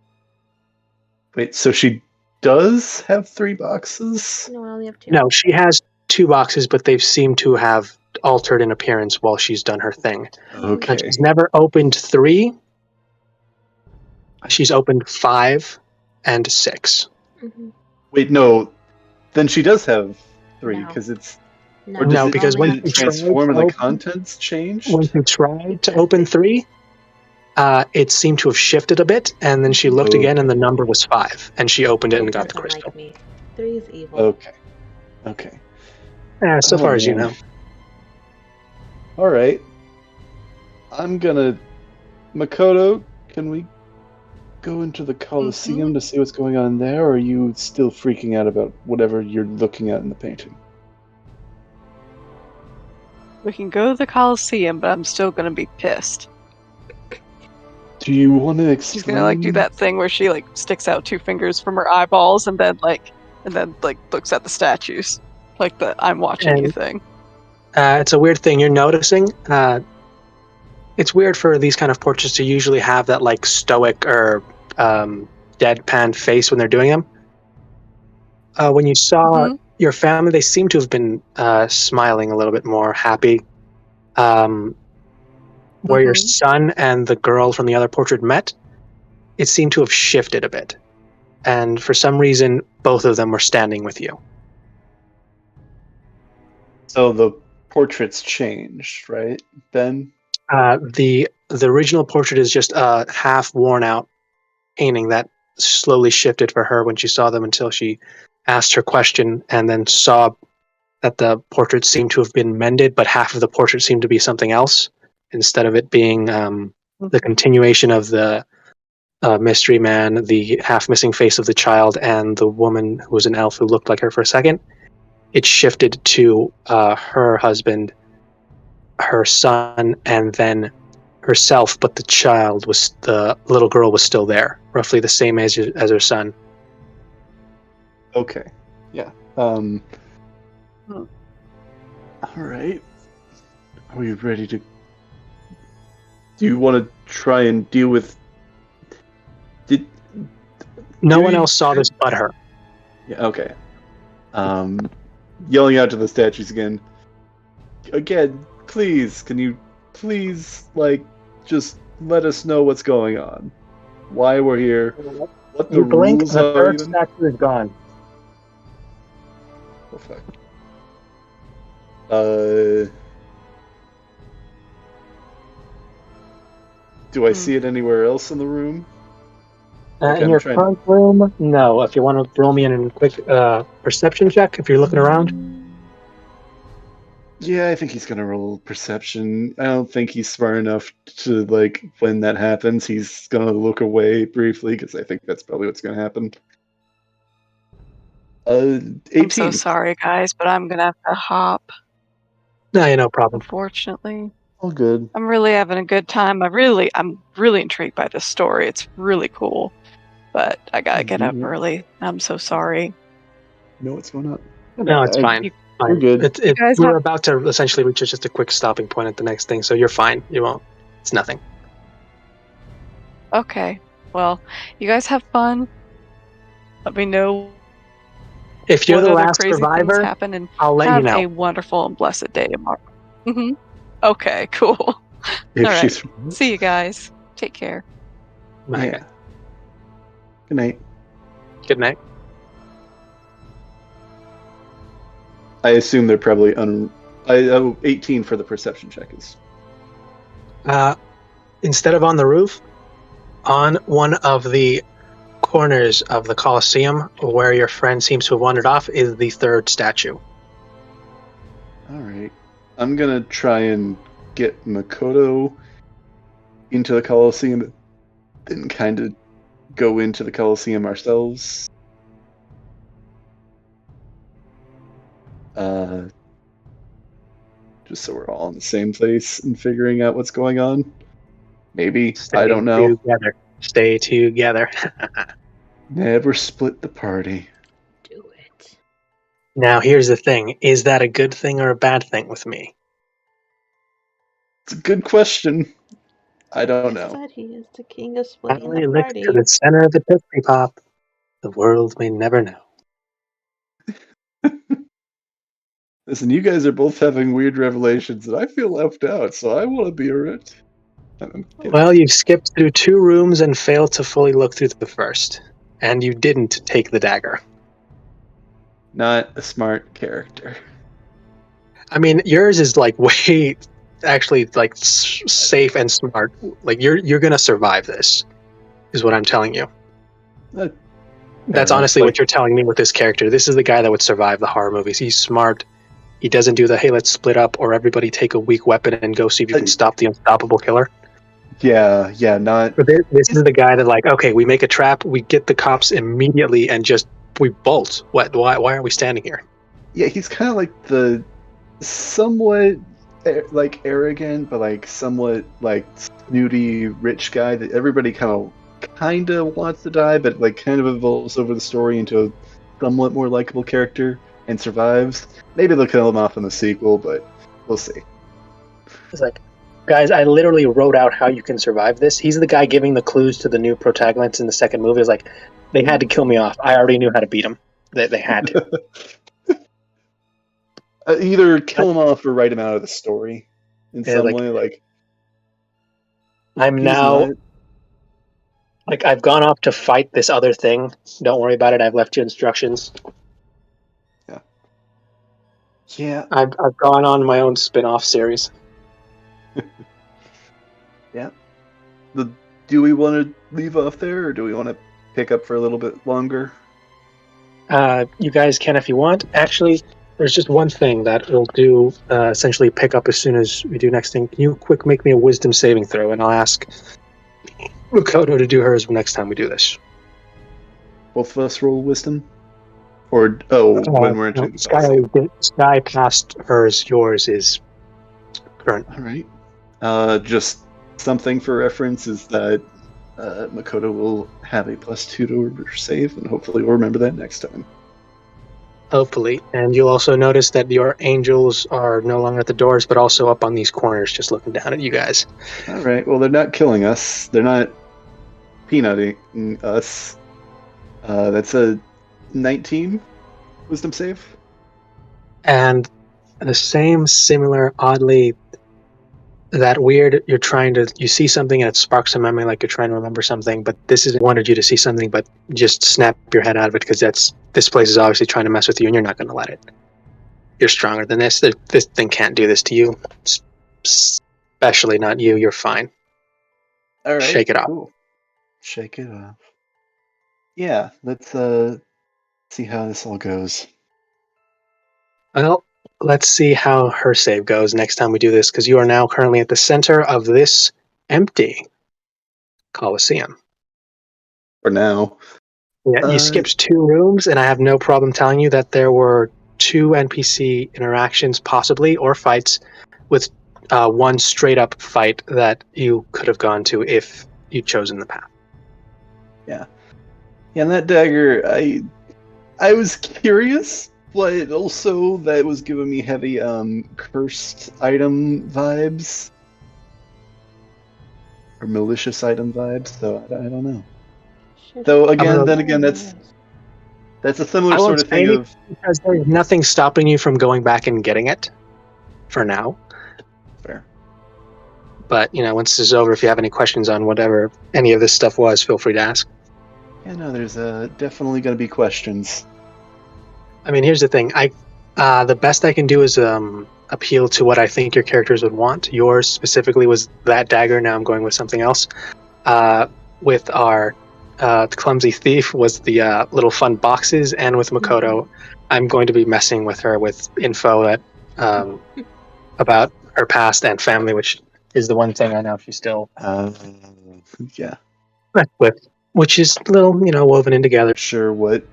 Speaker 4: Wait, so she does have 3 boxes?
Speaker 3: No, I only have 2.
Speaker 1: No, she has 2 boxes, but they've seemed to have altered in appearance while she's done her thing.
Speaker 4: Okay.
Speaker 1: And she's never opened 3. She's opened 5 and 6.
Speaker 4: Wait, no. Then she does have 3,
Speaker 3: No.
Speaker 4: because it's...
Speaker 3: No,
Speaker 4: Or does
Speaker 1: No,
Speaker 4: it,
Speaker 1: because
Speaker 4: did
Speaker 1: when
Speaker 4: it
Speaker 1: you
Speaker 4: transform and the
Speaker 1: tried to
Speaker 4: contents changed?
Speaker 1: When she tried to open 3, it seemed to have shifted a bit, and then she looked again, and the number was 5, and she opened it and got the
Speaker 3: doesn't
Speaker 1: crystal.
Speaker 3: like me. 3 is evil.
Speaker 4: Okay.
Speaker 1: So far as you
Speaker 4: man.
Speaker 1: know.
Speaker 4: Alright. I'm gonna... Makoto, can we go into the Colosseum to see what's going on there, or are you still freaking out about whatever you're looking at in the painting?
Speaker 2: We can go to the Colosseum, but I'm still gonna be pissed.
Speaker 4: Do you want to explain?
Speaker 2: She's gonna do that thing where she sticks out 2 fingers from her eyeballs and then looks at the statues, like the "I'm watching you" thing.
Speaker 1: It's a weird thing you're noticing. It's weird for these kind of portraits to usually have that stoic or deadpan face when they're doing them. When you saw your family, they seem to have been smiling a little bit more, happy. Where your son and the girl from the other portrait met, it seemed to have shifted a bit. And for some reason, both of them were standing with you.
Speaker 4: So the portraits changed, right? Then?
Speaker 1: The original portrait is just a half worn out painting that slowly shifted for her when she saw them until she asked her question and then saw that the portrait seemed to have been mended, but half of the portrait seemed to be something else instead of it being the continuation of the mystery man, the half missing face of the child, and the woman who was an elf who looked like her for a second. It shifted to her husband, her son, and then herself, but the little girl was still there, roughly the same age as her son.
Speaker 4: Okay. Yeah. Alright. Are we ready to... Do you want to try and deal with...
Speaker 1: No one else saw this but her.
Speaker 4: Yeah, okay. Yelling out to the statues again. Again, please, can you please, just let us know what's going on? Why we're here? What the
Speaker 1: blink,
Speaker 4: rules
Speaker 1: the
Speaker 4: are
Speaker 1: third
Speaker 4: even?
Speaker 1: statue is gone.
Speaker 4: Oh, fuck. Do I see it anywhere else in the room?
Speaker 1: In your front room, no. If you want to roll me in a quick perception check, if you're looking around.
Speaker 4: Yeah, I think he's gonna roll perception. I don't think he's smart enough to, when that happens, he's gonna look away briefly, because I think that's probably what's gonna happen. 18.
Speaker 2: I'm so sorry, guys, but I'm gonna have to hop.
Speaker 1: No, no problem.
Speaker 2: Unfortunately.
Speaker 4: All good.
Speaker 2: I'm really having a good time. I'm really intrigued by this story. It's really cool. But I gotta get up early. I'm so sorry.
Speaker 4: No, what's going on?
Speaker 1: No, it's fine.
Speaker 4: You're good.
Speaker 1: We're about to essentially reach just a quick stopping point at the next thing, so you're fine. You won't. It's nothing.
Speaker 2: Okay. Well, you guys have fun. Let me know
Speaker 1: If you're
Speaker 2: what
Speaker 1: the
Speaker 2: other
Speaker 1: last
Speaker 2: crazy things
Speaker 1: survivor,
Speaker 2: happen, and
Speaker 1: I'll let you
Speaker 2: have
Speaker 1: know.
Speaker 2: a wonderful and blessed day tomorrow. Mm-hmm. Okay, cool.
Speaker 4: If
Speaker 2: All right.
Speaker 4: she's
Speaker 2: See you guys. Take care.
Speaker 1: Bye,
Speaker 4: Yeah.
Speaker 1: guys.
Speaker 4: Good night.
Speaker 1: Good night.
Speaker 4: I assume they're probably 18 for the perception check is.
Speaker 1: Instead of on the roof, on one of the corners of the Colosseum, where your friend seems to have wandered off, is the third statue.
Speaker 4: All right. I'm gonna try and get Makoto into the Colosseum, then kind of go into the Colosseum ourselves. Just so we're all in the same place and figuring out what's going on. Maybe. I don't know.
Speaker 1: Together. Stay together.
Speaker 4: Never split the party.
Speaker 3: Do it.
Speaker 1: Now, here's the thing. Is that a good thing or a bad thing with me?
Speaker 4: It's a good question. I don't know.
Speaker 3: Said he is the king of splitting
Speaker 1: Finally
Speaker 3: the
Speaker 1: lift
Speaker 3: party.
Speaker 1: to the center of the Tootsie Pop. The world may never know.
Speaker 4: Listen, you guys are both having weird revelations, and I feel left out, so I want to be a it.
Speaker 1: Well, you've skipped through 2 rooms and failed to fully look through the first. And you didn't take the dagger.
Speaker 4: Not a smart character.
Speaker 1: I mean, yours is like way, actually, like safe and smart. Like you're gonna survive this, is what I'm telling you. That's honestly what you're telling me with this character. This is the guy that would survive the horror movies. He's smart. He doesn't do the hey, let's split up or everybody take a weak weapon and go see if you can stop the unstoppable killer.
Speaker 4: Yeah, not.
Speaker 1: But this is the guy that like, okay, we make a trap, we get the cops immediately, and just we bolt. What? Why are we standing here?
Speaker 4: Yeah, he's kind of like the somewhat like arrogant, but like somewhat like snooty rich guy that everybody kind of wants to die, but like kind of evolves over the story into a somewhat more likable character and survives. Maybe they'll kill him off in the sequel, but we'll see.
Speaker 1: It's like, guys, I literally wrote out how you can survive this. He's the guy giving the clues to the new protagonists in the second movie. It's like, they had to kill me off. I already knew how to beat him. They had to.
Speaker 4: Either kill him off or write him out of the story in some way. Like,
Speaker 1: I'm now, like, I've gone off to fight this other thing. Don't worry about it. I've left you instructions.
Speaker 4: Yeah.
Speaker 1: I've gone on my own spin-off series.
Speaker 4: Yeah. Do we want to leave off there, or do we want to pick up for a little bit longer?
Speaker 1: You guys can if you want. Actually, there's just one thing that we'll do, essentially pick up as soon as we do next thing. Can you quick make me a wisdom saving throw, and I'll ask Makoto to do hers next time we do this.
Speaker 4: Both of us roll wisdom? Or, when we're entering
Speaker 1: Sky passed hers, yours is current.
Speaker 4: Alright. Just something for reference is that Makoto will have a +2 to her save, and hopefully we'll remember that next time.
Speaker 1: Hopefully. And you'll also notice that your angels are no longer at the doors, but also up on these corners, just looking down at you guys.
Speaker 4: Alright, well, they're not killing us. They're not peanutting us. That's a 19 wisdom save.
Speaker 1: And the same, similar, oddly, that weird, you see something and it sparks a memory like you're trying to remember something, but this is wanted you to see something, but just snap your head out of it because this place is obviously trying to mess with you and you're not going to let it. You're stronger than this. This thing can't do this to you. Especially not you. You're fine.
Speaker 4: All right.
Speaker 1: Shake it off.
Speaker 4: Cool. Shake it off. Yeah, let's see how this all goes.
Speaker 1: Well, let's see how her save goes next time we do this, because you are now currently at the center of this empty Colosseum.
Speaker 4: For now.
Speaker 1: Yeah, you skipped 2 rooms, and I have no problem telling you that there were 2 NPC interactions, possibly, or fights, with one straight-up fight that you could have gone to if you'd chosen the path.
Speaker 4: Yeah. Yeah, and that dagger, I was curious, but also that was giving me heavy cursed item vibes. Or malicious item vibes, so I don't know. Though again, that's That's a similar
Speaker 1: I
Speaker 4: sort
Speaker 1: won't
Speaker 4: of
Speaker 1: say
Speaker 4: thing
Speaker 1: anything
Speaker 4: of
Speaker 1: because there's nothing stopping you from going back and getting it for now.
Speaker 4: fair.
Speaker 1: But, once this is over, if you have any questions on whatever any of this stuff was, feel free to ask.
Speaker 4: Yeah, no, there's definitely going to be questions.
Speaker 1: I mean, here's the thing. The best I can do is appeal to what I think your characters would want. Yours specifically was that dagger. Now I'm going with something else. With our clumsy thief was the little fun boxes, and with Makoto, I'm going to be messing with her with info that about her past and family, which is the one thing I know she's still
Speaker 4: Yeah.
Speaker 1: with, which is a little, woven in together.
Speaker 4: Sure what,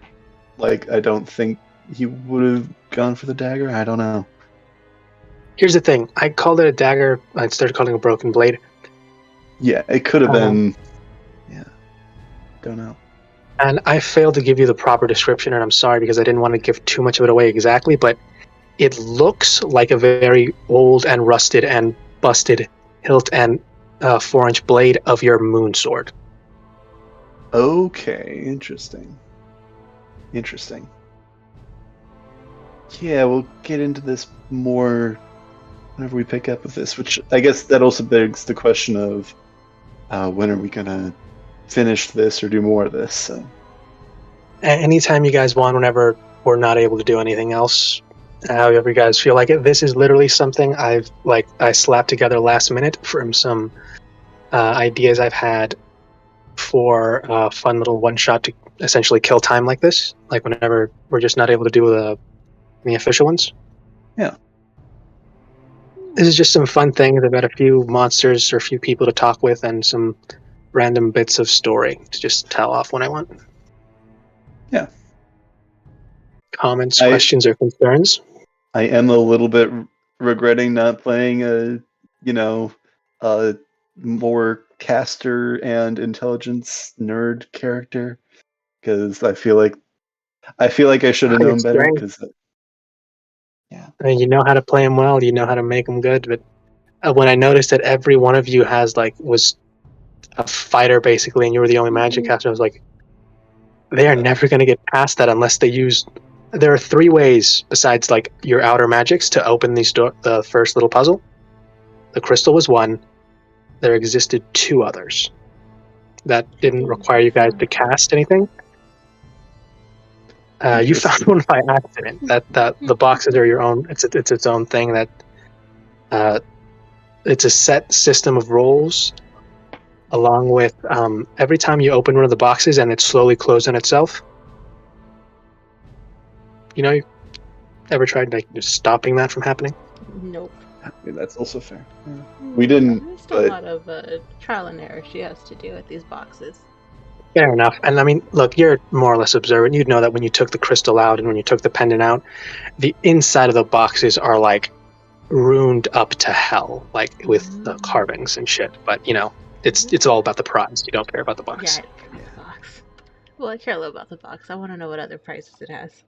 Speaker 4: I don't think he would have gone for the dagger. I don't know.
Speaker 1: Here's the thing. I called it a dagger. I started calling it a broken blade.
Speaker 4: Yeah, it could have been. Yeah. Don't know.
Speaker 1: And I failed to give you the proper description, and I'm sorry because I didn't want to give too much of it away exactly, but it looks like a very old and rusted and busted hilt and 4-inch blade of your moon sword.
Speaker 4: Okay, interesting. Yeah, we'll get into this more whenever we pick up with this, which I guess that also begs the question of when are we going to finish this or do more of this? So.
Speaker 1: Anytime you guys want, whenever we're not able to do anything else, however you guys feel like it. This is literally something I slapped together last minute from some ideas I've had for a fun little one-shot to essentially kill time like this, like whenever we're just not able to do the official ones.
Speaker 4: Yeah.
Speaker 1: This is just some fun things. I've got a few monsters or a few people to talk with and some random bits of story to just tell off when I want.
Speaker 4: Yeah.
Speaker 1: Comments, questions, or concerns?
Speaker 4: I am a little bit regretting not playing a more caster and intelligence nerd character, because I feel like I should have known better. Because
Speaker 1: I mean, you know how to play them well, you know how to make them good. But when I noticed that every one of you was a fighter basically, and you were the only magic caster, I was like, they are never going to get past that unless they use. There are 3 ways besides your outer magics to open the first little puzzle. The crystal was one. There existed 2 others that didn't require you guys to cast anything. You found one by accident. That the boxes are your own. It's its own thing. That it's a set system of rolls, along with every time you open one of the boxes and it slowly closes on itself. You ever tried just stopping that from happening?
Speaker 3: Nope.
Speaker 4: I mean, that's also fair. Yeah. We didn't.
Speaker 3: There's still a lot of trial and error she has to do with these boxes.
Speaker 1: Fair enough. And I mean, look, you're more or less observant. You'd know that when you took the crystal out and when you took the pendant out, the inside of the boxes are ruined up to hell, with the carvings and shit. But it's all about the prize. You don't care about the box.
Speaker 3: Yeah, I don't care about the box. Well, I care a little about the box. I want to know what other prices it has.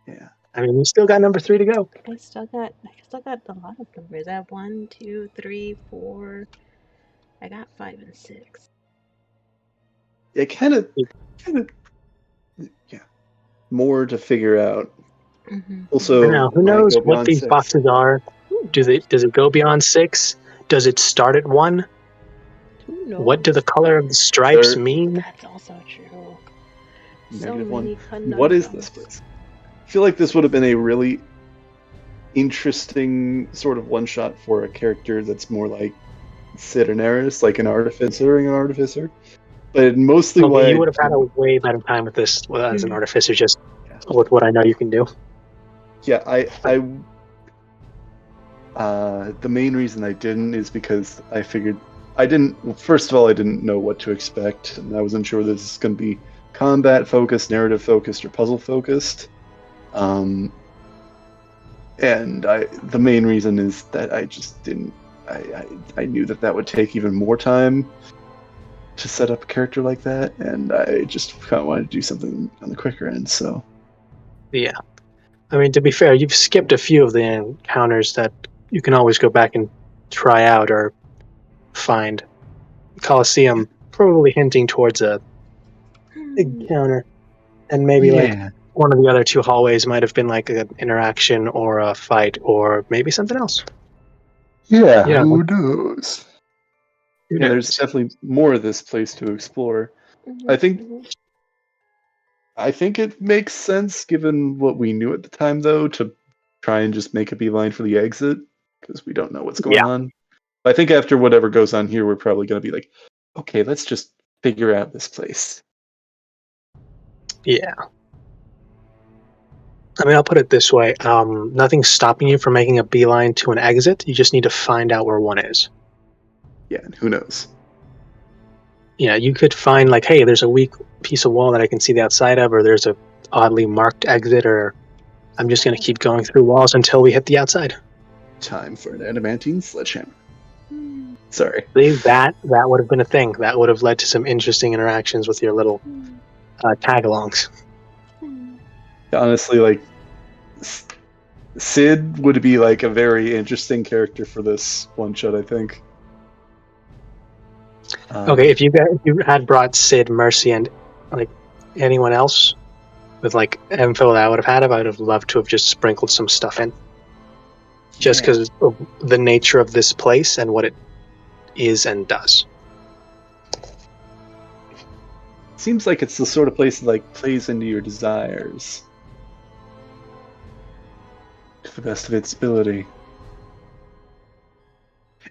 Speaker 4: Yeah.
Speaker 1: I mean, we still got number 3 to go.
Speaker 3: I still got a lot of numbers. I have 1, 2, 3, 4. I got 5 and 6.
Speaker 4: It kind of, yeah, more to figure out.
Speaker 3: Mm-hmm.
Speaker 4: Also,
Speaker 1: now, who knows what these
Speaker 4: 6.
Speaker 1: boxes are? Does it go beyond 6? Does it start at 1?
Speaker 3: Who knows?
Speaker 1: What do the color of the stripes mean?
Speaker 3: That's also true. So many
Speaker 4: -1. What is this place? I feel like this would have been a really interesting sort of one shot for a character that's more like Sid and Eris, like an artificer. But mostly why
Speaker 1: you would have had a way better time with this as an artificer, just with what I know you can do.
Speaker 4: Yeah, the main reason I didn't is because I figured first of all, I didn't know what to expect, and I wasn't sure this is going to be combat focused, narrative focused, or puzzle focused. And the main reason is that I just didn't. I knew that would take even more time to set up a character like that, and I just kind of wanted to do something on the quicker end. So,
Speaker 1: yeah, I mean, to be fair, you've skipped a few of the encounters that you can always go back and try out or find. Colosseum probably hinting towards a encounter. And maybe like
Speaker 4: Yeah.
Speaker 1: one of the other two hallways might have been like an interaction or a fight or maybe something else.
Speaker 4: Yeah,
Speaker 1: You know,
Speaker 4: who knows?
Speaker 1: Who
Speaker 4: Yeah, there's
Speaker 1: knows?
Speaker 4: definitely more of this place to explore. I think it makes sense, given what we knew at the time, though, to try and just make a beeline for the exit, because we don't know what's going
Speaker 1: Yeah.
Speaker 4: on. I think after whatever goes on here, we're probably going to be like, okay, let's just figure out this place.
Speaker 1: Yeah. I mean, I'll put it this way. Nothing's stopping you from making a beeline to an exit. You just need to find out where one is.
Speaker 4: Yeah, and who knows?
Speaker 1: Yeah, you could find like, hey, there's a weak piece of wall that I can see the outside of, or there's a oddly marked exit, or I'm just going to keep going through walls until we hit the outside.
Speaker 4: Time for an adamantine sledgehammer. Sorry.
Speaker 1: See, that would have been a thing. That would have led to some interesting interactions with your little tag-alongs.
Speaker 4: Honestly, like, Sid would be like a very interesting character for this one shot, I think.
Speaker 1: Okay, if you had brought Sid, Mercy, and like anyone else with like info that I would have had, I would have loved to have just sprinkled some stuff in. Just because of the nature of this place and what it is and does.
Speaker 4: Seems like it's the sort of place that like plays into your desires to the best of its ability.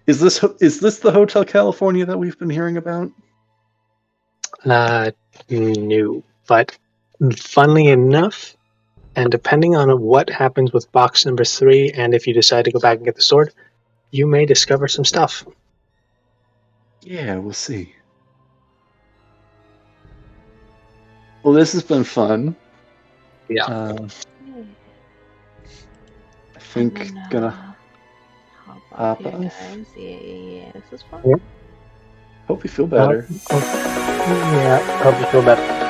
Speaker 4: Is this the Hotel California that we've been hearing about?
Speaker 1: No. But funnily enough, and depending on what happens with box number 3, and if you decide to go back and get the sword, you may discover some stuff.
Speaker 4: Yeah, we'll see. Well, this has been fun.
Speaker 1: Yeah.
Speaker 4: I think gonna
Speaker 3: hop
Speaker 4: off.
Speaker 3: guys. Yeah, this is fun.
Speaker 1: Yeah.
Speaker 4: Hope you feel better.
Speaker 1: Yeah, hope you feel better.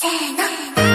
Speaker 6: せーの